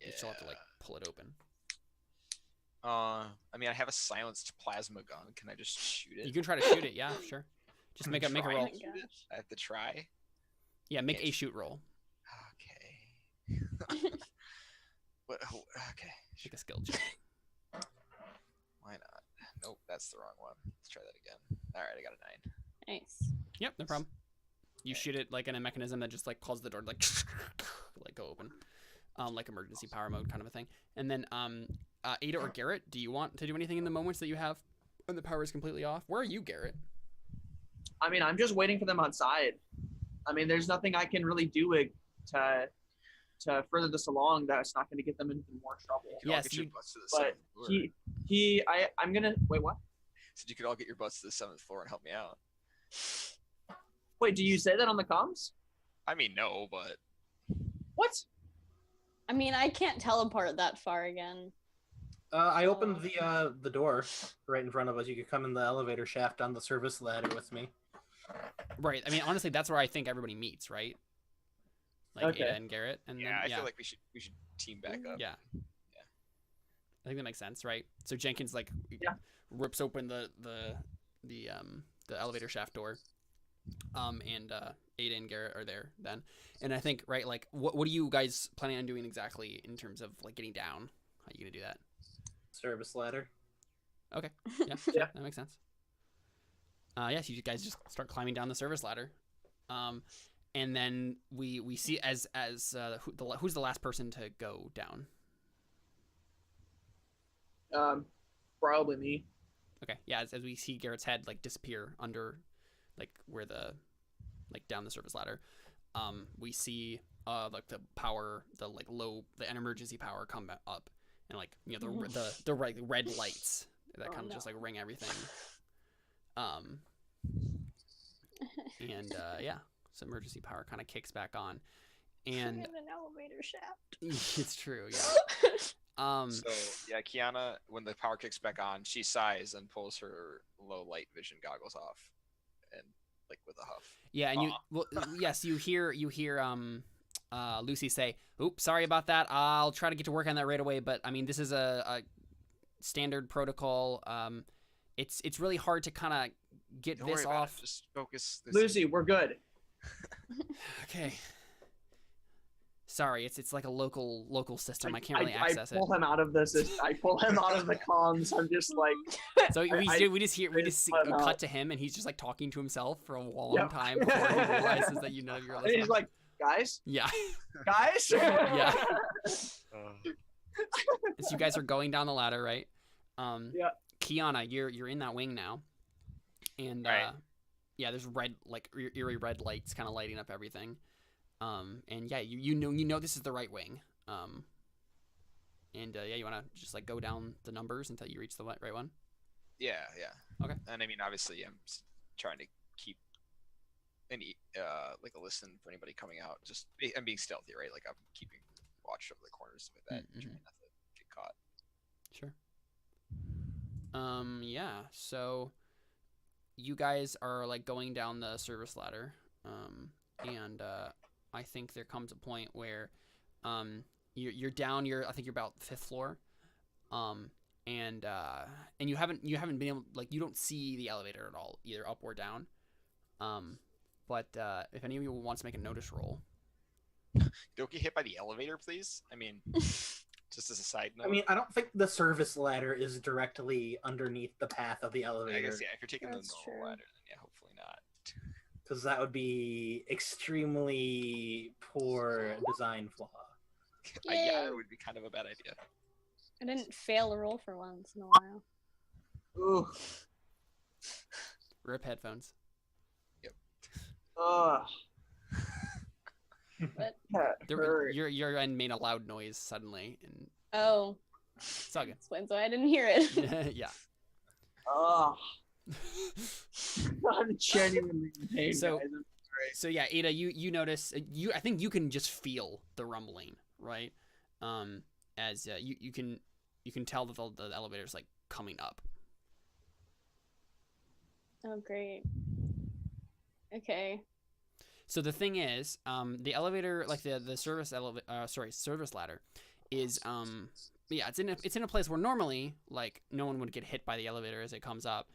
you still have to like pull it open. I mean, I have a silenced plasma gun. Can I just shoot it? You can try to shoot it. Yeah, sure. Just make a Try roll. to shoot it? I have to try. Yeah, make Okay. a shoot roll. Okay. What? Okay. Make a skill check. Why not? Nope, that's the wrong one. Let's try that again. All right, I got a 9. Nice. Yep, no problem. You shoot it like in a mechanism that just like calls the door to, like go open, like emergency power mode kind of a thing. And then Ada or Garrett, do you want to do anything in the moments that you have when the power is completely off? Where are you, Garrett? I mean, I'm just waiting for them outside. I mean, there's nothing I can really do to further this along that's not going to get them into more trouble. You could all Yes, get your you- butts to the But 7th floor. I'm gonna wait. What? So you could all get your butts to the 7th floor and help me out. Wait, do you say that on the comms? I mean, no, but What? I mean, I can't teleport that far again. I opened the door right in front of us. You could come in the elevator shaft on the service ladder with me. Right. I mean, honestly, that's where I think everybody meets, right? Like Okay. Ada and Garrett, and yeah, then, I feel like we should team back up. yeah. I think that makes sense, right? So Jenkins like Yeah. rips open the elevator shaft door, and Ada and Garrett are there then, and I think right like what are you guys planning on doing exactly in terms of like getting down? How are you gonna do that? Service ladder. Okay, yeah, Yeah. that makes sense. Yes, you guys just start climbing down the service ladder, and then we see as who's the last person to go down. Probably me. Okay, yeah, as we see Garrett's head like disappear under, like where the, like down the service ladder, we see like the power, the like the emergency power come up, and like you know the red lights that kind of just like ring everything, and yeah, so emergency power kind of kicks back on, and in an elevator shaft. it's true, yeah. So yeah, Kiana, when the power kicks back on, she sighs and pulls her low light vision goggles off, and like with a huff. Yeah, and yes, you hear Lucy say, "Oops, sorry about that. I'll try to get to work on that right away, but I mean, this is a standard protocol. It's really hard to kind of get Don't this worry about off. it. Just focus. Lucy, we're good. Okay. Sorry, it's like a local system. I can't really I access pull it. him out of the system. I pull him out of the comms. I'm just like, So we just see, pull him cut out. to him, and he's just like talking to himself for a long Yep. time before he realizes that none of you are and listening. he's like, guys, Yeah. guys. Yeah. Uh, So you guys are going down the ladder, right? Yeah. Kiana, you're in that wing now, and Right. yeah, there's red, like eerie red lights kind of lighting up everything. And yeah, you know this is the right wing. And yeah, you want to just like go down the numbers until you reach the right one. yeah. Okay. And I mean, obviously, I'm trying to keep any like a listen for anybody coming out. I'm being stealthy, right? Like I'm keeping watch over the corners with that, Mm-hmm. trying not to get caught. Sure. Yeah. So you guys are like going down the service ladder. And I think there comes a point where you're down. I think you're about the 5th floor. And you haven't been able, like, you don't see the elevator at all, either up or down. But if any of you wants to make a notice roll. Don't get hit by the elevator, please. I mean, just as a side note. I mean, I don't think the service ladder is directly underneath the path of the I elevator. guess, yeah, if you're taking That's the normal true. ladder, then yeah, hopefully not. Because that would be extremely poor design flaw. Yeah, Yay. it would be kind of a bad idea. I didn't fail a roll for once in a while. Ooh. Rip headphones. Ugh. But That hurt. Your end made a loud noise suddenly, and oh, it's all good. explains why I didn't hear it. Yeah. Ugh. I'm genuinely in pain, So- guys. I'm sorry. So yeah, Ada, you notice I think you can just feel the rumbling, right? As you can tell that the elevator's like coming up. Oh, great. Okay. So the thing is, the elevator, like the service service ladder, is yeah, it's in a place where normally like no one would get hit by the elevator as it comes up,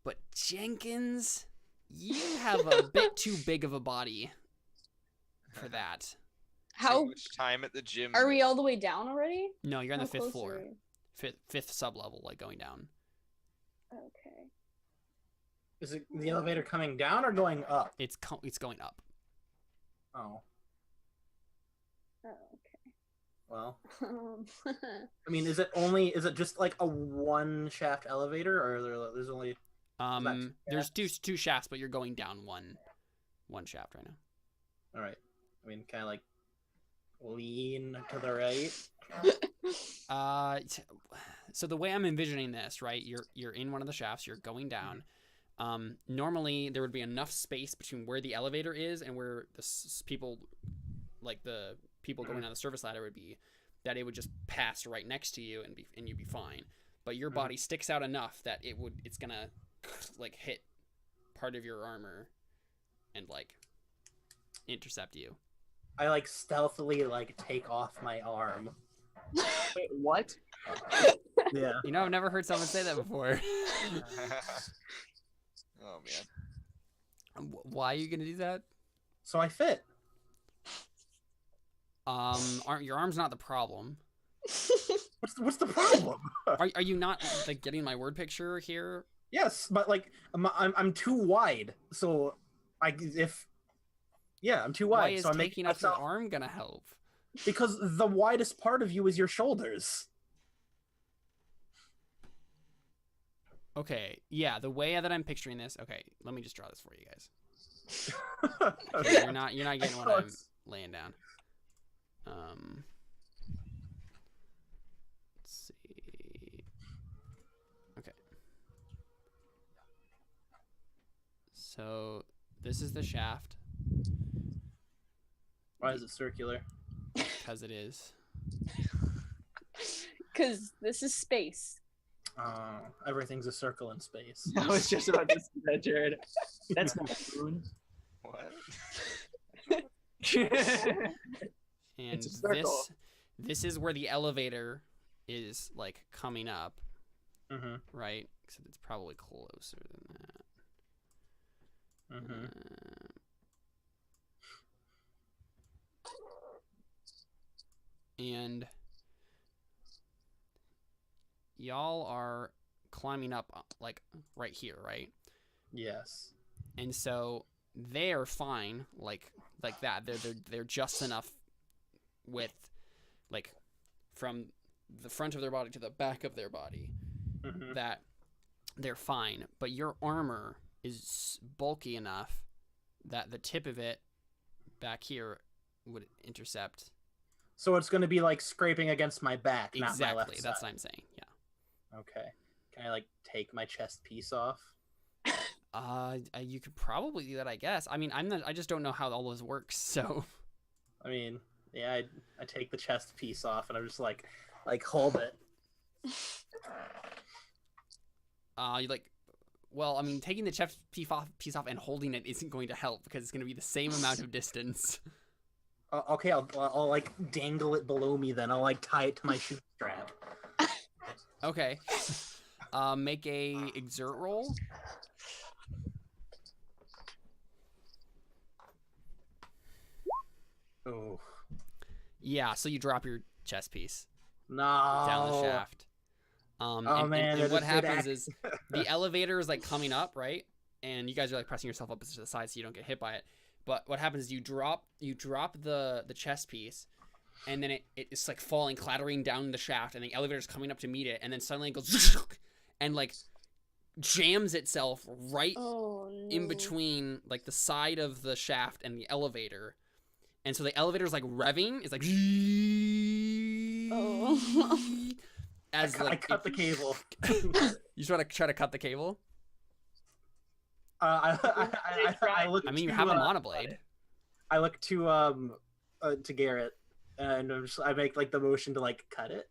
but Jenkins, you have a bit too big of a body for that. Too How much time at the gym. are we all the way down already? No, you're on the How 5th close floor, are we? fifth sub level, like going down. Okay. Is it the elevator coming down or going up? It's going up. Oh, Oh, okay. well. Um, I mean, is it just like a one shaft elevator, or there's only? There's two shafts, but you're going down one shaft right now. All right. I mean, kind of like lean to the right. So the way I'm envisioning this, right? You're in one of the shafts. You're going down. Normally there would be enough space between where the elevator is and where the people, like the people going down the service ladder, would be, that it would just pass right next to you and you'd be fine. But your body sticks out enough that it's gonna like hit part of your armor and like intercept you. I like stealthily like take off my arm. Wait, what? Yeah. You know, I've never heard someone say that before. Oh man. Why are you gonna do that? So I fit. Your arm's not the problem. What's the problem? Are you not like getting my word picture here? Yes, but like I'm too wide. So I'm too wide. Why is so I'm taking making off your myself arm gonna help? because the widest part of you is your shoulders. Okay, yeah, the way that I'm picturing this. Okay, let me just draw this for you guys. Okay, you're not getting what I'm laying down. Let's see. Okay. So this is the shaft Why is it circular? because it is. Because this is space. Everything's a circle in space. I was just about to say that, Jared. That's not moon. What? And It's a circle. this is where the elevator is like coming up, Mm-hmm. right? Except it's probably closer than that. Mm-hmm. And y'all are climbing up like right here, right? Yes. And so they are fine, like that. They're just enough width, like from the front of their body to the back of their body, that they're fine. But your armor is bulky enough that the tip of it back here would intercept. So it's going to be like scraping against my back, not my left Exactly. side. That's what I'm saying. Yeah. Okay. Can I like take my chest piece off? You could probably do that, I guess. I mean, I just don't know how all those works. So. I mean, yeah, I take the chest piece off and I'm just like hold it. You like. Well, I mean, taking the chest piece off and holding it isn't going to help because it's going to be the same amount of distance. Okay, I'll like dangle it below me then. I'll like tie it to my shoe strap. Okay. Make a exert roll. Oh. Yeah, so you drop your chest piece No. down the shaft. And what happens is the elevator is like coming up, right? And you guys are like pressing yourself up to the side so you don't get hit by it. But what happens is you drop the chest piece, and then it's like falling, clattering down the shaft, and the elevator's coming up to meet it, and then suddenly it goes and like jams itself right in between like the side of the shaft and the elevator. And so the elevator's like revving. It's like as I cut the cable. You try to cut the cable? I look. I mean, you to, have a monoblade. I look to Garrett, and I make like the motion to like cut it.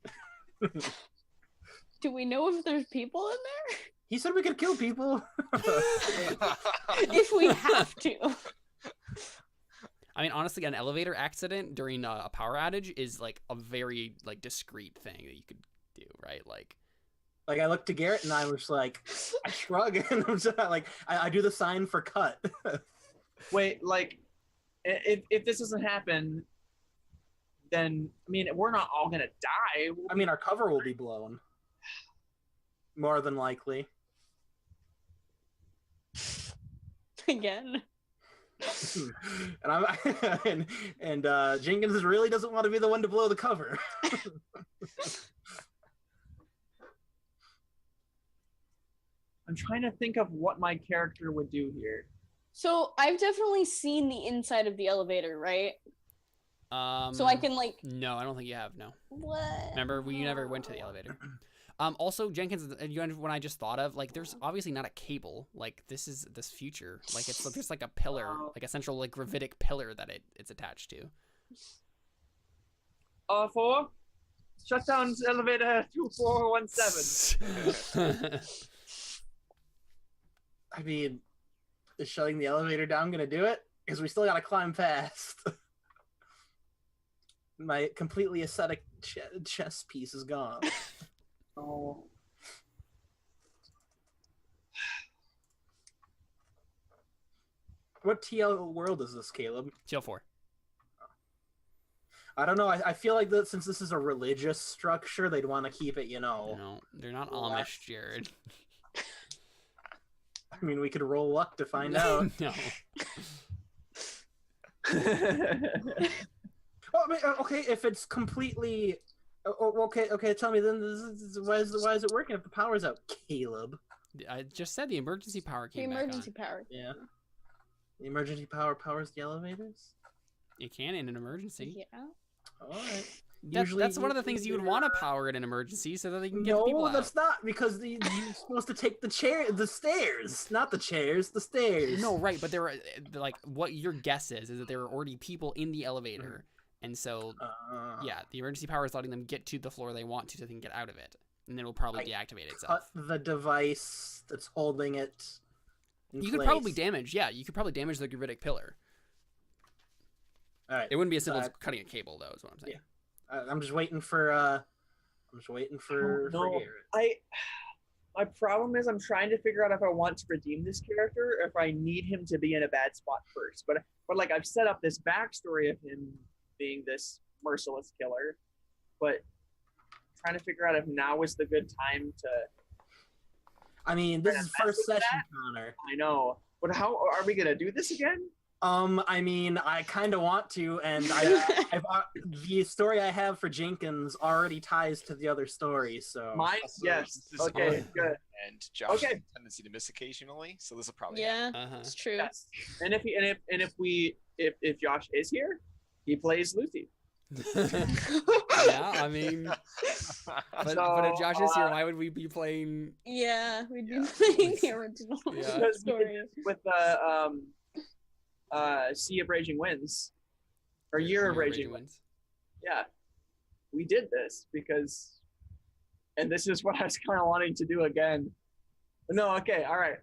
Do we know if there's people in there? He said we could kill people. If we have to. I mean, honestly, an elevator accident during a power outage is like a very like discreet thing that you could do, right? Like I look to Garrett and I was like, I shrug and I'm just like, I do the sign for cut. Wait, like, if this doesn't happen, then I mean, we're not all gonna die. I mean, our cover will be blown, more than likely. Again. And Jenkins really doesn't want to be the one to blow the cover. I'm trying to think of what my character would do here. So I've definitely seen the inside of the elevator, right? So I can like. No, I don't think you have. No. What? Remember, you never went to the elevator. Also, Jenkins, when I just thought of, like, there's obviously not a cable. Like, this is this future. Like, it's there's like a pillar, like a central like gravitic pillar that it's attached to. 4, shut down elevator 2417. I mean, is shutting the elevator down gonna do it? Because we still gotta climb past. My completely aesthetic chess piece is gone. Oh. What TL world is this, Caleb? TL4. I don't know. I feel like that since this is a religious structure, they'd want to keep it, No, they're not Amish, Jared. I mean, we could roll luck to find out. No. Well, I mean, okay, if it's completely... Okay, tell me then, why is it working if the power's out, Caleb? I just said the emergency power came back on. The emergency power. Yeah. The emergency power powers the elevators? It can in an emergency. Yeah. Alright. That's one of the things you would want to power in an emergency so that they can get the people No, out. that's not, because you're supposed to take the stairs. Not the chairs, the stairs. No, right, but there are, like, what your guess is that there are already people in the elevator. And so, yeah, the emergency power is letting them get to the floor they want to so they can get out of it. And then it'll probably deactivate itself. Cut the device that's holding it in You place. could probably damage the gravitic pillar. All right. It wouldn't be as simple as cutting a cable, though, is what I'm saying. Yeah. I'm just waiting for No, Garrett. My problem is I'm trying to figure out if I want to redeem this character or if I need him to be in a bad spot first. But like I've set up this backstory of him being this merciless killer, but trying to figure out if now is the good time to. I mean, this is first session, Connor. I know, but how are we gonna do this again? I mean, I kind of want to, and the story I have for Jenkins already ties to the other story, so. Mine, yes. Okay, good. And Josh has a tendency to miss occasionally, so this will probably. Yeah, it's true. Yes. And if Josh is here, he plays Lucy. Yeah, I mean, but if Josh is here, why would we be playing? Yeah, we'd be playing the original story with Sea of Raging Winds, or Year of Raging Winds. Yeah, we did this because, and this is what I was kind of wanting to do again. But no, okay, all right.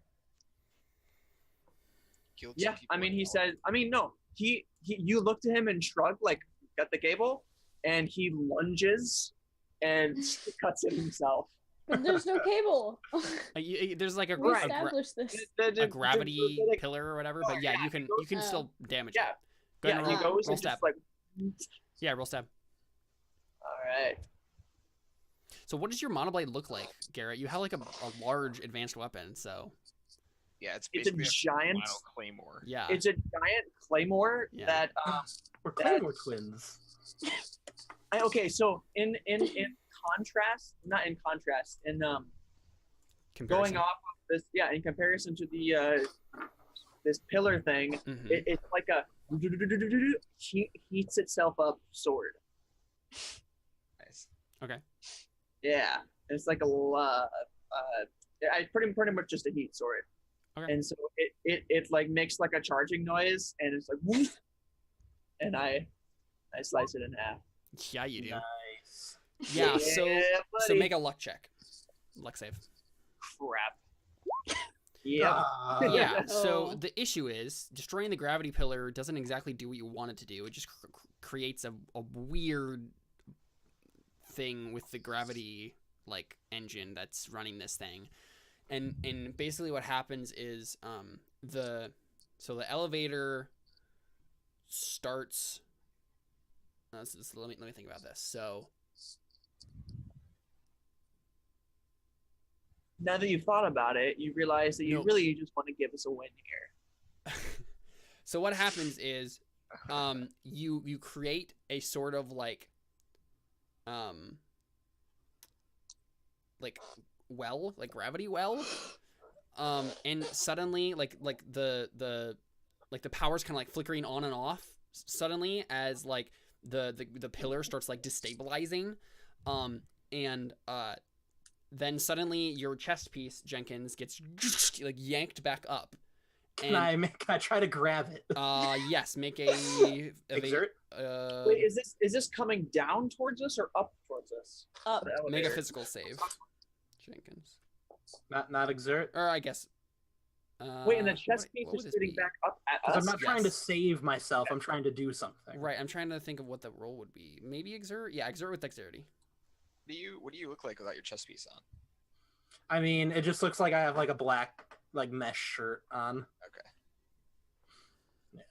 Yeah, I mean, he said, I mean, no, you look to him and shrug, like, got the cable, and he lunges and cuts it himself. But there's no cable. There's like a gravity pillar or whatever, but yeah, you can still damage it. Go ahead and roll stab. Yeah, roll stab. All right. So what does your monoblade look like, Garrett? You have like a large advanced weapon, so. Yeah, it's basically a giant claymore. Yeah. It's a giant claymore that we're claymore twins. Okay, so in contrast, not in contrast, in going off of this, yeah, in comparison to the this pillar thing, it's like a heats itself up sword. Nice. Okay. Yeah, it's like I pretty much just a heat sword. Okay. And so it like makes like a charging noise, and it's like woof, and I slice it in half. Yeah, you do. Nice. Yeah, so make a luck check. Luck save. Crap. Yeah. Yeah, so the issue is destroying the gravity pillar doesn't exactly do what you want it to do. It just creates a weird thing with the gravity like engine that's running this thing. And basically what happens is the elevator starts let me think about this. So now that you've thought about it, you realize that you really just want to give us a win here. So what happens is you create a sort of like well, like gravity well, and suddenly like the power's kind of like flickering on and off suddenly as like the pillar starts like destabilizing, and then suddenly your chest piece, Jenkins, gets like yanked back up. And can I try to grab it? Yes, make a exert. Wait, is this coming down towards us or up towards us? Up. Make a physical save, Jenkins. Not exert. Or I guess. Wait, and the chest piece is sitting back up at us? I'm not trying to save myself. I'm trying to do something. Right. I'm trying to think of what the role would be. Maybe exert. Yeah, exert with dexterity. What do you look like without your chest piece on? I mean, it just looks like I have like a black like mesh shirt on. Okay. Yeah.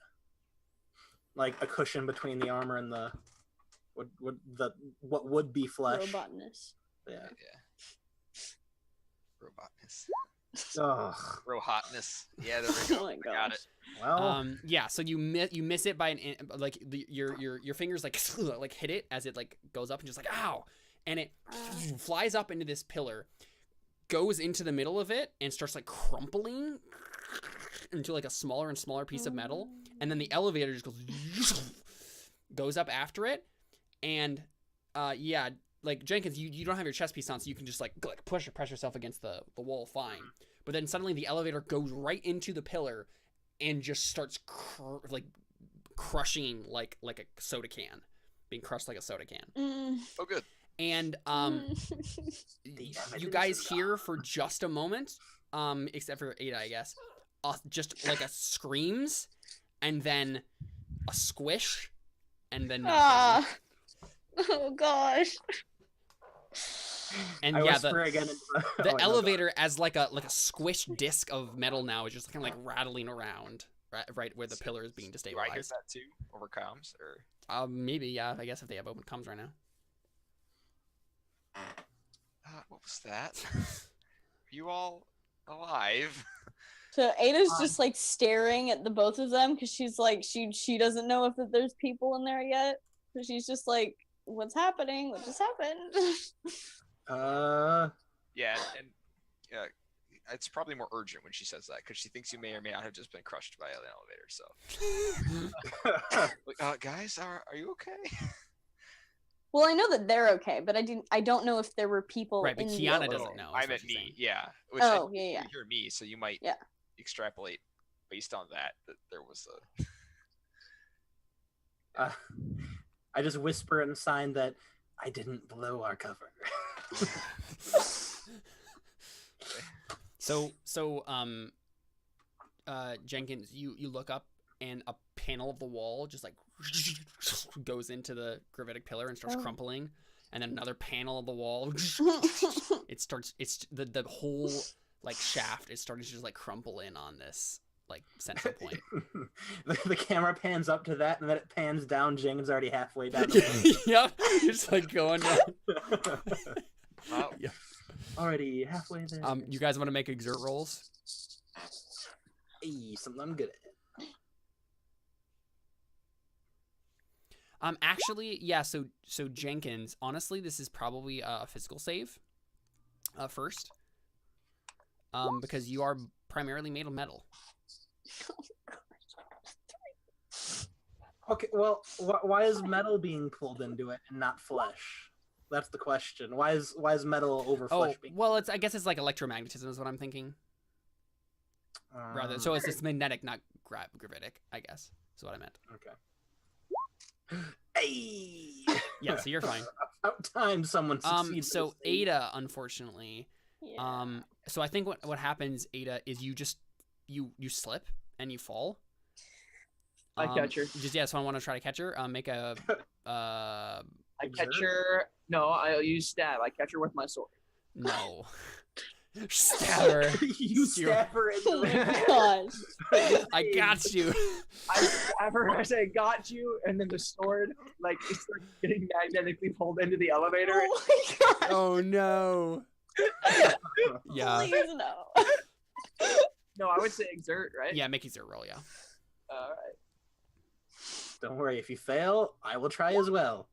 Like a cushion between the armor and the what would be flesh. Robotness. Yeah. Robotness. Ugh. Hotness. Yeah, there we go. Oh my gosh. Got it. Well. Yeah. So you miss it by your fingers like hit it as it like goes up and just like ow, and it flies up into this pillar, goes into the middle of it and starts like crumpling into like a smaller and smaller piece of metal, and then the elevator just goes up after it, and yeah. Like, Jenkins, you don't have your chest piece on, so you can just, like press yourself against the wall fine. But then suddenly the elevator goes right into the pillar and just starts, crushing like a soda can. Being crushed like a soda can. Oh, good. And, you guys hear for just a moment, except for Ada, I guess, just, like, a screams, and then a squish, and then nothing. Oh, gosh. And I yeah, whisper again. the elevator as like a squished disc of metal now is just kind of like rattling around right where the pillar is being Do I hear destabilized. that too over comms or? Maybe, yeah. I guess if they have open comms right now. What was that? Are you all alive? So Ada's just like staring at the both of them because she's like she doesn't know if that there's people in there yet. So she's just like, what's happening? What just happened? Yeah, and it's probably more urgent when she says that because she thinks you may or may not have just been crushed by an elevator. So, like, guys, are you okay? Well, I know that they're okay, but I don't know if there were people. Right, but in Kiana the doesn't know. I meant me, yeah. Which Oh, you yeah. hear me, so you might Yeah. extrapolate based on that there was I just whisper and sign that I didn't blow our cover. So Jenkins, you look up and a panel of the wall just like goes into the gravitic pillar and starts crumpling, and then another panel of the wall it's the whole like shaft is starting to just like crumple in on this like central point. the camera pans up to that, and then it pans down. Jenkins already halfway down. Yep, it's like going down. Wow. Yeah. Already halfway there. You guys want to make exert rolls? Hey, something I'm good at. Actually, yeah. So Jenkins, honestly, this is probably a physical save, first, because you are primarily made of metal. Okay, well, why is metal being pulled into it and not flesh? That's the question. Why is metal over flesh being? Well, I guess it's like electromagnetism is what I'm thinking. Rather, so it's just magnetic, not gravitic, I guess. Is what I meant. Okay. Hey. Yeah, so you're fine. About time someone succeeds. So Ada, unfortunately, Yeah. so I think what happens, Ada, is you just you slip and you fall. I catch her. So I want to try to catch her. Make a I catch her. No, I'll use stab. I catch her with my sword. no. Stab her. You stab her in Oh the my gosh. I got you. I stab her. I say, "Got you," and then the sword like it starts getting magnetically pulled into the elevator. Oh my gosh. Oh no. Yeah. Please no. No, I would say exert, right? Yeah, make exert roll, yeah. All right. Don't worry, if you fail, I will try as well.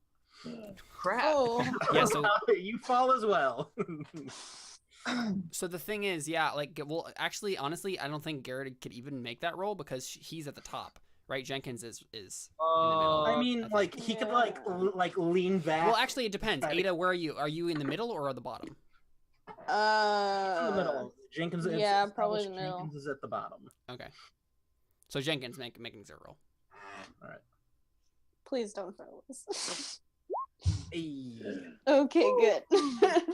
Crap. Oh. Yeah, so You fall as well. so the thing is, yeah, like, well, actually, honestly, I don't think Garrett could even make that roll because he's at the top, right? Jenkins is in the middle. I mean, think. like he could like lean back. Well, actually, it depends. Ada, where are you? Are you in the middle or at the bottom? in the middle. Jenkins. Yeah, it's probably established the middle. Jenkins is at the bottom. Okay. So Jenkins, make an exert roll. All right. Please don't fail this. Hey. Okay, good.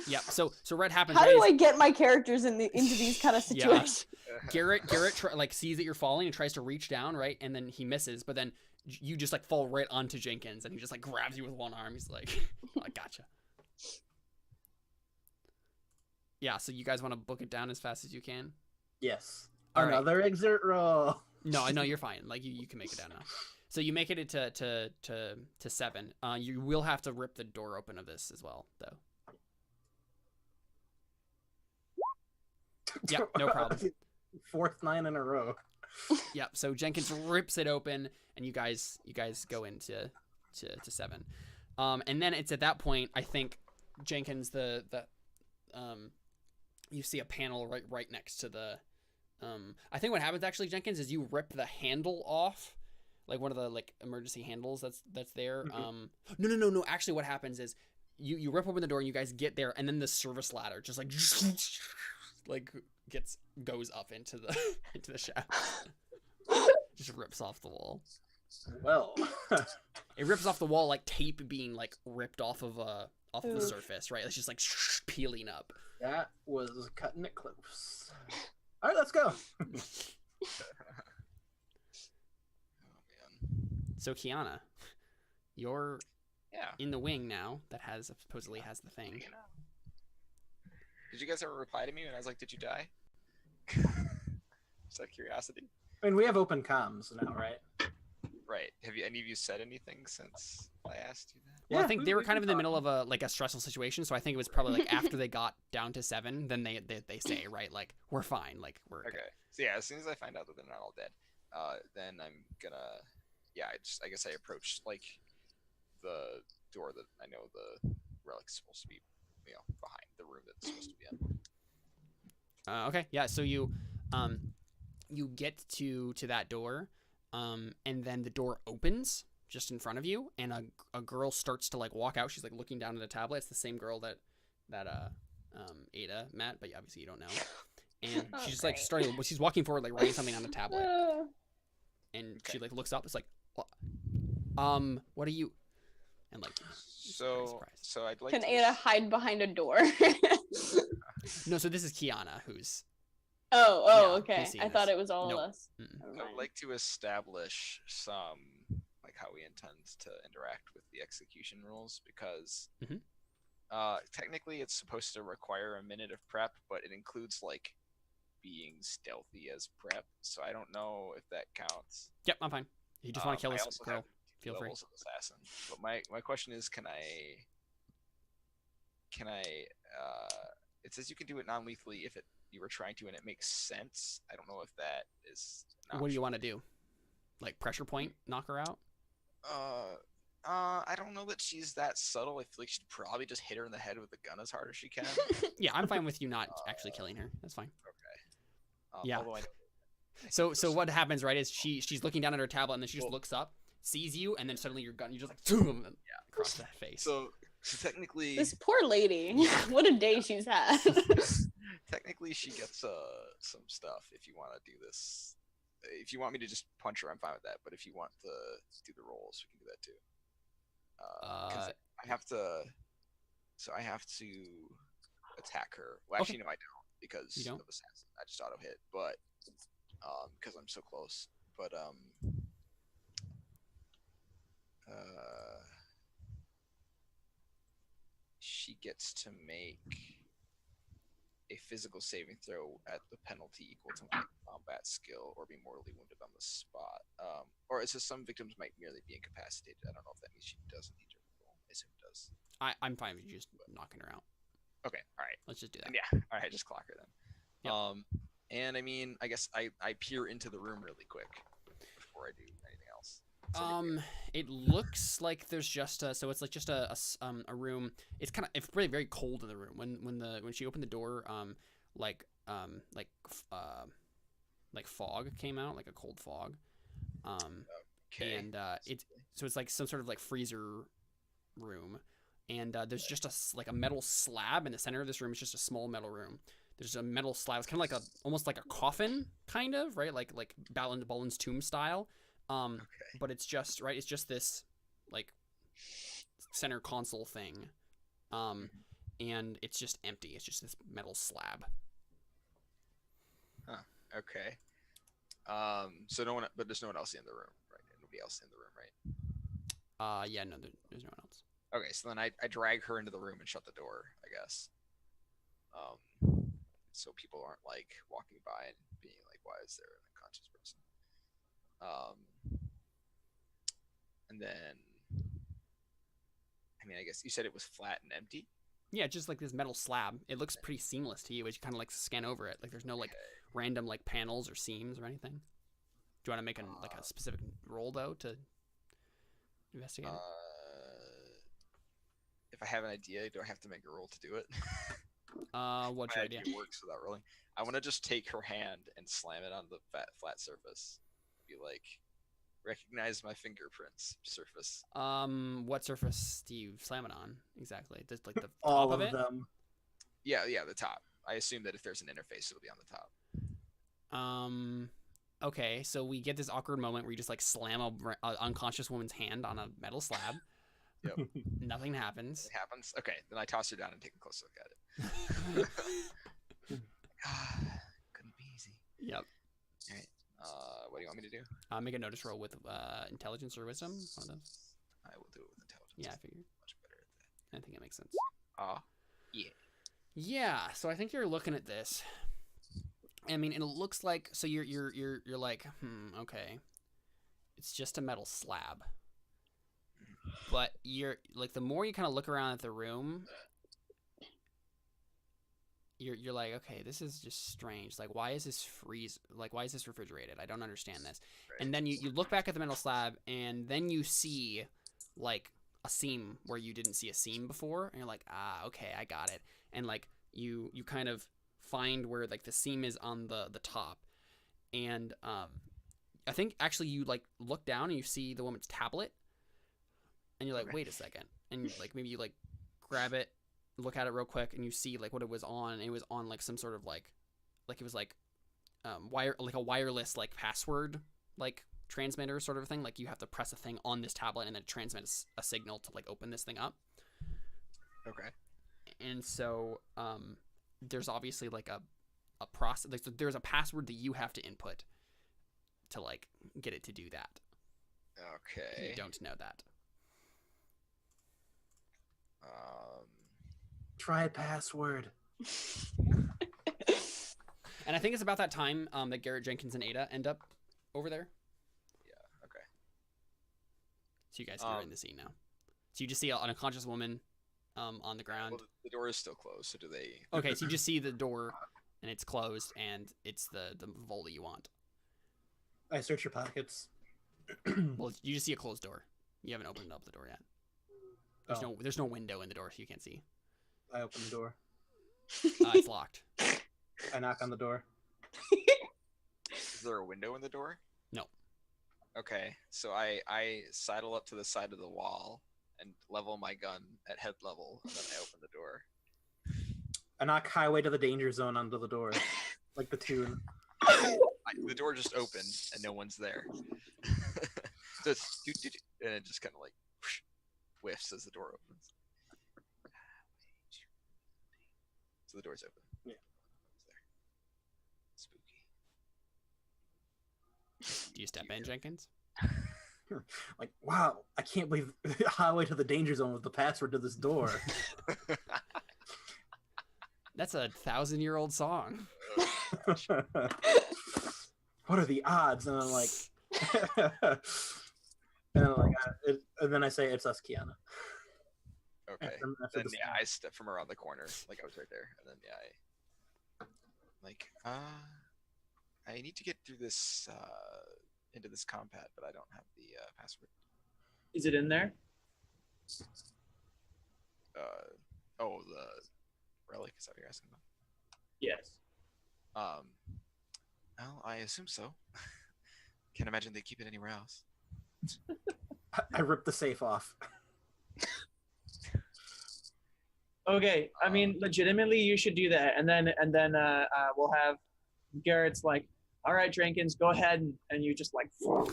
Yep. So what happens? How right, do is I get my characters into these kind of Yeah. situations? Garrett sees that you're falling and tries to reach down, right? And then he misses, but then you just like fall right onto Jenkins, and he just like grabs you with one arm. He's like, I gotcha. Yeah. So you guys want to book it down as fast as you can? Yes. All right. Another exert roll. No, I know you're fine. Like you can make it down now. So you make it to 7. You will have to rip the door open of this as well, though. Yep, no problem. 4th 9 in a row. Yep. So Jenkins rips it open, and you guys go into to 7. And then it's at that point, I think, Jenkins, you see a panel right next to the. I think what happens actually, Jenkins, is you rip the handle off. Like one of the like emergency handles that's there. Mm-hmm. No. Actually, what happens is you rip open the door and you guys get there, and then the service ladder just like goes up into the shaft. Just rips off the wall. Well, It rips off the wall like tape being like ripped off of the Oof. surface, right? It's just like peeling up. that was cutting it close. All right, let's go. So Kiana, you're Yeah. in the wing now that supposedly has the thing. Did you guys ever reply to me when I was like, "Did you die?" Just out of curiosity. I mean, we have open comms now, right? Right. Have any of you said anything since I asked you that? Well, Yeah, I think they were kind of in the middle of a stressful situation, so I think it was probably like after they got down to 7, then they say, right, like we're fine, like we're Okay. So yeah, as soon as I find out that they're not all dead, then I'm gonna, I guess I approach like the door that I know the relic's supposed to be, behind the room that it's supposed to be in. Okay, yeah. So you get to that door, and then the door opens just in front of you, and a girl starts to like walk out. She's like looking down at a tablet. It's the same girl that Ada met, but obviously you don't know. And she's just like starting. She's walking forward, like writing something on the tablet, and she like looks up. It's like, what are you? And like, so I'd like. Can Ada hide behind a door? No, so this is Kiana, who's. Oh, Yeah, okay. I thought it was all No. of us. I would like to establish some like how we intend to interact with the execution rules because Mhm. Technically it's supposed to require a minute of prep, but it includes like being stealthy as prep. So I don't know if that counts. Yep, I'm fine. You just want to kill I this also girl? have Feel free. levels of assassin. But my question is, can I? It says you can do it non-lethally if you were trying to, and it makes sense. I don't know if that is. What do you want to do? Like pressure point, knock her out? I don't know that she's that subtle. I feel like she'd probably just hit her in the head with a gun as hard as she can. Yeah, I'm fine with you not actually killing her. That's fine. Okay. Yeah. Although I know So what happens, right, is she's looking down at her tablet, and then she just looks up, sees you, and then suddenly your gun, you just like boom, across that face. So technically, This poor lady. What a day she's had. technically she gets some stuff. If you want to do this, if you want me to just punch her, I'm fine with that. But if you want to do the rolls, we can do that too. Because I have to. So I have to attack her. Well, actually, no, I don't because You don't? of assassin. I just auto hit, but because I'm so close. But she gets to make a physical saving throw at the penalty equal to my combat skill or be mortally wounded on the spot. Or it says some victims might merely be incapacitated. I don't know if that means she doesn't need to roll. I assume it does. I'm fine with you just knocking her out. Okay, all right. Let's just do that. And yeah, all right, just clock her then. Yep. And I mean, I guess I peer into the room really quick before I do anything else. It looks like there's just so it's like just a room. It's really very cold in the room. When she opened the door, like fog came out, like a cold fog. Okay. And it's like some sort of like freezer room, and there's just a metal slab in the center of this room. It's just a small metal room. There's a metal slab. It's kind of like almost like a coffin, kind of, right? Like Bolin's tomb style. Okay. But it's just right. It's just this like center console thing, and it's just empty. It's just this metal slab. Huh. Okay. So no one, but there's no one else in the room, right? Nobody else in the room, right? Yeah, no, there's no one else. Okay, so then I drag her into the room and shut the door, I guess. So people aren't like walking by and being like, "Why is there an unconscious person?" And then, I mean, I guess you said it was flat and empty. Yeah, just like this metal slab. It looks pretty seamless to you as you kind of like scan over it. Like there's no like random like panels or seams or anything. Do you want to make a specific roll though to investigate it? If I have an idea, do I have to make a roll to do it? What's My your idea? works without rolling. I want to just take her hand and slam it on the flat surface. Be like, recognize my fingerprints, surface. What surface do you slam it on exactly? Just like the All top of it? them. Yeah, the top. I assume that if there's an interface, it'll be on the top. Okay, so we get this awkward moment where you just like slam a unconscious woman's hand on a metal slab. Yep. Nothing happens. It happens. Okay, then I toss her down and take a close look at it. Couldn't be easy. Yep. All right. What do you want me to do? Make a notice roll with intelligence or wisdom. One of those. I will do it with intelligence. Yeah, I figured. Much better at that. I think it makes sense. Yeah. Yeah, so I think you're looking at this. I mean, it looks like so you're like, okay. It's just a metal slab. But you're like the more you kind of look around at the room, you're like, okay, this is just strange. Like, why is this why is this refrigerated? I don't understand this. Right. And then you look back at the metal slab, and then you see like a seam where you didn't see a seam before, and you're like, okay, I got it. And like you kind of find where like the seam is on the top, and I think actually you like look down and you see the woman's tablet, and you're like, wait a second, and like maybe you like grab it, look at it real quick, and you see like what it was on. And it was on like some sort of like it was like a wireless like password like transmitter sort of thing. Like you have to press a thing on this tablet and then it transmits a signal to like open this thing up. Okay. And so there's obviously like a process. Like, there's a password that you have to input to like get it to do that. Okay. You don't know that. Try password. And I think it's about that time that Garrett Jenkins and Ada end up over there. Yeah. Okay. So you guys are in the scene now. So you just see an unconscious woman on the ground. Well, the door is still closed. So do they? Okay, so you just see the door, and it's closed, and it's the vault that you want. I search your pockets. Well, you just see a closed door. You haven't opened up the door yet. There's no window in the door, so you can't see. I open the door. It's locked. I knock on the door. Is there a window in the door? No. Okay, so I sidle up to the side of the wall and level my gun at head level, and then I open the door. I knock Highway to the Danger Zone onto the door, like the tune. The door just opened and no one's there. So it's and it just kind of like whiffs as the door opens. So the door's open. Yeah. There. Spooky. Do you step in, Jenkins? Like, wow, I can't believe Highway to the Danger Zone was the password to this door. That's a 1,000-year-old song. What are the odds? And I'm like, and then I say, it's us, Kiana. Okay. After Then the yeah, I step from around the corner, like I was right there, and then yeah, I need to get through this into this compad, but I don't have the password. Is it in there? The relic, is that what you're asking about? Yes. Well, I assume so. Can't imagine they keep it anywhere else. I ripped the safe off. Okay, I mean, legitimately, you should do that, and then we'll have Garrett's like, all right, Jenkins, go ahead, and you just like, and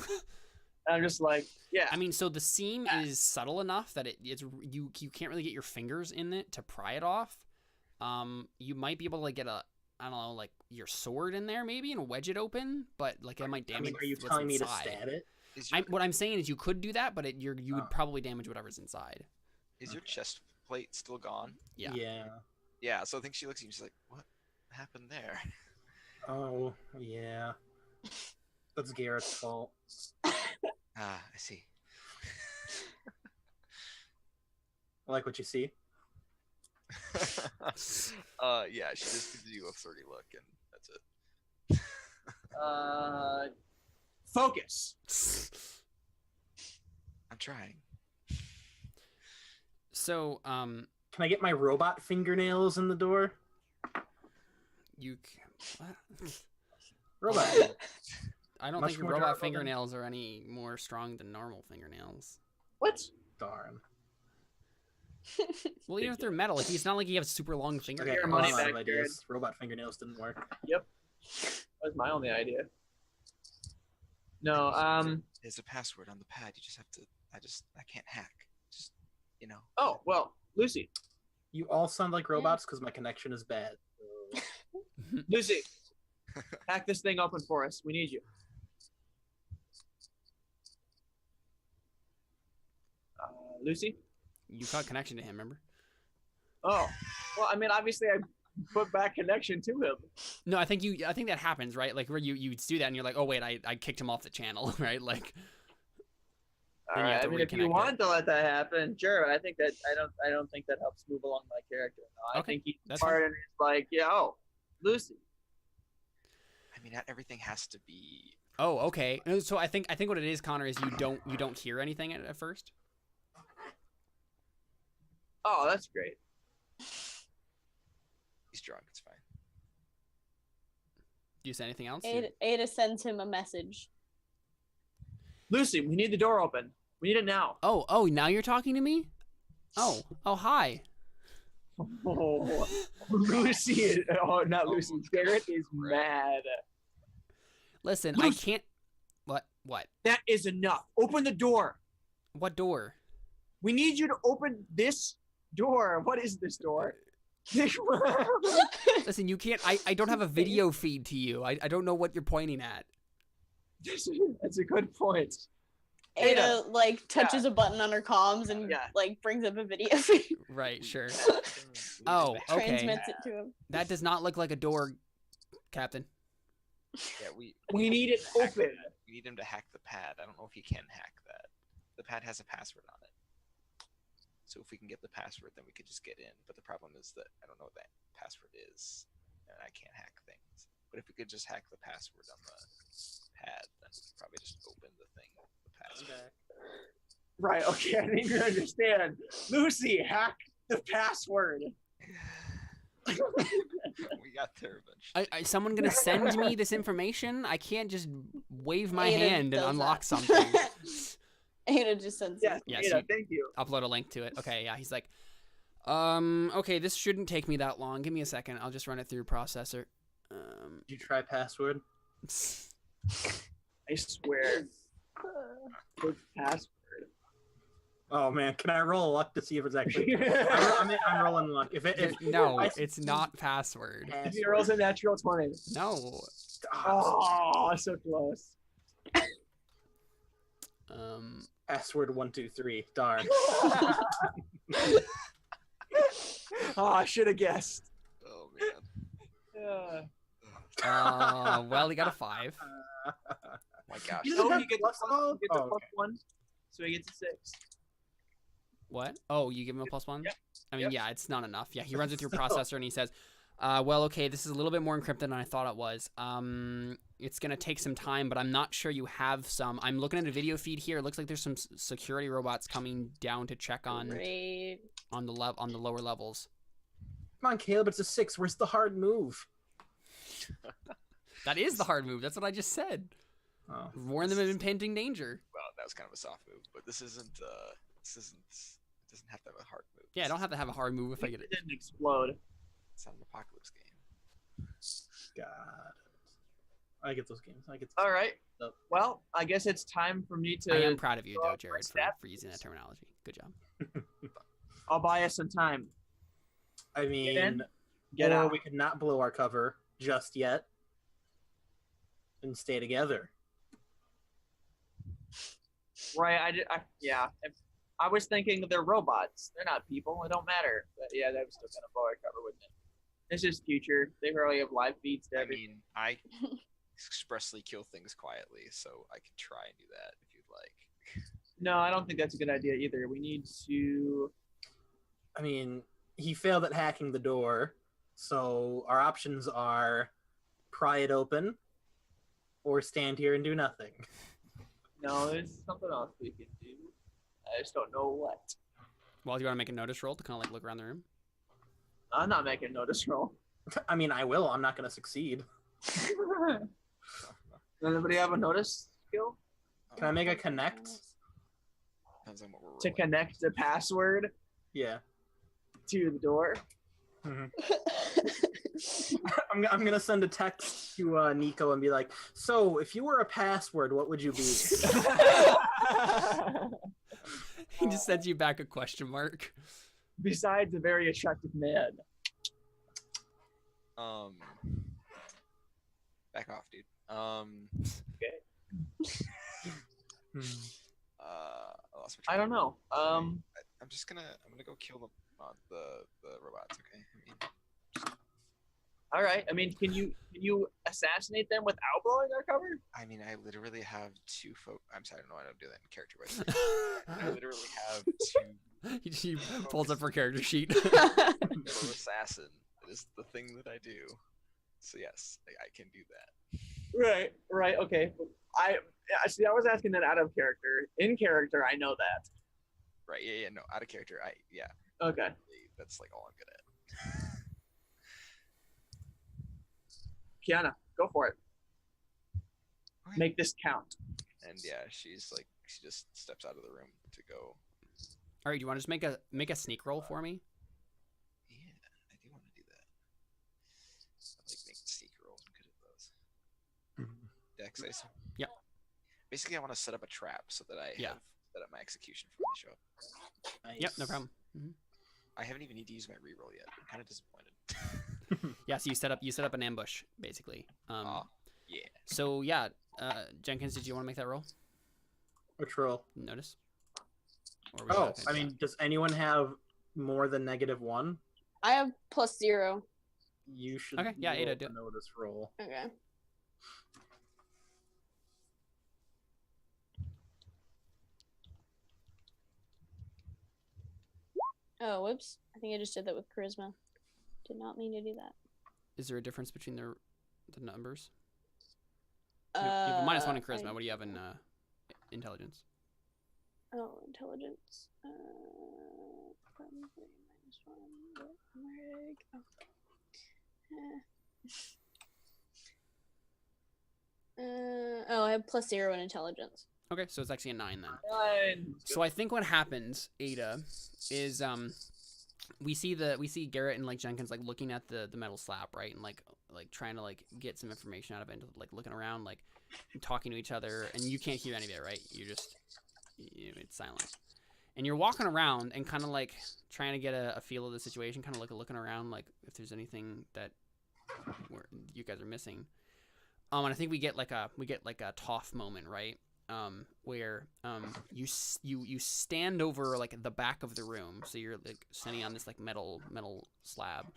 I'm just like, yeah. I mean, so the seam is subtle enough that it's you can't really get your fingers in it to pry it off. You might be able to like get like your sword in there maybe and wedge it open, but like it might damage. Are you what's telling me to inside. stab it? What I'm saying is you could do that, but you would probably damage whatever's inside. Is your chest plate still gone? Yeah. Yeah. So I think she looks at you. She's like, "What happened there?" Oh, yeah. That's Garrett's fault. I see. I like what you see. Yeah, she just gives you a 30 look, and that's it. Focus. I'm trying. So, Can I get my robot fingernails in the door? What? Robot. I don't Much think your more robot durable than- fingernails are any more strong than normal fingernails. What? Darn. Well, even if they're metal, like it's not like you have super long Okay, fingernails. Your well, money I'm out of back, ideas. Robot fingernails didn't work. Yep. That was my only idea. No, There's a password on the pad. You just have to. I can't hack. Just, Oh, well, Lucy. You all sound like robots because my connection is bad. Lucy. Hack this thing open for us. We need you. Lucy? You caught connection to him, remember? Oh, well, I mean, obviously I put back connection to him. No, I think that happens, right? Like where you do that and you're like, oh wait, I kicked him off the channel, right? Like. All Then you have right. I to mean, if you reconnect want it. to let that happen, sure. I think that I don't think that helps move along my character. No, I Okay, think he's that's smart and he's like, yeah, oh, Lucy. I mean, not everything has to be. Oh, okay. So I think what it is, Connor, is you don't hear anything at first. Oh, that's great. He's drunk. It's fine. Do you say anything else? Ada sends him a message. Lucy, we need the door open. We need it now. Oh, now you're talking to me? Oh, hi. Oh, Lucy is, oh, not Lucy. Garrett is mad. Listen, Lucy. I can't. What? That is enough. Open the door. What door? We need you to open this door. What is this door? Listen, you can't. I don't have a video feed to you. I don't know what you're pointing at. That's a good point. Ada like touches a button on her comms and like brings up a video feed. Right, sure. We Oh, just- okay. Transmits it to him. That does not look like a door, Captain. Yeah, We need it hack open. that. We need him to hack the pad. I don't know if he can hack that. The pad has a password on it. So if we can get the password, then we could just get in. But the problem is that I don't know what that password is, and I can't hack things. But if we could just hack the password on the pad, then we could probably just open the thing with the password. Right, okay, I think you understand. Lucy, hack the password. We got there eventually. Is someone gonna send me this information? I can't just wave my Ada hand and does unlock that. something. Ada just sends Yes, it. Yes, Ada, you- thank you. Upload a link to it. Okay, yeah. He's like, okay, this shouldn't take me that long. Give me a second. I'll just run it through processor. Did you try password? I swear. Good password. Oh man, can I roll luck to see if it's actually? I'm rolling luck. No, it's not password. If he rolls a natural 20. No. Oh, so close. Password 123. Darn. Oh, I should have guessed. Oh man. Well, he got a 5. Oh my gosh. You doesn't Oh, have he gets plus a all? plus Oh, okay. 1, so he gets a 6. What? Oh, you give him a +1? Yep. I mean, Yep. yeah, it's not enough. Yeah, he runs it through processor and he says, well, okay, this is a little bit more encrypted than I thought it was. It's going to take some time, but I'm not sure you have some. I'm looking at a video feed here. It looks like there's some security robots coming down to check on Great. on the lower levels. Come on, Caleb. It's a 6. Where's the hard move? That is the hard move. That's what I just said. Oh. Warn them of impending danger. Well, that was kind of a soft move, but this isn't. It doesn't have to have a hard move. Yeah, I don't have to have a hard move if I get It it. didn't explode. It's not an apocalypse game. God. I get those games. All right. Yep. Well, I guess it's time for me to. I am proud of you, though, draw Jared, stat. for using that terminology. Good job. I'll buy us some time. I mean, in, Get or out. we could not blow our cover just yet and stay together. Right. Yeah. I was thinking they're robots. They're not people. It don't matter. But yeah, that was still kind of blow our cover, wouldn't it? It's just future. They probably have live feeds to I everything. mean, I expressly kill things quietly, so I can try and do that if you'd like. No, I don't think that's a good idea either. We need to. I mean, he failed at hacking the door, so our options are pry it open or stand here and do nothing. No, there's something else we can do. I just don't know what. Well, do you want to make a notice roll to kind of like look around the room? I'm not making a notice roll. I mean, I will. I'm not going to succeed. Does anybody have a notice skill Can I make a connect? Depends on what we're rolling. to connect the password Yeah. to the door? I'm going to send a text to Nico and be like, so if you were a password, what would you be? He just sends you back a question mark. Besides a very attractive man. Back off, dude. I lost my I don't know. I'm gonna go kill the robots. Okay. I mean, All right. I mean, can you assassinate them without blowing our cover? I mean, I literally have two folk. I'm sorry, I don't know why I don't do that in character. But I literally have two. She pulls up her character sheet. For assassin. It is the thing that I do. So yes, I can do that. Right. Okay. I was asking that out of character. In character, I know that. Right. Yeah. No. Out of character. Okay. That's like all I'm good at. Kiana, go for it. Okay. Make this count. And yeah, she just steps out of the room to go. All right, do you want to just make a sneak roll for me? Yeah, I do want to do that. I like making sneak rolls. I'm good at those. Dex, I assume? Yep. Basically, I want to set up a trap so that I have set up my execution for the show. Nice. Yep, no problem. I haven't even need to use my reroll yet. I'm kind of disappointed. Yeah, so you set up an ambush basically. Yeah. So yeah, Jenkins, did you want to make that roll? Which roll? Notice. Or Oh, I mean, does anyone have more than -1? I have +0. You should. Okay, yeah, roll Ada, the do it. notice roll. Okay. Oh, whoops. I think I just did that with charisma. Did not mean to do that. Is there a difference between the numbers? You have a -1 in charisma. What do you have in intelligence? Oh, intelligence. Probably -1. Oh, I have +0 in intelligence. Okay, so it's actually a 9 then. 9. So I think what happens, Ada, is we see Garrett and like Jenkins like looking at the metal slab, right, and like trying to like get some information out of it, and, like looking around, like talking to each other, and you can't hear any of it, right? You just it's silent, and you're walking around and kind of like trying to get a feel of the situation, kind of like looking around, like if there's anything that you guys are missing. And I think we get like a Toph moment, right? Where you stand over like the back of the room, so you're like standing on this like metal slab,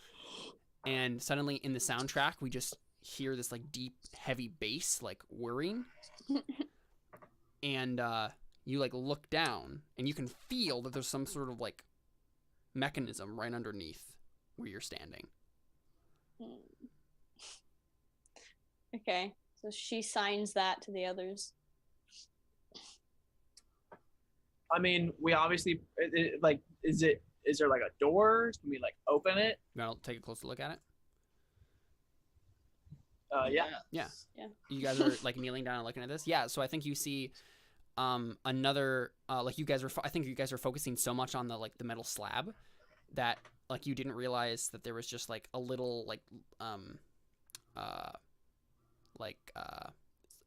and suddenly in the soundtrack we just hear this like deep heavy bass like whirring, and you like look down and you can feel that there's some sort of like mechanism right underneath where you're standing. Okay, so she signs that to the others. I mean, we obviously like. Is there like a door? Can we like open it? You want to take a closer look at it? Yeah. Yeah. You guys are like kneeling down and looking at this. Yeah. So I think you see another like you guys are. I think you guys are focusing so much on the like the metal slab that like you didn't realize that there was just like a little like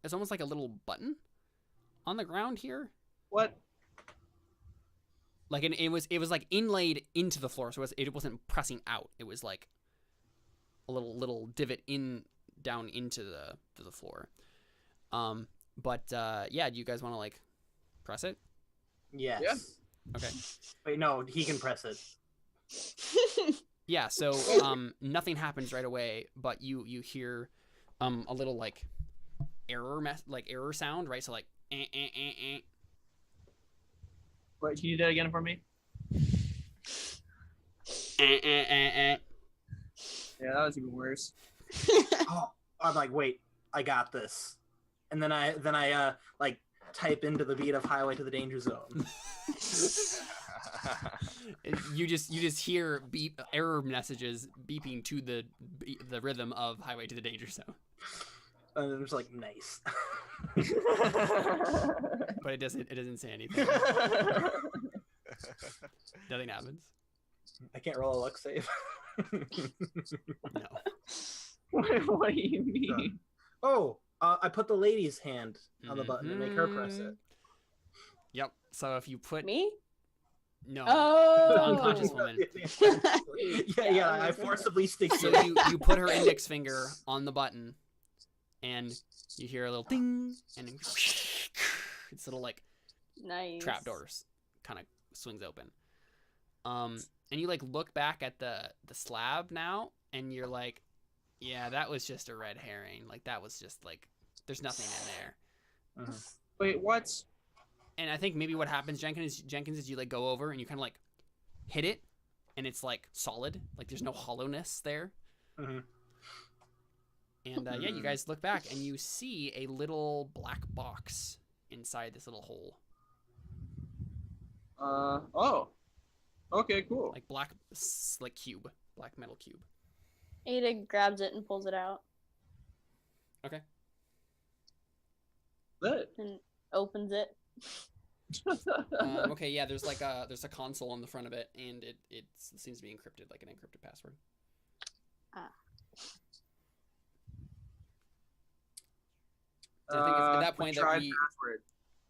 it's almost like a little button on the ground here. What? Like it was like inlaid into the floor, so it wasn't pressing out. It was like a little divot down into the floor. But yeah, do you guys want to like press it? Yes. Yeah. Okay. Wait, no, he can press it. Yeah. So nothing happens right away, but you hear a little like error sound, right? So like. Wait, can you do that again for me? Yeah, that was even worse. Oh, I'm like, wait, I got this. And then I like type into the beat of Highway to the Danger Zone. You just hear error messages beeping to the rhythm of Highway to the Danger Zone. And I'm just like, nice. But it doesn't say anything. Nothing happens. I can't roll a luck save. No. What do you mean? Oh, I put the lady's hand on the button to make her press it. Yep. So if you put Me? no the Oh. unconscious woman. Yeah, I forcibly stick So to it. you put her index finger on the button, and you hear a little ding, and it's little like Nice. trapdoors kind of swings open. And you like look back at the slab now, and you're like, yeah, that was just a red herring. Like that was just like, there's nothing in there. Wait, what? And I think maybe what happens, Jenkins, is you like go over and you kind of like hit it, and it's like solid, like there's no hollowness there. And yeah, you guys look back and you see a little black box inside this little hole. Oh. Okay, cool. Like black metal cube. Ada grabs it and pulls it out Okay. Lit. and opens it. Okay, yeah, there's a console on the front of it, and it seems to be encrypted, like an encrypted password. So I think it's at that point that we, password.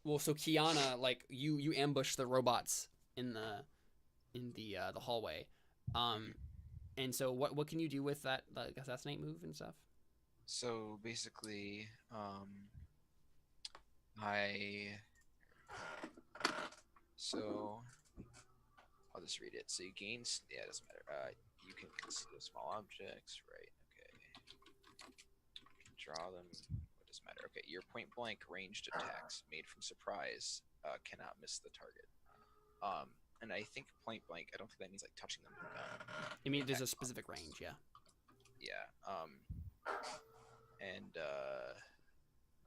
well, so Kiana, like you ambush the robots in the hallway, and so what can you do with that like assassinate move and stuff? So basically, I'll just read it. So you gain, yeah, it doesn't matter. You can conceal small objects, right? Okay. You can draw them. What does matter? Okay, your point blank ranged attacks made from surprise cannot miss the target. And I think point blank, I don't think that means like touching them with a gun. I mean, there's a specific range, yeah. Yeah. And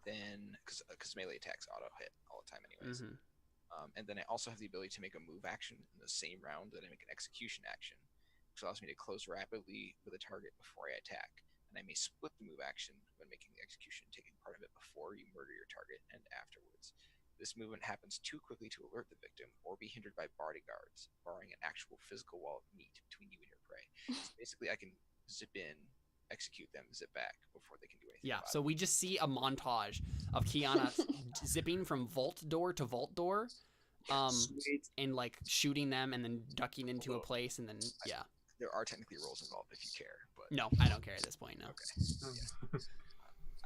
then because melee attacks auto hit all the time, anyways. And then I also have the ability to make a move action in the same round that I make an execution action, which allows me to close rapidly with a target before I attack. And I may split the move action when making the execution, taking part of it before you murder your target and afterwards. This movement happens too quickly to alert the victim or be hindered by bodyguards, barring an actual physical wall of meat between you and your prey. So basically, I can zip in, execute them, zip back before they can do anything. Yeah, so we just see a montage of Kiana zipping from vault door to vault door, and like shooting them and then ducking into a place, and then yeah. There are technically rolls involved if you care, but no, I don't care at this point. No. Okay. Yeah.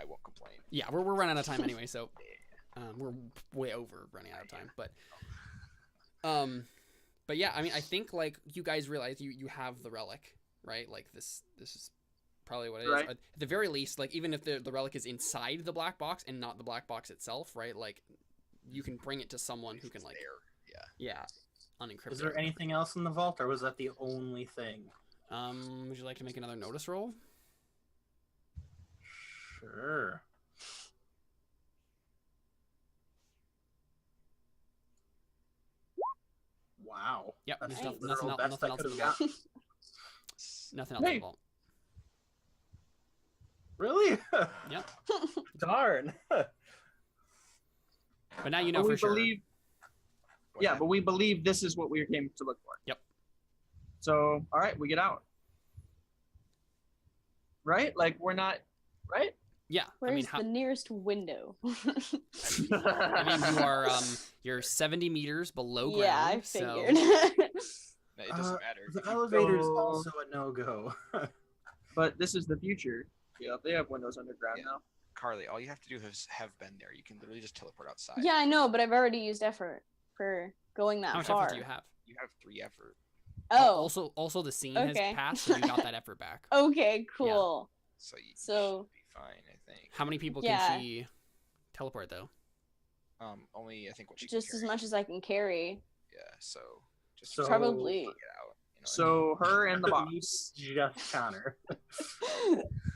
I won't complain. Yeah, we're running out of time anyway, so we're way over running out of time. But yeah, I mean, I think like you guys realize you have the relic, right? Like this is probably what it is. Right. At the very least, like even if the relic is inside the black box and not the black box itself, right? Like you can bring it to someone who can like unencrypt. Is there anything else in the vault, or was that the only thing? Would you like to make another notice roll? Sure. Wow. Yep. That's There's the nothing best else I in the could've vault. gotten. Nothing else in Hey. the vault. Really? Yep. Darn. But now you know But for we sure. believe, yeah, but we believe this is what we came to look for. Yep. So, all right, we get out. Right? Like we're not, right? Yeah. Where's the nearest window? I mean, you're 70 meters below ground. Yeah, I so- figured. No, it doesn't matter. The If you elevator is go- also a no-go. But this is the future. Yeah, they have windows underground Yeah. now. Carly, all you have to do is have been there. You can literally just teleport outside. Yeah, I know, but I've already used effort for going that How much far. effort do you have? You have 3 effort. Oh, Also, the scene Okay. has passed, so you got that effort back. okay, cool. So you So- should be fine, I think. How many people Yeah. can she teleport though? Only I think what you Just can as carry. much as I can carry. Yeah, so just So- Probably. get out. You know, So her and the box. Just Connor.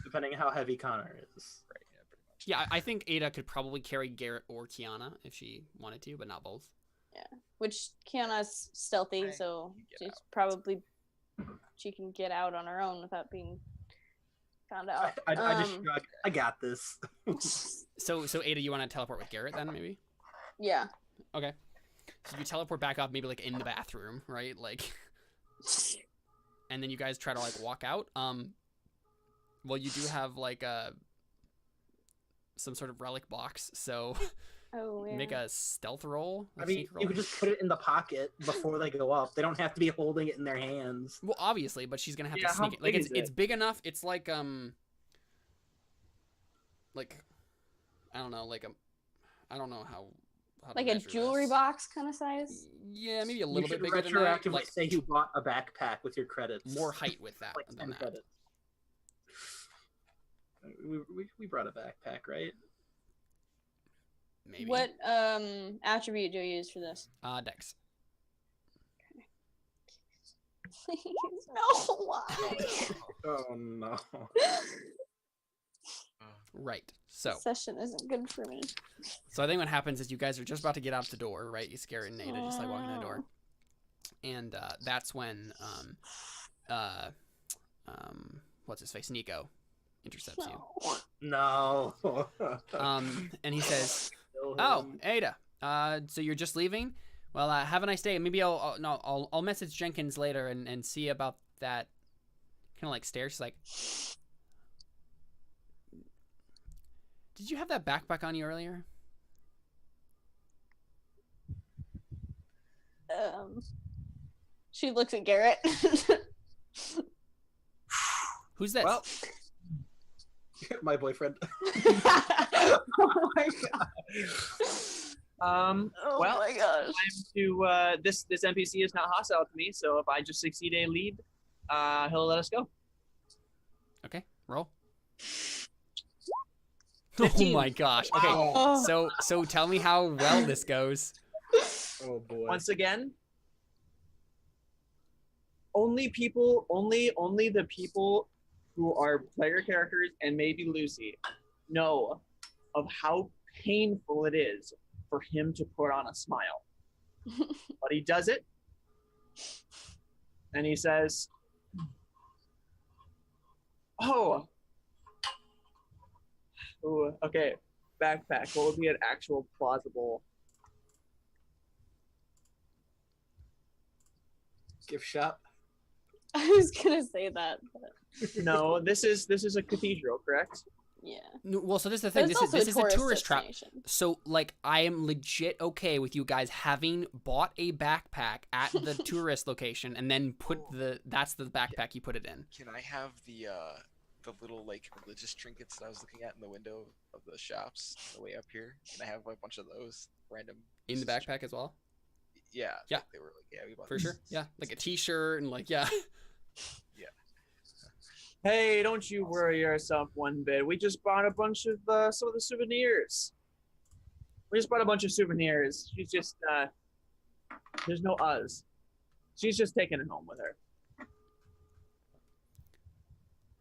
Depending on how heavy Connor is. right, yeah, pretty much. Yeah, I think Ada could probably carry Garrett or Kiana if she wanted to, but not both. Which Kiana's stealthy, Okay, so you get she's out. probably she can get out on her own without being found out. I just shrug. I got this. So Ada, you want to teleport with Garrett then, maybe? Yeah. Okay. So you teleport back up, maybe like in the bathroom, right? Like, and then you guys try to like walk out. Well, you do have like some sort of relic box, so Oh yeah. make a stealth roll. I mean, sneak roll. you could just put it in the pocket before they go up. They don't have to be holding it in their hands. Well, obviously, but she's gonna have Yeah, to how sneak it. Like big it's is it's it? big enough. It's like I don't know, like I don't know how how to Like a measure jewelry this. box kind of size. Yeah, maybe a You little should bit bigger than that. retroactively Like say you bought a backpack with your credits. more height with that like than 10 that. credits. We brought a backpack, right? Maybe. What attribute do you use for this? Dex. Please, no, why? Oh no. Right. So Session isn't good for me. I think what happens is you guys are just about to get out the door, right? You scare Nada just like walking in the door, and that's when what's his face, Nico, intercepts you. No. And he says, "Oh, Ada, so you're just leaving? Well, have a nice day. Maybe I'll message Jenkins later and see about that." Kind of like stares. She's like, "Did you have that backpack on you earlier?" She looks at Garrett. Who's this? Well, my boyfriend. Oh my god. Oh Well, my gosh. this NPC is not hostile to me, so if I just succeed a lead, he'll let us go. Okay, roll. 15. Oh my gosh. Okay, Oh. so tell me how well this goes. Oh boy. Once again, only the people who are player characters and maybe Lucy know of how painful it is for him to put on a smile. But he does it, and he says, "Oh, ooh, okay, backpack. What would be an actual plausible?" Gift shop. I was gonna say that, but No, this is a cathedral, correct? yeah. No, well, so this is the But thing. it's This is a also tourist trap. destination. So like I am legit okay with you guys having bought a backpack at the tourist location and then put that's the backpack you put it in. Can I have the little like religious trinkets that I was looking at in the window of the shops on the way up here? Can I have a bunch of those random In the backpack as well? Yeah. Yeah. They were like, yeah, we bought For these. sure. Yeah. Like a t-shirt and like yeah. Hey, don't you worry yourself one bit. We just bought a bunch of some of the souvenirs. We just bought a bunch of souvenirs. She's just there's no us. She's just taking it home with her.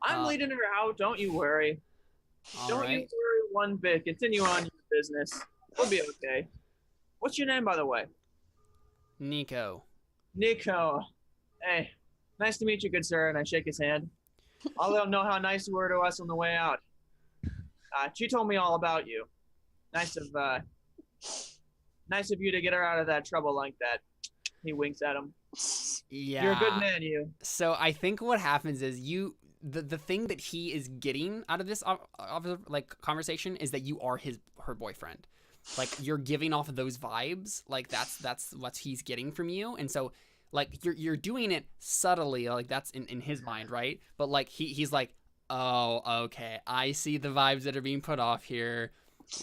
I'm leading her out. Don't you worry. All Don't you right. worry one bit. Continue on your business. We'll be okay. What's your name, by the way? Nico. Nico. Hey, nice to meet you, good sir. And I shake his hand. I'll let him know how nice you were to us on the way out. She told me all about you. Nice of you to get her out of that trouble like that. He winks at him. Yeah. You're a good man, you. So I think what happens is the thing that he is getting out of this like conversation is that you are her boyfriend. Like you're giving off those vibes. Like that's what he's getting from you. And so like you're doing it subtly, like that's in his mind, right? But like he's like, "Oh, okay. I see the vibes that are being put off here.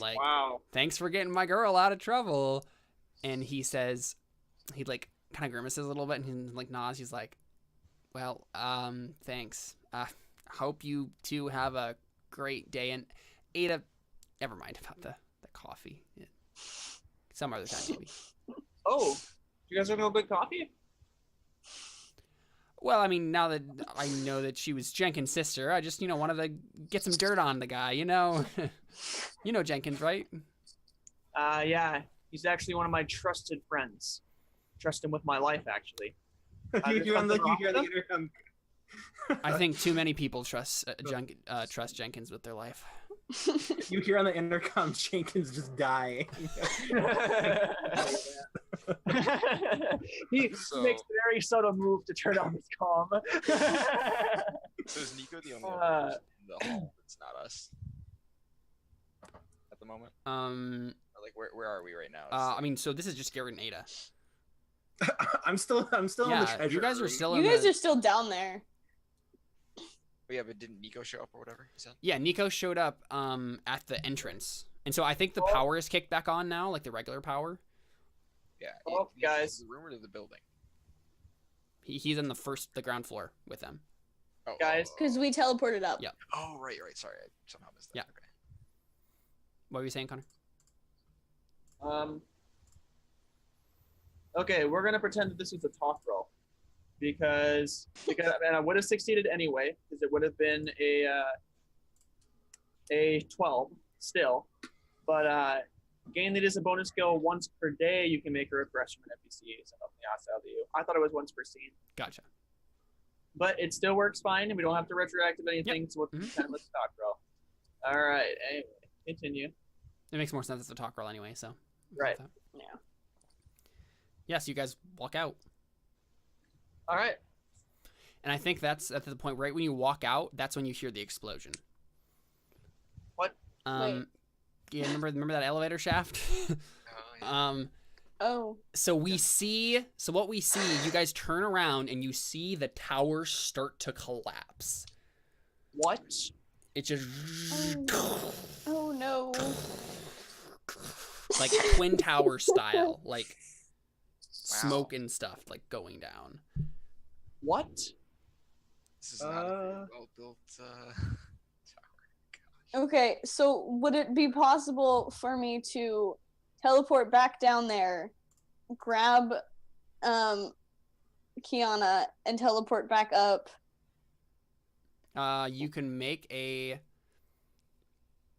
Like, Wow. thanks for getting my girl out of trouble." And he says, he like kind of grimaces a little bit and he like nods. He's like, "Well, thanks. Hope you two have a great day." And Ada, never mind about the coffee. Yeah. Some other time maybe. Oh, you guys are no good coffee? Well, I mean, now that I know that she was Jenkins' sister, I just, wanted to get some dirt on the guy, You know Jenkins, right? Yeah. He's actually one of my trusted friends. Trust him with my life, actually. You hear on the intercom. I think too many people trust Jenkins with their life. You hear on the intercom Jenkins just dying. He So- makes a very subtle move to turn on his comm. So is Nico the only other person in the hall that's not us at the moment? Or, like where are we right now? I mean, so this is just Garrett and Ada. I'm still in the Yeah, treasure you guys are room. still You in guys the... are still down there. Oh, yeah, but didn't Nico show up or whatever? He said. Yeah, Nico showed up at the entrance And so I think the power is kicked back on now, like the regular power. Yeah. Oh, guys. The rumor to the building. He's in the ground floor with them. Oh, Guys. Because we teleported up. Yeah. Oh, right. Sorry, I somehow missed that. Yeah. Okay. What were you saying, Connor? Okay, we're gonna pretend that this is a talk roll, because and I would have succeeded anyway, because it would have been a 12 still, but gain lead is a bonus skill once per day. You can make a request from an NPC and help me outside of you. I thought it was once per scene, Gotcha. but it still works fine, and we don't have to retroactive anything. So we'll pretend let's talk roll. All right, anyway, continue. It makes more sense as a talk roll anyway, so. Right. Yeah. Yeah, so you guys walk out. All right. And I think that's at the point right when you walk out, that's when you hear the explosion. What? Wait. Yeah, remember that elevator shaft? Oh, yeah. Oh. So what we see, you guys turn around and you see the tower start to collapse. What? It just Oh no. like Twin Tower style, like smoke and stuff like going down. What? This is not a very well-built tower. Okay, so would it be possible for me to teleport back down there, grab Kiana, and teleport back up? You can make a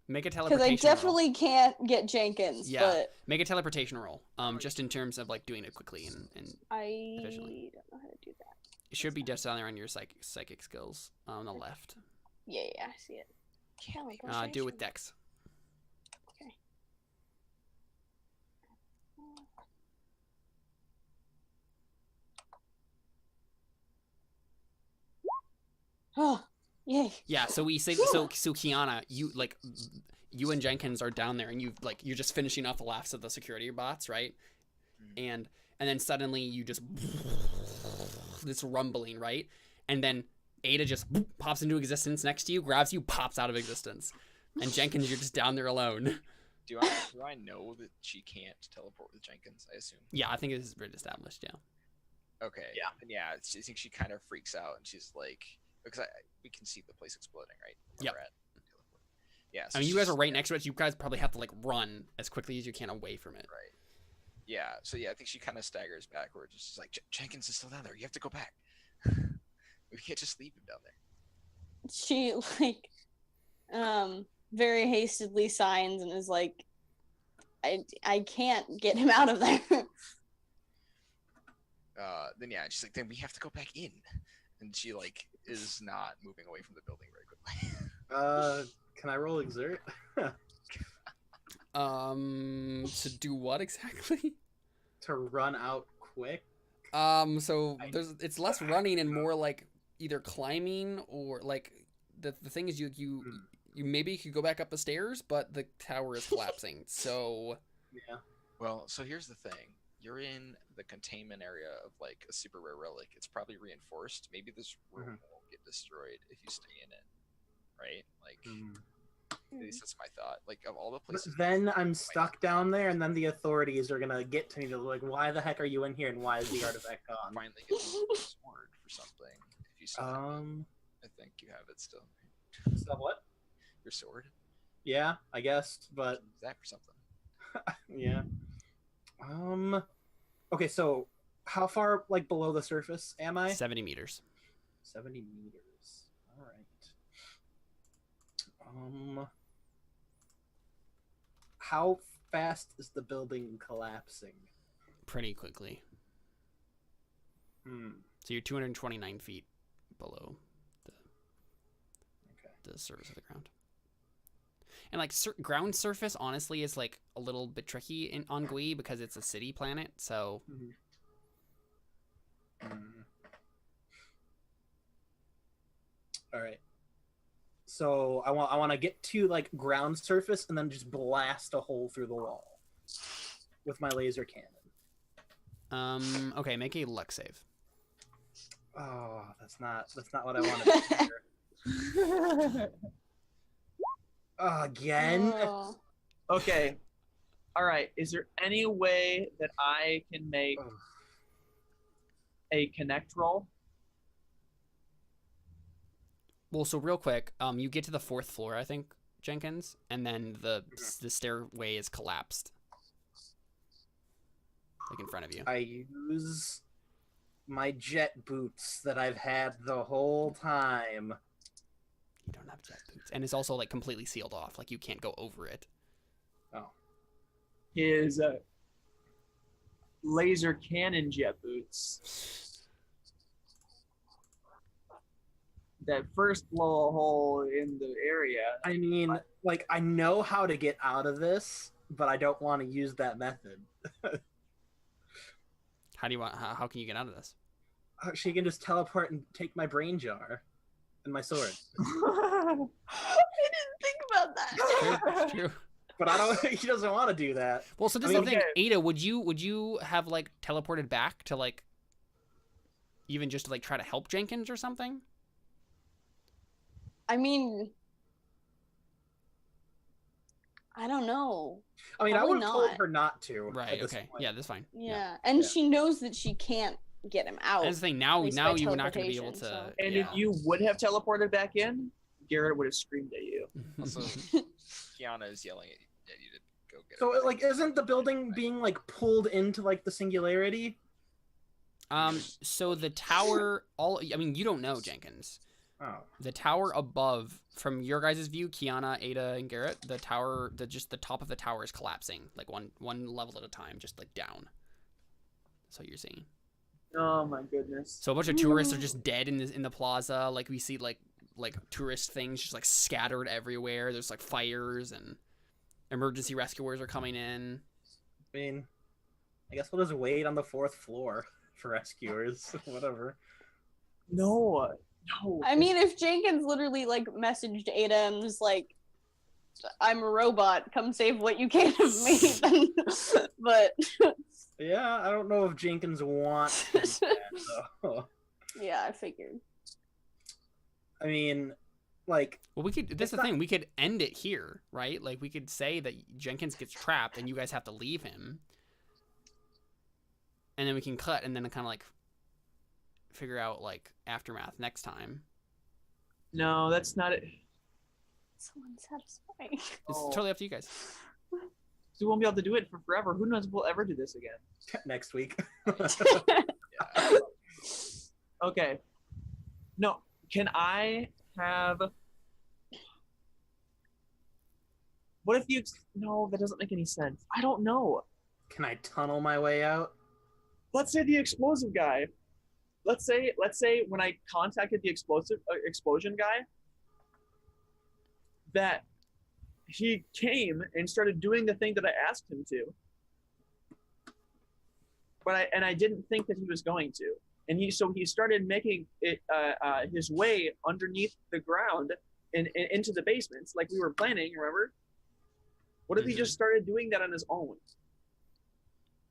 teleportation Because I roll. definitely can't get Jenkins, Yeah. but Make a teleportation roll. Just in terms of like doing it quickly and I Efficiently. don't know how to do that. it should be just down there on your psychic skills on the left. Yeah, I see it. Do it with Dex. Okay. Oh, yay. Yeah, so we say so Kiana, you and Jenkins are down there and you're just finishing off the last of the security bots, right? And then suddenly you just this rumbling, right? And then Ada just pops into existence next to you, grabs you, pops out of existence. And Jenkins, you're just down there alone. Do I know that she can't teleport with Jenkins? I assume. Yeah, I think this is pretty established, yeah. Okay. Yeah. And yeah, I think she kind of freaks out, and she's like, because we can see the place exploding, right? Where Yep. we're at. Yeah. So I mean, you she's guys are just right there. next to it, so you guys probably have to like run as quickly as you can away from it. Right. Yeah. So yeah, I think she kind of staggers backwards. She's like, Jenkins is still down there. You have to go back. We can't just leave him down there. She very hastily signs and is like, I can't get him out of there. Then yeah, she's like, then we have to go back in, and she like is not moving away from the building very quickly. Can I roll exert? To do what exactly? To run out quick. So it's less running and more like either climbing or like the thing is you maybe could go back up the stairs, but the tower is collapsing. So Yeah. Well, so here's the thing. You're in the containment area of like a super rare relic. It's probably reinforced. Maybe this room won't get destroyed if you stay in it. Right? Like at least that's my thought. Like of all the But places then I'm stuck down there, and then the authorities are gonna get to me to like, why the heck are you in here, and why is the artifact gone? finally get the sword for something. If you still have it. I think you have it still. So what? Your sword? Yeah, I guess, but Use that for something. yeah. Okay, so how far like below the surface am I? 70 meters. 70 meters. All right. How fast is the building collapsing? Pretty quickly. So you're 229 feet below the surface of the ground. And like ground surface, honestly, is like a little bit tricky on Gui because it's a city planet. So all right. So I want to get to like ground surface and then just blast a hole through the wall with my laser cannon. Okay, make a luck save. Oh, that's not what I wanted to hear. Again? Oh. Okay. All right. Is there any way that I can make a connect roll? Well, so real quick, you get to the 4th floor, I think, Jenkins, and then the stairway is collapsed, like in front of you. I use my jet boots that I've had the whole time. You don't have jet boots, and it's also like completely sealed off, like you can't go over it. Oh. His laser cannon jet boots that first blow a hole in the area. I mean, like, I know how to get out of this, but I don't want to use that method. How do you want? How can you get out of this? She can just teleport and take my brain jar and my sword. I didn't think about that. It's true. But I don't. He doesn't want to do that. Well, so this I is mean, the thing, Ada. Would you have like teleported back to like, even just to like try to help Jenkins or something? I mean, I don't know. I mean, Probably I would have told not. her not to. Right. at this Okay. point. Yeah, that's fine. Yeah, and Yeah. she knows that she can't get him out. That's the thing. Now least by you were not going to be able to. teleportation, And yeah. if you would have teleported back in, Garrett would have screamed at you. Also, Kiana is yelling at you to go get So, her. like, isn't the building being like pulled into like the singularity? So the tower, I mean, you don't know, Jenkins. Oh. The tower above, from your guys' view, Kiana, Ada, and Garrett, the tower, just the top of the tower is collapsing, like one level at a time, just like down. That's what you're seeing. Oh my goodness. So a bunch of tourists are just dead in the plaza. Like we see like tourist things just like scattered everywhere. There's like fires and emergency rescuers are coming in. I mean, I guess we'll just wait on the 4th floor for rescuers. Whatever. No. I mean, if Jenkins literally like messaged Ada and was like, "I'm a robot, come save what you can of me," then, but Yeah, I don't know if Jenkins wants to do that, though. yeah, I figured. I mean, like, Well, we could. That's It's the not- thing. We could end it here, right? Like we could say that Jenkins gets trapped and you guys have to leave him, and then we can cut and then kind of like figure out like aftermath next time. No, that's not it. So unsatisfying. It's Oh. totally up to you guys. We won't be able to do it for forever. Who knows if we'll ever do this again? next week. Yeah. Okay. No, can I have... What if you... No, that doesn't make any sense. I don't know. Can I tunnel my way out? Let's say the explosive guy. Let's say when I contacted the explosion guy, that he came and started doing the thing that I asked him to. But I didn't think that he was going to. And he started making it his way underneath the ground and into the basements like we were planning, remember? What if he just started doing that on his own?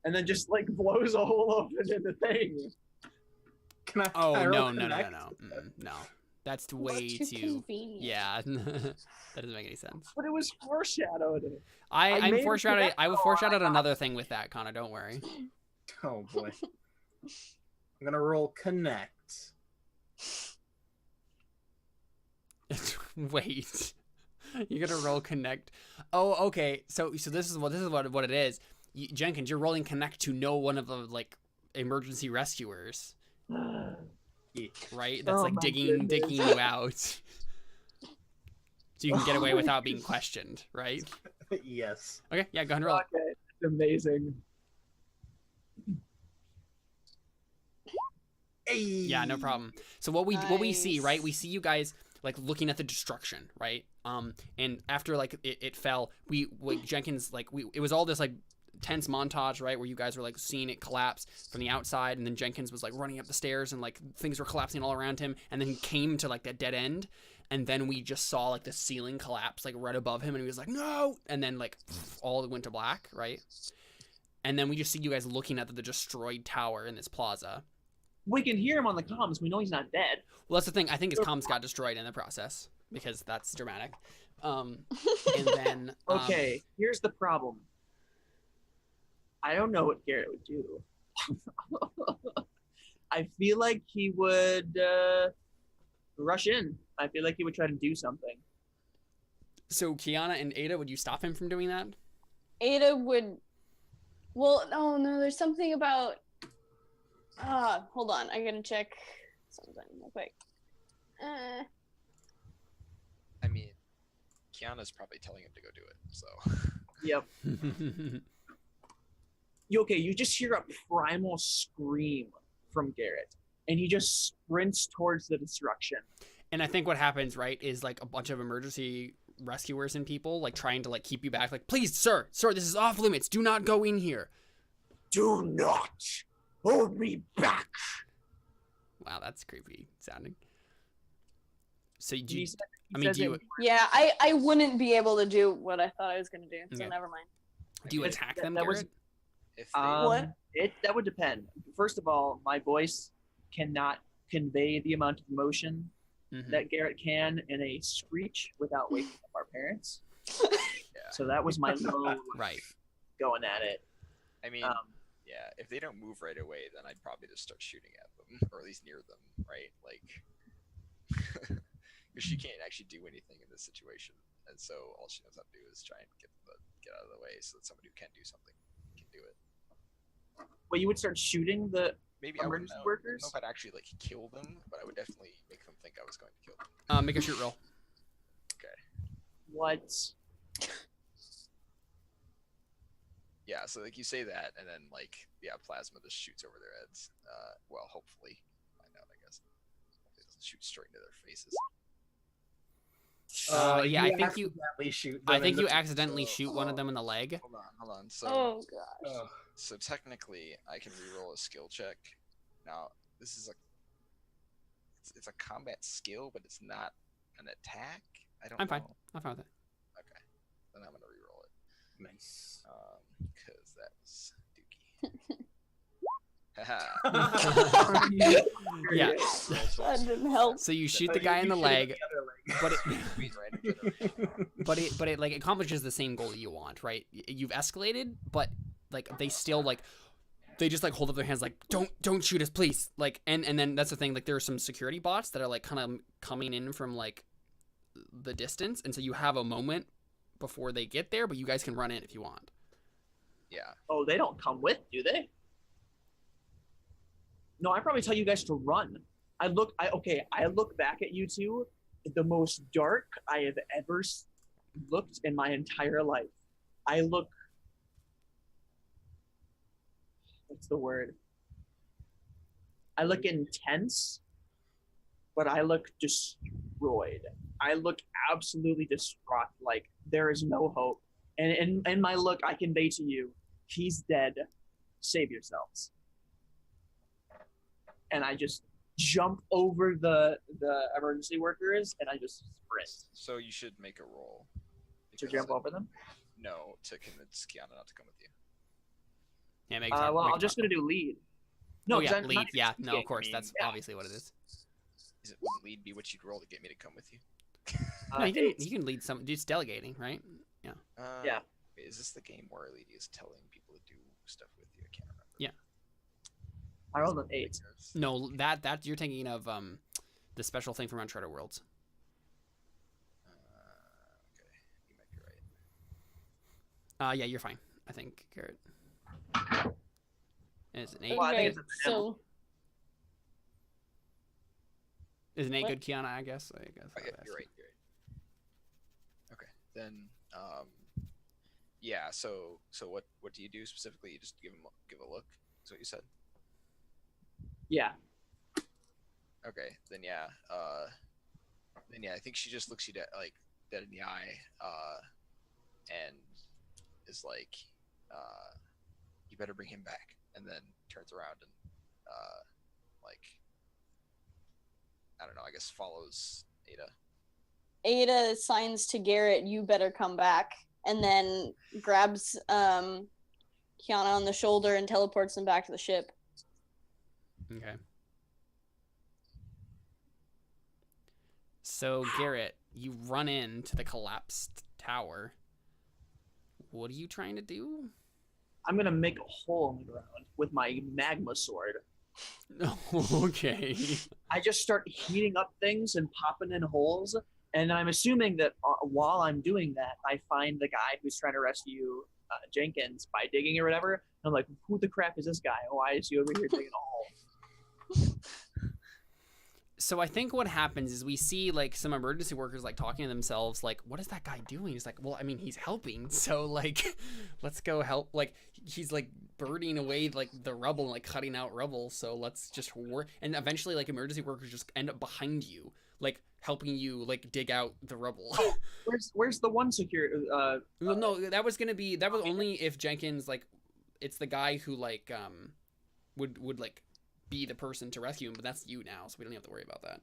And then just like blows a hole open in the thing. Can I? Oh can I roll no. connect? No. That's way Too too. convenient. Yeah, that doesn't make any sense. But it was foreshadowed. I'm made it foreshadowing. connect, I will though. foreshadowed another thing with that, Connor. Don't worry. Oh boy. I'm gonna roll connect. Wait. You're gonna roll connect. Oh, okay. So this is what it is. Jenkins, you're rolling connect to know one of the like emergency rescuers, right? That's Oh like my digging you out, so you can get away without being questioned, right? Yes. Okay, yeah, go ahead and roll. Okay, it's amazing. Hey. Yeah, no problem. So what we see, right? We see you guys like looking at the destruction, right? And after like it fell, Jenkins it was all this like tense montage, right, where you guys were like seeing it collapse from the outside, and then Jenkins was like running up the stairs and like things were collapsing all around him, and then he came to like that dead end, and then we just saw like the ceiling collapse like right above him, and he was like no, and then like all went to black, right? And then we just see you guys looking at the destroyed tower in this plaza. We can hear him on the comms. We know he's not dead. Well, that's the thing. I think his comms got destroyed in the process because that's dramatic. And then Okay, here's the problem. I don't know what Garrett would do. I feel like he would rush in. I feel like he would try to do something. So Kiana and Ada, would you stop him from doing that? Ada would. Well, no. There's something about. Hold on. I gotta check something real quick. I mean, Kiana's probably telling him to go do it. So. Yep. You just hear a primal scream from Garrett, and he just sprints towards the destruction. And I think what happens, right, is like a bunch of emergency rescuers and people like trying to like keep you back, like, please, sir, this is off limits. Do not go in here. Do not hold me back. Wow, that's creepy sounding. So do He you, said- I he mean, says do you it- Yeah, I wouldn't be able to do what I thought I was gonna do, so Okay. never mind. do you It's- attack that- them, that was- Garrett? If they, What? That would depend. First of all, my voice cannot convey the amount of emotion Mhm. that Garrett can in a screech without waking up our parents. yeah. So that was my low Right. going at it. I mean, yeah. If they don't move right away, then I'd probably just start shooting at them, or at least near them, right? Like, because she can't actually do anything in this situation, and so all she knows how to do is try and get out of the way, so that somebody who can do something can do it. Well, you would start shooting the Maybe I wouldn't emergency know. I workers? don't know if I'd actually like kill them, but I would definitely make them think I was going to kill them. Make a shoot roll. what? Yeah, so like you say that, and then like plasma just shoots over their heads. Well, hopefully, find out. I guess it doesn't shoot straight into their faces. Yeah, I think you. accidentally shoot I them think in you the- accidentally shoot one of them in the leg. Hold on. So Oh gosh. Ugh. so technically, I can reroll a skill check. Now this is it's a combat skill, but it's not an attack. I don't. I'm fine. know. I'm fine with it. Okay, then I'm gonna reroll it. Nice. Because that was dookie. Haha. Yeah. That didn't help. So you shoot the You guy in the shoot leg, the other leg. but it, Squeeze right into their- but it like accomplishes the same goal that you want, right? You've escalated, but like they still like they just like hold up their hands like don't shoot us, please. Like and then that's the thing, like there are some security bots that are like kind of coming in from like the distance, and so you have a moment before they get there, but you guys can run in if you want. Yeah. Oh, they don't come with, do they? No, I probably tell you guys to run. I look back at you two, the most dark I have ever looked in my entire life. I look. What's the word? I look intense, but I look destroyed. I look absolutely distraught. Like there is no hope. And in my look, I convey to you, he's dead. Save yourselves. And I just jump over the emergency workers, and I just sprint So you should make a roll. to because jump over them. No, to convince Kiana not to come with you. Yeah, make Well, make I'm just gonna do lead. No, Oh 'cause yeah, I'm not lead. even Yeah, no, of speaking. course, mean, that's yeah. obviously what it is. Would lead be what you'd roll to get me to come with you? No, Eight. you can lead some. Just delegating, right? Yeah. Wait, is this the game where Lady is telling people to do stuff with you? I can't remember. Yeah. I rolled an 8. No, that you're thinking of the special thing from Uncharted Worlds. Okay, you might be right. Yeah, you're fine. I think, Garrett. And it's an 8. Well, I think Okay, it's a so Is an 8 what? good, Kiana? I guess. Okay, I'll ask. you're right. Okay, then yeah. So what do you do specifically? You just give a look. Is what you said. Yeah. Okay, then yeah. I think she just looks you dead in the eye, and is like, you better bring him back, and then turns around and like, I don't know, I guess follows Ada. Ada signs to Garrett, "You better come back," and then grabs Kiana on the shoulder and teleports them back to the ship. Okay. So Garrett, you run into the collapsed tower. What are you trying to do? I'm gonna make a hole in the ground with my magma sword. Okay. I just start heating up things and popping in holes, and I'm assuming that while I'm doing that, I find the guy who's trying to rescue Jenkins by digging or whatever. And I'm like, who the crap is this guy? Why is he over here digging a hole? So I think what happens is we see like some emergency workers like talking to themselves like, what is that guy doing? He's like, well, I mean, he's helping, so like let's go help. Like he's like birding away like the rubble, like cutting out rubble, so let's just work. And eventually like emergency workers just end up behind you, like helping you like dig out the rubble. Oh, where's the one security Well, no, that was only if Jenkins, like, it's the guy who like would like be the person to rescue him, but that's you now, so we don't have to worry about that.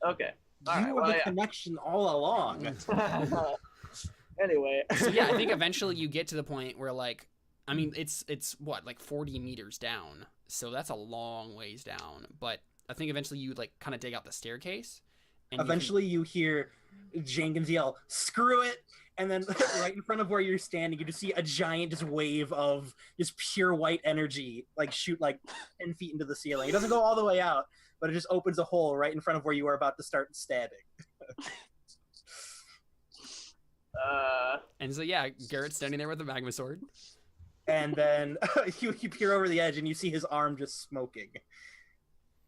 Okay. All You right, were well, the yeah. connection all along. Anyway. So yeah, I think eventually you get to the point where like, I mean, it's what, like 40 meters down, so that's a long ways down, but I think eventually you like kind of dig out the staircase. And Eventually you hear Jenkins yell, "Screw it!" And then right in front of where you're standing, you just see a giant just wave of just pure white energy like shoot like 10 feet into the ceiling. It doesn't go all the way out, but it just opens a hole right in front of where you are about to start stabbing. And so yeah, Garrett's standing there with a magma sword. And then you peer over the edge and you see his arm just smoking.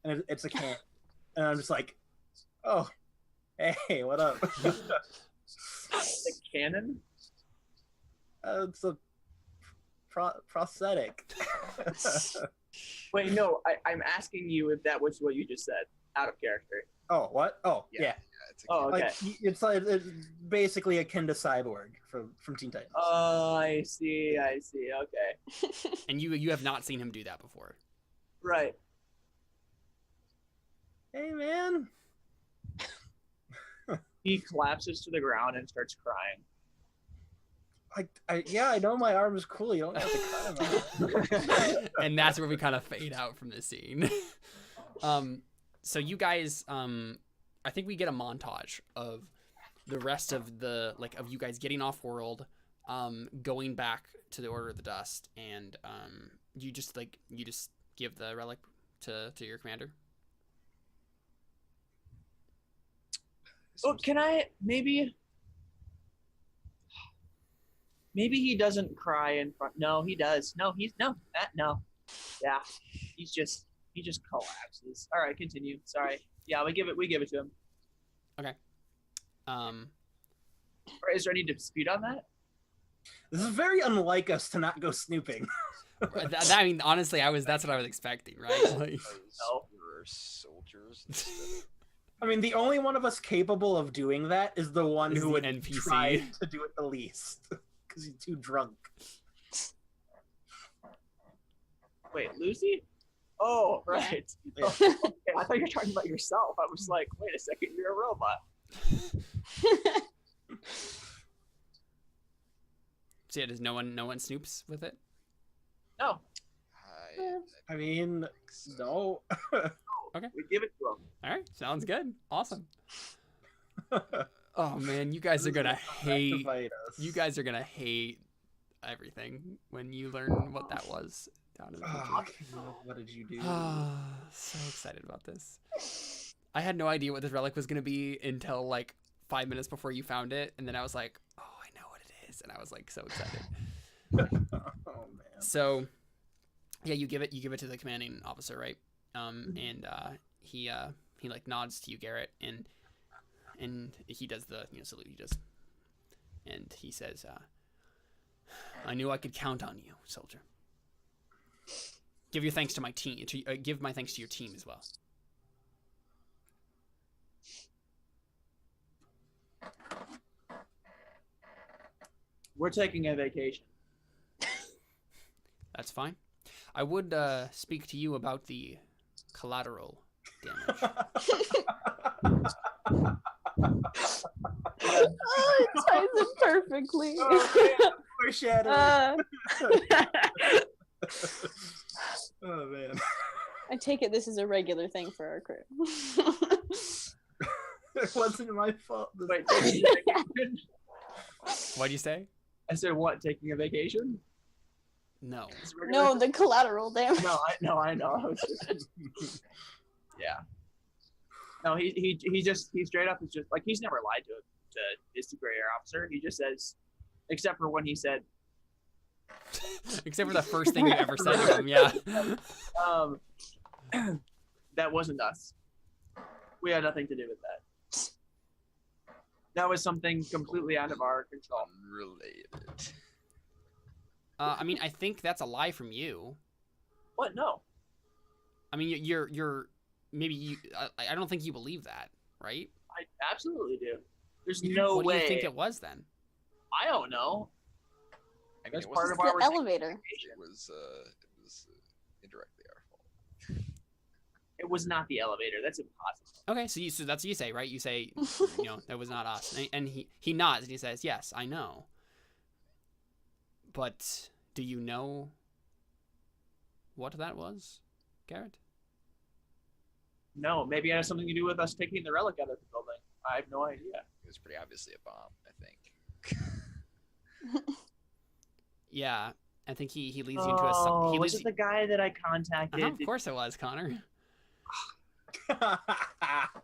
And it's a can. And I'm just like, oh, hey, what up? The cannon? It's a prosthetic. Wait, no, I'm asking you if that was what you just said, out of character. Oh, what? Oh, yeah. It's Oh, okay. Like, it's basically akin to Cyborg from Teen Titans. Oh, I see, okay. And you have not seen him do that before. Right. Hey, man. He collapses to the ground and starts crying. I know my arm is cool. You don't have to cut him out. And that's where we kind of fade out from the scene. So you guys, I think we get a montage of the rest of the of you guys getting off world, going back to the Order of the Dust, and you just give the relic to your commander. Oh, can I maybe he doesn't cry in front. No, he does. No, no. Yeah, he just collapses. All right, continue. Sorry. Yeah, we give it to him. Okay. Or is there any dispute on that? This is very unlike us to not go snooping. I mean, honestly, that's what I was expecting, right? Like, No. We're soldiers instead of... I mean, the only one of us capable of doing that is the one Is who the would NPC. try to do it the least, because he's too drunk. Wait, Lucy? Oh, right. Yeah. Okay, I thought you were talking about yourself. I was like, wait a second, you're a robot. So yeah, does no one snoops with it? No, I mean, no. we give it to him. All right, sounds good. Awesome. Oh man, you guys are gonna hate. You guys are gonna hate everything when you learn what that was down in the future. What did you do? So excited about this. I had no idea what this relic was gonna be until like 5 minutes before you found it, and then I was like, oh, I know what it is, and I was like so excited. Oh man. So, yeah, you give it to the commanding officer, right? And he like nods to you, Garrett, and he does the salute. He does, and he says, "I knew I could count on you, soldier. Give your thanks to my team. Give my thanks to your team as well." We're taking a vacation. That's fine. I would speak to you about the collateral damage. Oh, it ties it perfectly. Foreshadowing. Oh man. I take it this is a regular thing for our crew. It wasn't my fault. Wait, taking a vacation? What'd you say? I said what? Taking a vacation? No. No, the collateral damage. No, I know. I was just... yeah. No, he straight up is just like he's never lied to his superior officer. He just says, except for when he said, except for the first thing you ever said to him, yeah. That wasn't us. We had nothing to do with that. That was something completely out of our control. Unrelated. I mean, I think that's a lie from you. What? No. I mean, you're maybe you. I don't think you believe that, right? I absolutely do. There's no what way. do you think it was then? I don't know. I mean, That's it part wasn't- of our The elevator. It was indirectly our fault. It was not the elevator. That's impossible. Okay, so that's what you say, right? You say, that was not us, and he nods and he says, yes, I know. But do you know what that was, Garrett? No, maybe it has something to do with us taking the relic out of the building. I have no idea. It was pretty obviously a bomb, I think. Yeah, I think he leads you into a. He was leads it the guy that I contacted? Of course it was, Connor. He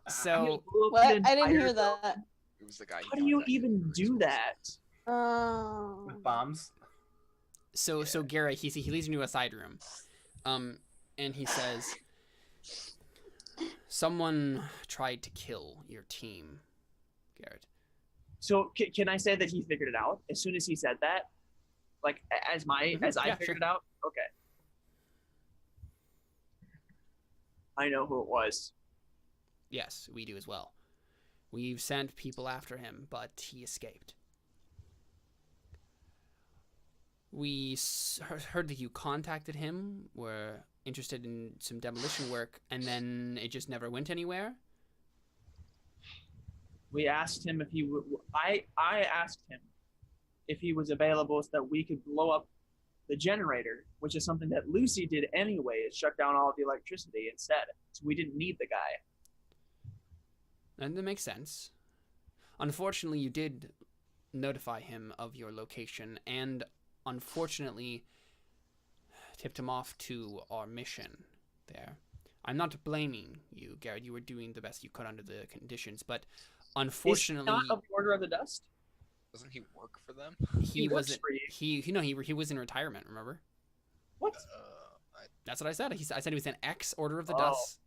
So blew up What? the I didn't entire hear building. that. It was the guy. How do you even do that? Oh. With bombs. so Garrett, he leads you into a side room, and he says, someone tried to kill your team, Garrett. So can I say that he figured it out as soon as he said that? Like as I Yeah, figured sure. it out? Okay. I know who it was. Yes, we do as well. We've sent people after him, but he escaped. We heard that you contacted him, were interested in some demolition work, and then it just never went anywhere. We asked him if he would. I asked him if he was available so that we could blow up the generator, which is something that Lucy did anyway, is shut down all of the electricity instead. So we didn't need the guy. And that makes sense. Unfortunately, you did notify him of your location, and unfortunately tipped him off to our mission there. I'm not blaming you, Garrett. You were doing the best you could under the conditions, but unfortunately, Is he not of the Order of the Dust? Doesn't he work for them? he works wasn't. for you. He was in retirement. Remember? What? That's what I said. I said he was an ex Order of the Oh. Dust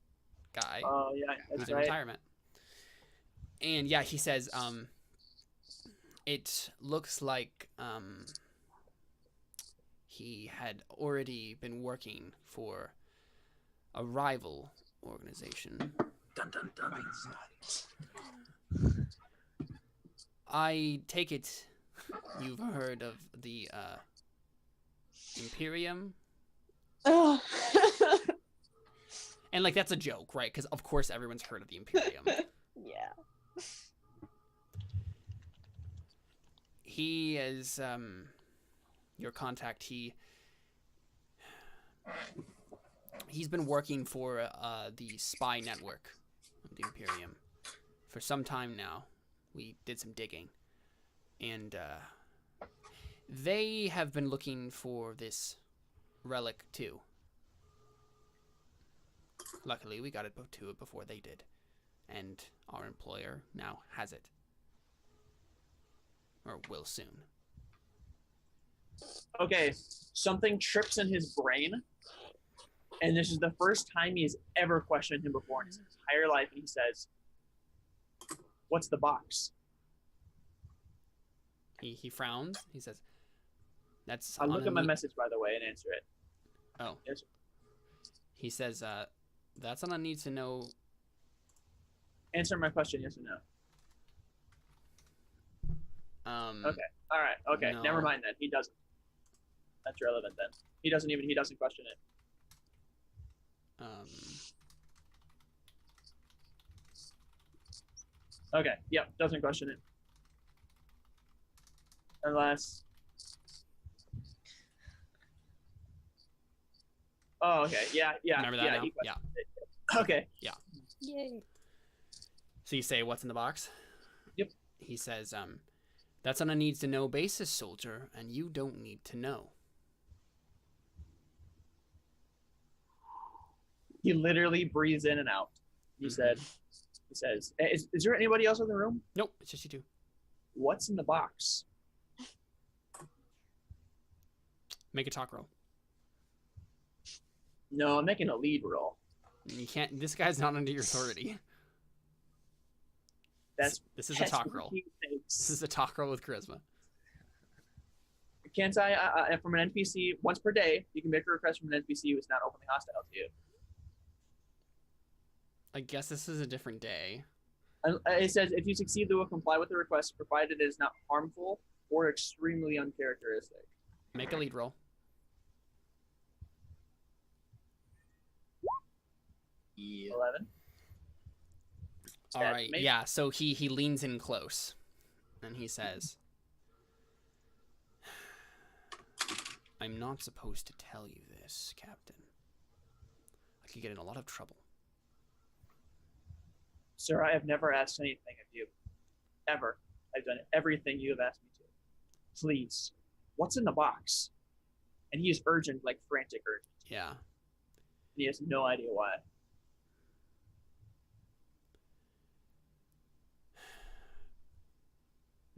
guy Oh yeah, who's that's in right. retirement. And yeah, he says, it looks like he had already been working for a rival organization. Dun, dun, dun. I take it you've heard of the Imperium? Ugh. And like that's a joke, right? Because of course everyone's heard of the Imperium. Yeah. He is your contact. He's been working for the spy network of the Imperium for some time now. We did some digging, and they have been looking for this relic too. Luckily, we got it to it before they did, and our employer now has it, or will soon. Okay, something trips in his brain, and this is the first time he's ever questioned him before in his entire life. And he says, "What's the box?" He frowns. He says, "That's." I look on at my a message, by the way, and answer it. Oh. Yes. He says, "That's on a need to know." Answer my question, yes or no. Okay. All right. Okay. No. Never mind then. He doesn't. That's relevant then. He doesn't question it. Okay. Yep. Doesn't question it. Unless. Oh, okay. Yeah. Remember that now? he Yeah. questioned it. Okay. Yay. So you say, what's in the box? Yep. He says, that's on a needs-to-know basis, soldier, and you don't need to know. He literally breathes in and out. He says, is there anybody else in the room? Nope, it's just you two. What's in the box? Make a talk roll. No, I'm making a lead roll. You can't. This guy's not under your authority. That's this is a talk roll. This is a talk roll with charisma. Can't I? From an NPC, once per day, you can make a request from an NPC who's not openly hostile to you. I guess this is a different day. It says if you succeed, they will comply with the request, provided it is not harmful or extremely uncharacteristic. Make a lead roll. Yeah. 11. All right. Yeah. So he leans in close, and he says, "I'm not supposed to tell you this, Captain. I could get in a lot of trouble." Sir, I have never asked anything of you. Ever. I've done everything you have asked me to. Please, what's in the box? And he is urgent, like frantic urgent. Yeah. And he has no idea why.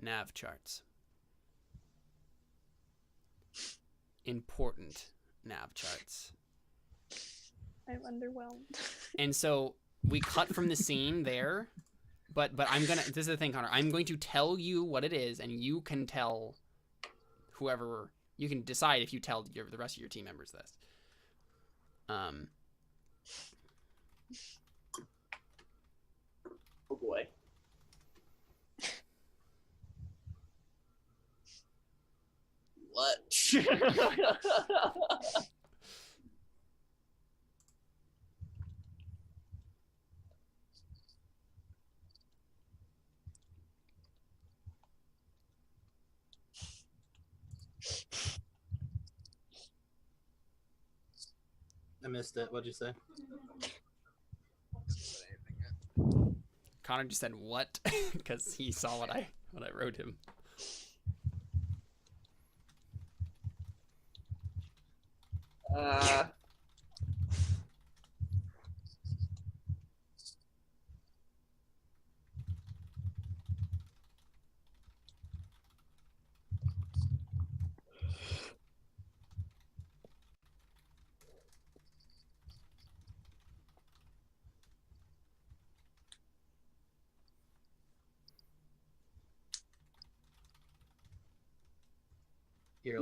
Nav charts. Important nav charts. I'm underwhelmed. And so we cut from the scene there, but I'm gonna. This is the thing, Connor. I'm going to tell you what it is, and you can tell whoever. You can decide if you tell the rest of your team members this. Oh boy. What? I missed it. What'd you say? Connor just said what because he saw what I wrote him.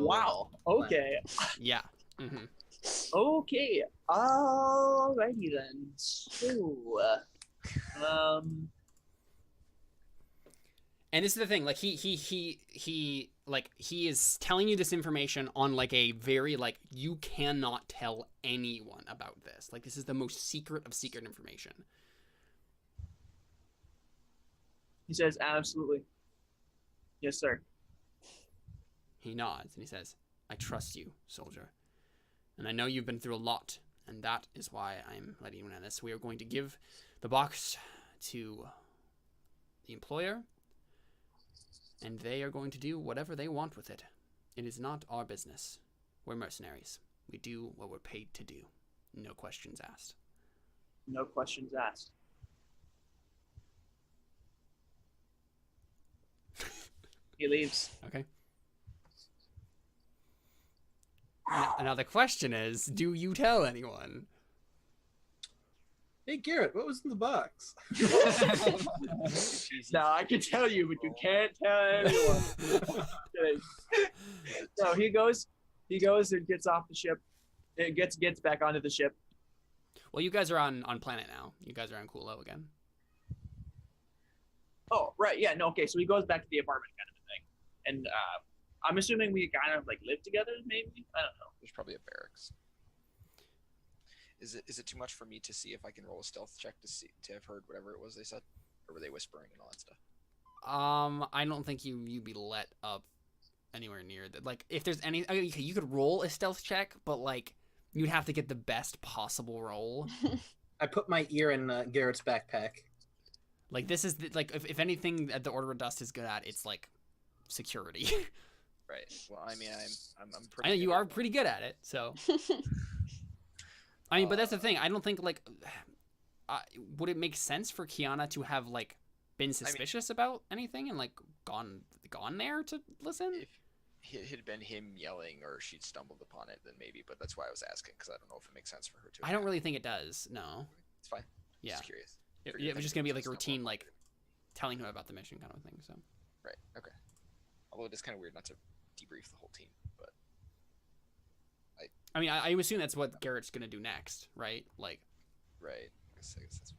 Wow. Okay. Yeah. Mm-hmm. Okay. Alrighty then. So, And this is the thing, like he is telling you this information on like a very like you cannot tell anyone about this. Like this is the most secret of secret information. he says, absolutely. Yes, sir. He nods and he says, "I trust you, soldier. And I know you've been through a lot, and that is why I'm letting you know this. We are going to give the box to the employer, and they are going to do whatever they want with it. It is not our business. We're mercenaries. We do what we're paid to do. No questions asked." No questions asked. He leaves. Okay. Now the question is, do you tell anyone? Hey Garrett, what was in the box? Now I can tell you, but you can't tell anyone. So he goes and gets off the ship. It gets back onto the ship. Well, you guys are on planet now. You guys are on Kulo again. Oh, right, yeah, no, okay. So he goes back to the apartment kind of a thing, and I'm assuming we kind of like live together, maybe. I don't know. There's probably a barracks. Is it too much for me to see if I can roll a stealth check to have heard whatever it was they said, or were they whispering and all that stuff? I don't think you'd be let up anywhere near that. Like, if there's any, okay, you could roll a stealth check, but like you'd have to get the best possible roll. I put my ear in Garrett's backpack. Like this is like if anything that the Order of Dust is good at, it's like security. Right. Well, I mean, I'm pretty. I know you good are at pretty good at it, so. I mean, but that's the thing. I don't think like, would it make sense for Kiana to have like been suspicious about anything and like gone there to listen? If it had been him yelling or she'd stumbled upon it, then maybe. But that's why I was asking, because I don't know if it makes sense for her to. I don't really think it does. No. It's fine. Yeah. Just curious. It was just gonna be like a routine, like telling him about the mission kind of thing. So. Right. Okay. Although it is kind of weird not to debrief the whole team, but. I mean, I assume that's what Garrett's gonna do next, right? Like. Right. I guess that's right.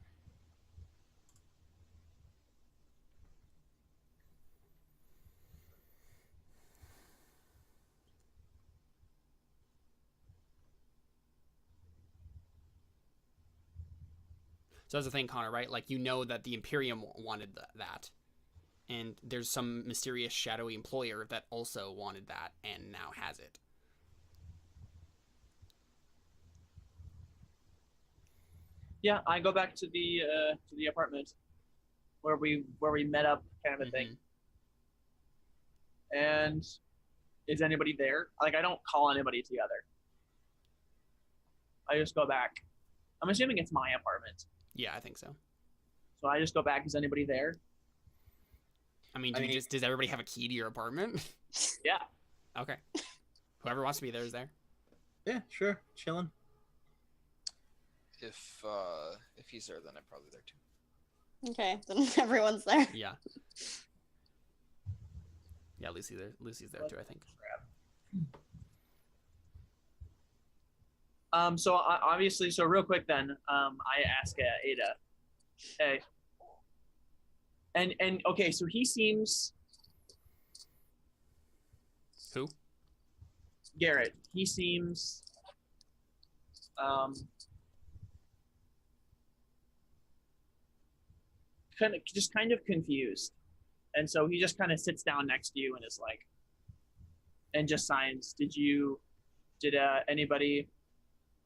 So that's the thing, Connor, right? Like, you know that the Imperium wanted that. And there's some mysterious shadowy employer that also wanted that and now has it. Yeah, I go back to the apartment where we met up, kind of a thing. And is anybody there? Like, I don't call anybody together. I just go back. I'm assuming it's my apartment. Yeah, I think so. So I just go back. Is anybody there? I mean, does everybody have a key to your apartment? Yeah. Okay. Whoever wants to be there is there. Yeah, sure. Chilling. If he's there, then I'm probably there too. Okay, then everyone's there. Yeah. Yeah, Lucy's there too, I think. So obviously, so real quick then, I ask Ada, hey, and okay, so he seems. Who? Garrett. He seems. Kind of confused, and so he just kind of sits down next to you and is like, and just signs. Did anybody?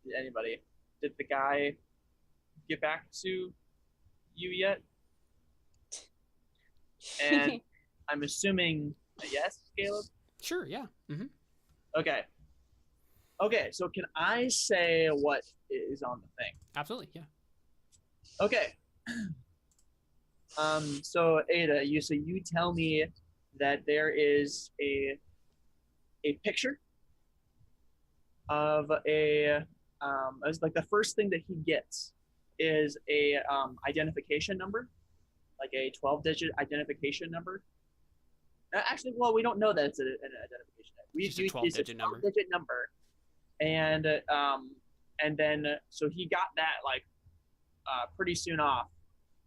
Did the guy get back to you yet? And I'm assuming a yes, Caleb? Sure, yeah. Mm-hmm. Okay, so can I say what is on the thing? Absolutely, yeah. Okay. So Ada, you tell me that there is a picture of as like the first thing that he gets is a identification number, like a 12-digit identification number. Actually, well, we don't know that it's an identification number. It's just a 12-digit number. 12-digit number, and then so he got that like pretty soon off,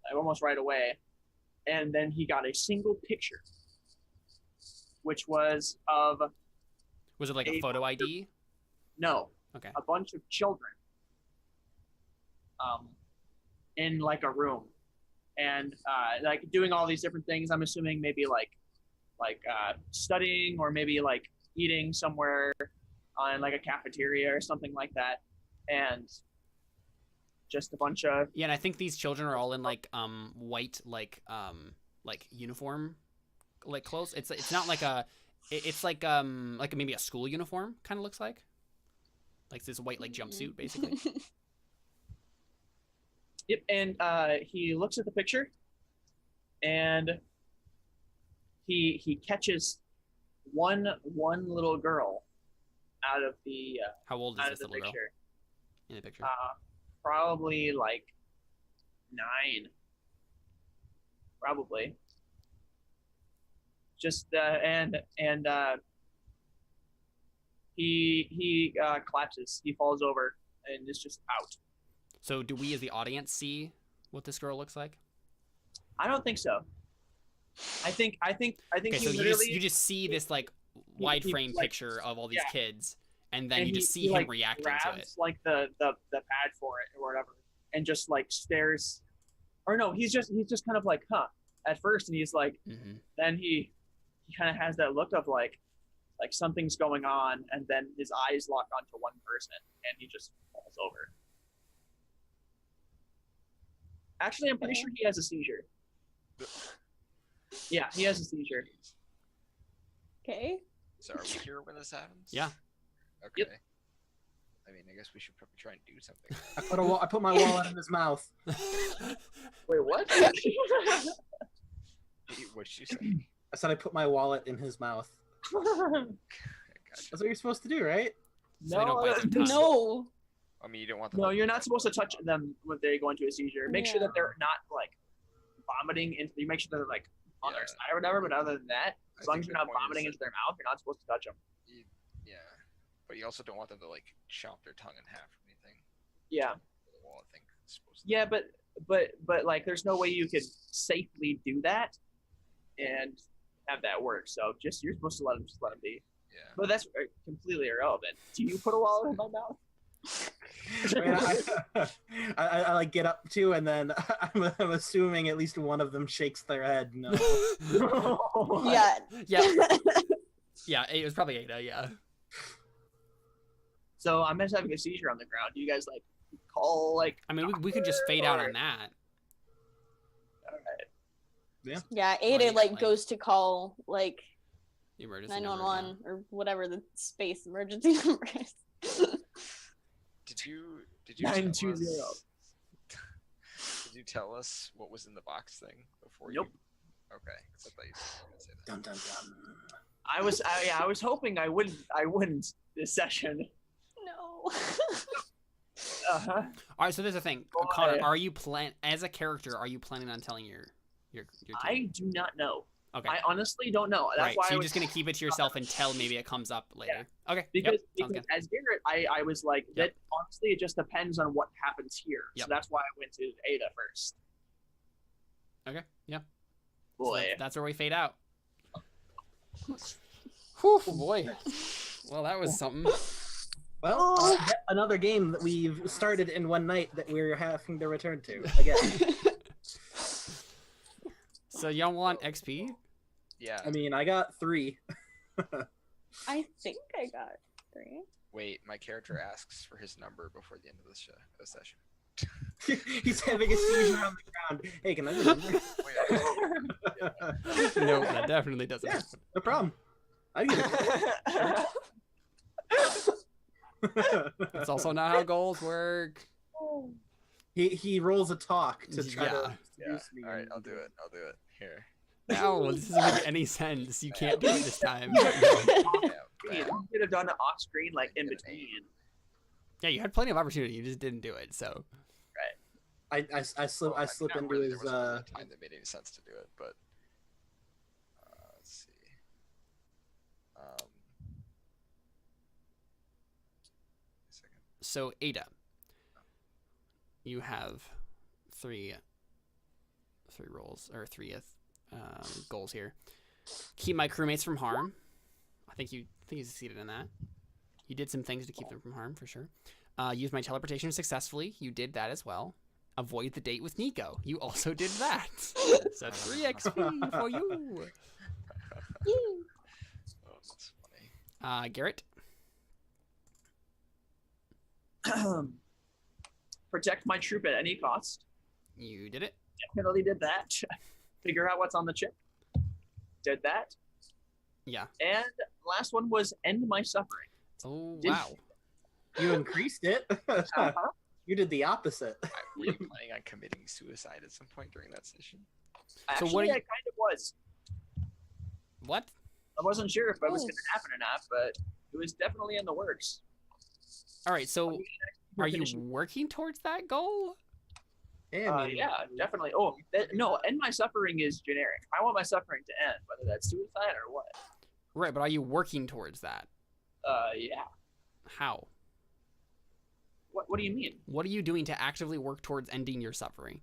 like almost right away, and then he got a single picture, which was of. Was it like a photo ID? No. Okay. A bunch of children in like a room and like doing all these different things. I'm assuming maybe like studying or maybe like eating somewhere on like a cafeteria or something like that, and just a bunch of and I think these children are all in like white like uniform like clothes. It's not like it's like maybe a school uniform kind of looks like this white like jumpsuit basically. Yep, and he looks at the picture, and he catches one little girl out of the How old is this little girl in the picture? Probably like 9, probably. Just and he collapses. He falls over and is just out. So do we as the audience see what this girl looks like? I don't think so. I think Okay, so you just see this like wide frame picture of all these kids, and then you just see him like reacting grabs, to it. Like the pad for it or whatever, and just like stares. Or no, he's just kind of like, huh, at first, and he's like, then he kind of has that look of like something's going on, and then his eyes lock onto one person, and he just falls over. Actually, I'm pretty sure he has a seizure. Yeah, he has a seizure. Okay. So are we here when this happens? Yeah. Okay. Yep. I mean, I guess we should probably try and do something. I put my wallet in his mouth. Wait, what? What'd you say? I said I put my wallet in his mouth. Gotcha. That's what you're supposed to do, right? So they don't bite their tongue. No. I mean, you don't want them. No, you're not supposed to touch them when they go into a seizure. Make sure Yeah. that they're not like vomiting into. You make sure that they're like on their Yeah. side or whatever. But other than that, I as long think as you're the not point is vomiting that- into their mouth, you're not supposed to touch them. Yeah, but you also don't want them to like chomp their tongue in half or anything. Yeah. The wall, I think, is supposed to. Yeah, but like, there's no way you could safely do that and have that work. So you're supposed to let them be. Yeah. But that's completely irrelevant. Do you put a wallet in my mouth? I like get up to, and then I'm assuming at least one of them shakes their head. No. Yeah. Yeah. Yeah, it was probably Ada, yeah. So I'm just having a seizure on the ground. Do you guys like call like? I mean, we could just fade out on that. All right. Yeah, Ada Like- like like- goes to call like Emergency 911 number, or whatever the space emergency number is. Did you 920. Did you tell us what was in the box thing before Nope. you? Okay, 'cause I thought you were gonna say that. Dun, dun, dun. I was hoping I wouldn't this session. No. Uh-huh. All right, so there's a thing. Boy. Connor, are you as a character, are you planning on telling your team? I do not know. Okay. I honestly don't know. That's Right, why so I you're was just gonna keep it to yourself until maybe it comes up later. Okay. because, Yep. Sounds because good. as Garrett, I was like that. Honestly, it just depends on what happens here. Yep. So that's why I went to Ada first. Okay. Yeah. So Boy, that's where we fade out. Whew, boy. Well, that was something. Well, yet another game that we've started in one night that we're having to return to again. So y'all want XP? Yeah. I mean, I got 3. I think I got 3. Wait, my character asks for his number before the end of the session. He's having a seizure on the ground. Hey, can I have your number? Wait, No, that definitely doesn't Yeah. happen. No problem. I get it. That's also not how goals work. He rolls a talk to try Yeah. to yeah. seduce me. All right, I'll do it. Here. No, this doesn't make any sense. You can't do it this time. Yeah, you bam. could have done it off screen, like in between. Yeah, you had plenty of opportunity. You just didn't do it. So I slip Well, I mean, slip not into really, his there wasn't really time that made any sense to do it, but let's see. A second. So Ada, you have three roles or three goals here. Keep my crewmates from harm. I think you succeeded in that. You did some things to keep them from harm for sure. Use my teleportation successfully. You did that as well. Avoid the date with Nico. You also did that. So 3 XP for you. Oh, that's funny. Garrett. Protect my troop at any cost. You did it. Definitely did that. Figure out what's on the chip. Did that. Yeah. And last one was end my suffering. Oh Did- wow. You increased it. Uh-huh. You did the opposite. Were you planning on committing suicide at some point during that session? Actually, what are you- I kind of was. What? I wasn't sure if that was Oh. going to happen or not, but it was definitely in the works. All right. So are you Finishing- working towards that goal? Yeah, I mean, yeah, definitely. Oh, no, end my suffering is generic. I want my suffering to end, whether that's suicide or what. Right, but are you working towards that? Yeah. How? What do you mean? What are you doing to actively work towards ending your suffering?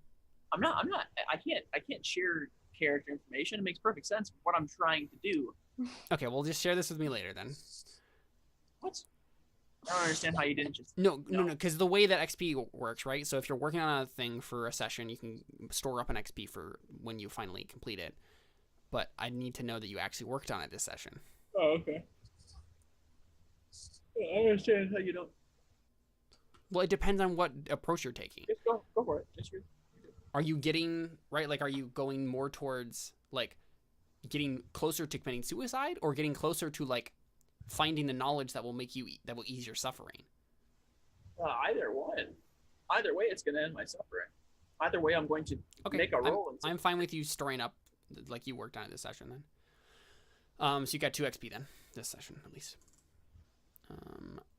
I'm not. I can't share character information. It makes perfect sense for what I'm trying to do. Okay, well, just share this with me later then. What? I don't understand how you didn't just. No, because the way that XP works, right? So if you're working on a thing for a session, you can store up an XP for when you finally complete it. But I need to know that you actually worked on it this session. Oh, okay. I understand how you don't. Well, it depends on what approach you're taking. Just go for it. Just Are you getting right? Like, are you going more towards like getting closer to committing suicide, or getting closer to like finding the knowledge that will that will ease your suffering? Either one. Either way, it's going to end my suffering. Either way, I'm going to make a roll. I'm fine with you storing up like you worked on it this session then. So you got 2 XP then this session at least.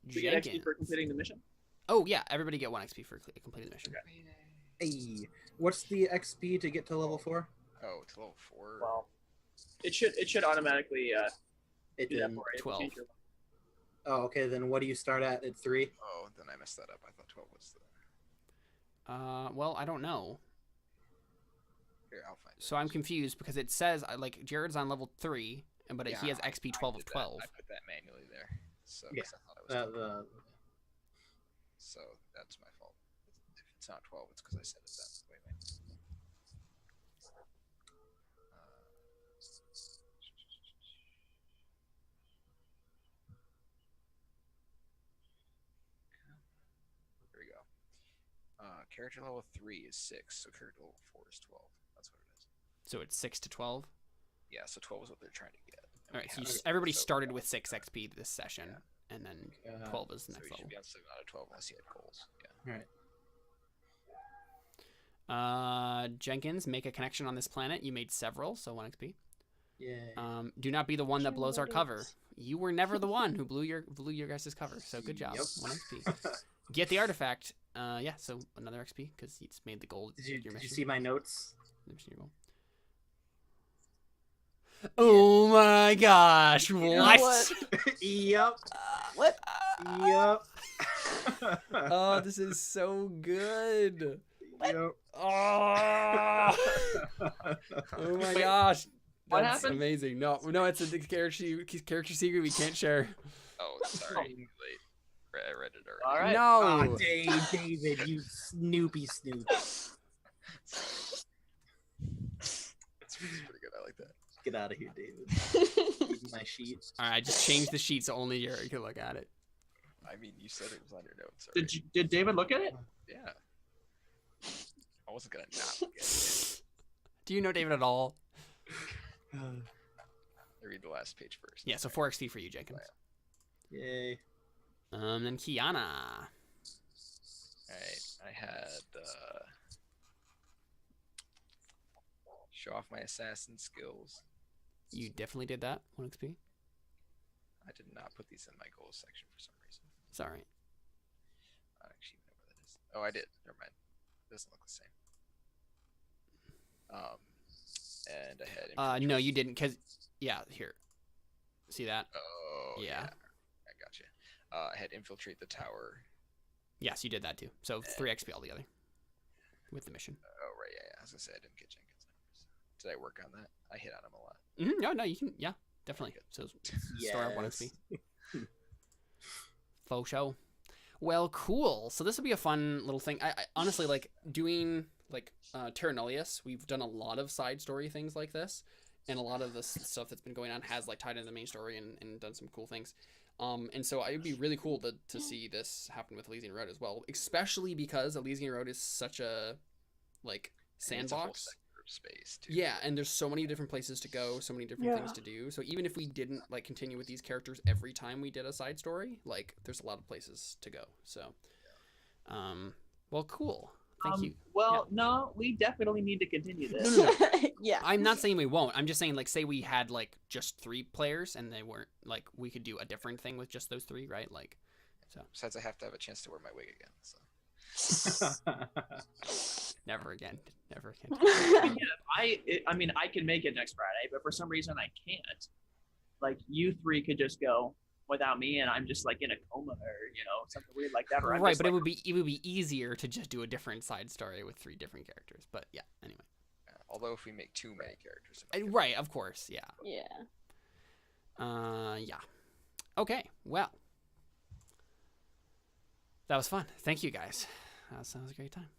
Do you get XP for completing the mission? Oh yeah, everybody get 1 XP for completing the mission. Okay. Hey, what's the XP to get to level 4? Oh, to level 4. Well, it should automatically It do that did. for you. 12. Oh, okay. Then what do you start at? At 3? Oh, then I messed that up. I thought 12 was the. Well, I don't know. Here, I'll find it. So I'm confused because it says like Jared's on level 3, but he has XP 12 I of did 12. That. I put that manually there. So, Yeah. 'cause I thought it was 12. So that's my fault. If it's not 12, it's because I said it that way. Here we go. Character level 3 is 6, so character level 4 is 12. That's what it is. So it's 6 to 12. Yeah, so 12 is what they're trying to get. All right, so everybody started with 6 XP this session, and then 12 is the so next you level. should be on 7 out of 12 unless you had goals. Yeah. All right. Jenkins, make a connection on this planet. You made several, so 1 XP. Yeah. Do not be the one that blows our cover. You were never the one who blew your guys' cover, so good job. Yep. 1 XP. Get the artifact. Yeah, so another XP because you made the goal. Did you see my notes? Oh my gosh! What? Yep. What? Yep. Oh, this is so good. Yep. Oh, oh my gosh. What That's happened? amazing. No, it's a character secret we can't share. Oh, sorry. Too late. I read it already. All right. No. Oh, David, you snoopy snoop. It's pretty good. I like that. Get out of here, David. Give me my sheet. All right, just change the sheet so only Jared can look at it. I mean, you said it was on your notes. Already. Did David look at it? Yeah. I wasn't gonna not look at it. Do you know David at all? I read the last page first. Yeah, so 4 XP for you, Jenkins. Yay. Then Kiana. Alright, I had show off my assassin skills. You definitely did that. 1 XP. I did not put these in my goals section for some reason. It's all right. I don't actually even know where that is. Oh, I did. Never mind. It doesn't look the same. And I had. No, you didn't, cause yeah, here. See that? Oh. Yeah. I got you. I had infiltrate the tower. Yes, you did that too. So 3 XP altogether with the mission. Oh right, yeah. I was gonna say I didn't get Jenkins' numbers. Did I work on that? I hit on him a lot. No, you can. Yeah, definitely. So store up 1 XP. Faux show. Well, cool. So this will be a fun little thing. I honestly like doing like Terra Nullius. We've done a lot of side story things like this, and a lot of the stuff that's been going on has like tied into the main story and done some cool things. And so it would be really cool to see this happen with Elysian Road as well, especially because Elysian Road is such a like sandbox. Space too. Yeah, and there's so many different places to go, so many different things to do. So even if we didn't like continue with these characters every time we did a side story, like there's a lot of places to go. So, well, cool. Thank you. Well, no, we definitely need to continue this. No. Yeah. I'm not saying we won't. I'm just saying like say we had like just 3 players and they weren't like we could do a different thing with just those 3, right? Like, so. Besides, I have to have a chance to wear my wig again. So. Never again. I mean, I can make it next Friday, but for some reason I can't. Like, you 3 could just go without me, and I'm just like in a coma or something weird like that. Or I'm right, just, but like, it would be easier to just do a different side story with 3 different characters. But yeah, anyway. Although if we make too many characters, Right, of course, yeah. Yeah. Yeah. Okay, well. That was fun. Thank you, guys. That was a great time.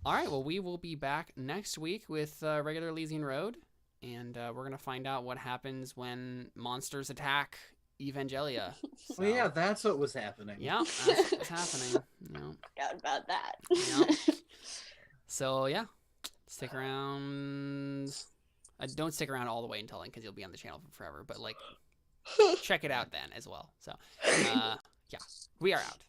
All right, well, we will be back next week with regular Elysian Road, and we're going to find out what happens when monsters attack Evangelia. So, Oh yeah, that's what was happening. yeah, that's what's happening. Yeah. Forgot about that. Yeah. So yeah, stick around. Don't stick around all the way until then because you'll be on the channel for forever. But like, check it out then as well. So yeah, we are out.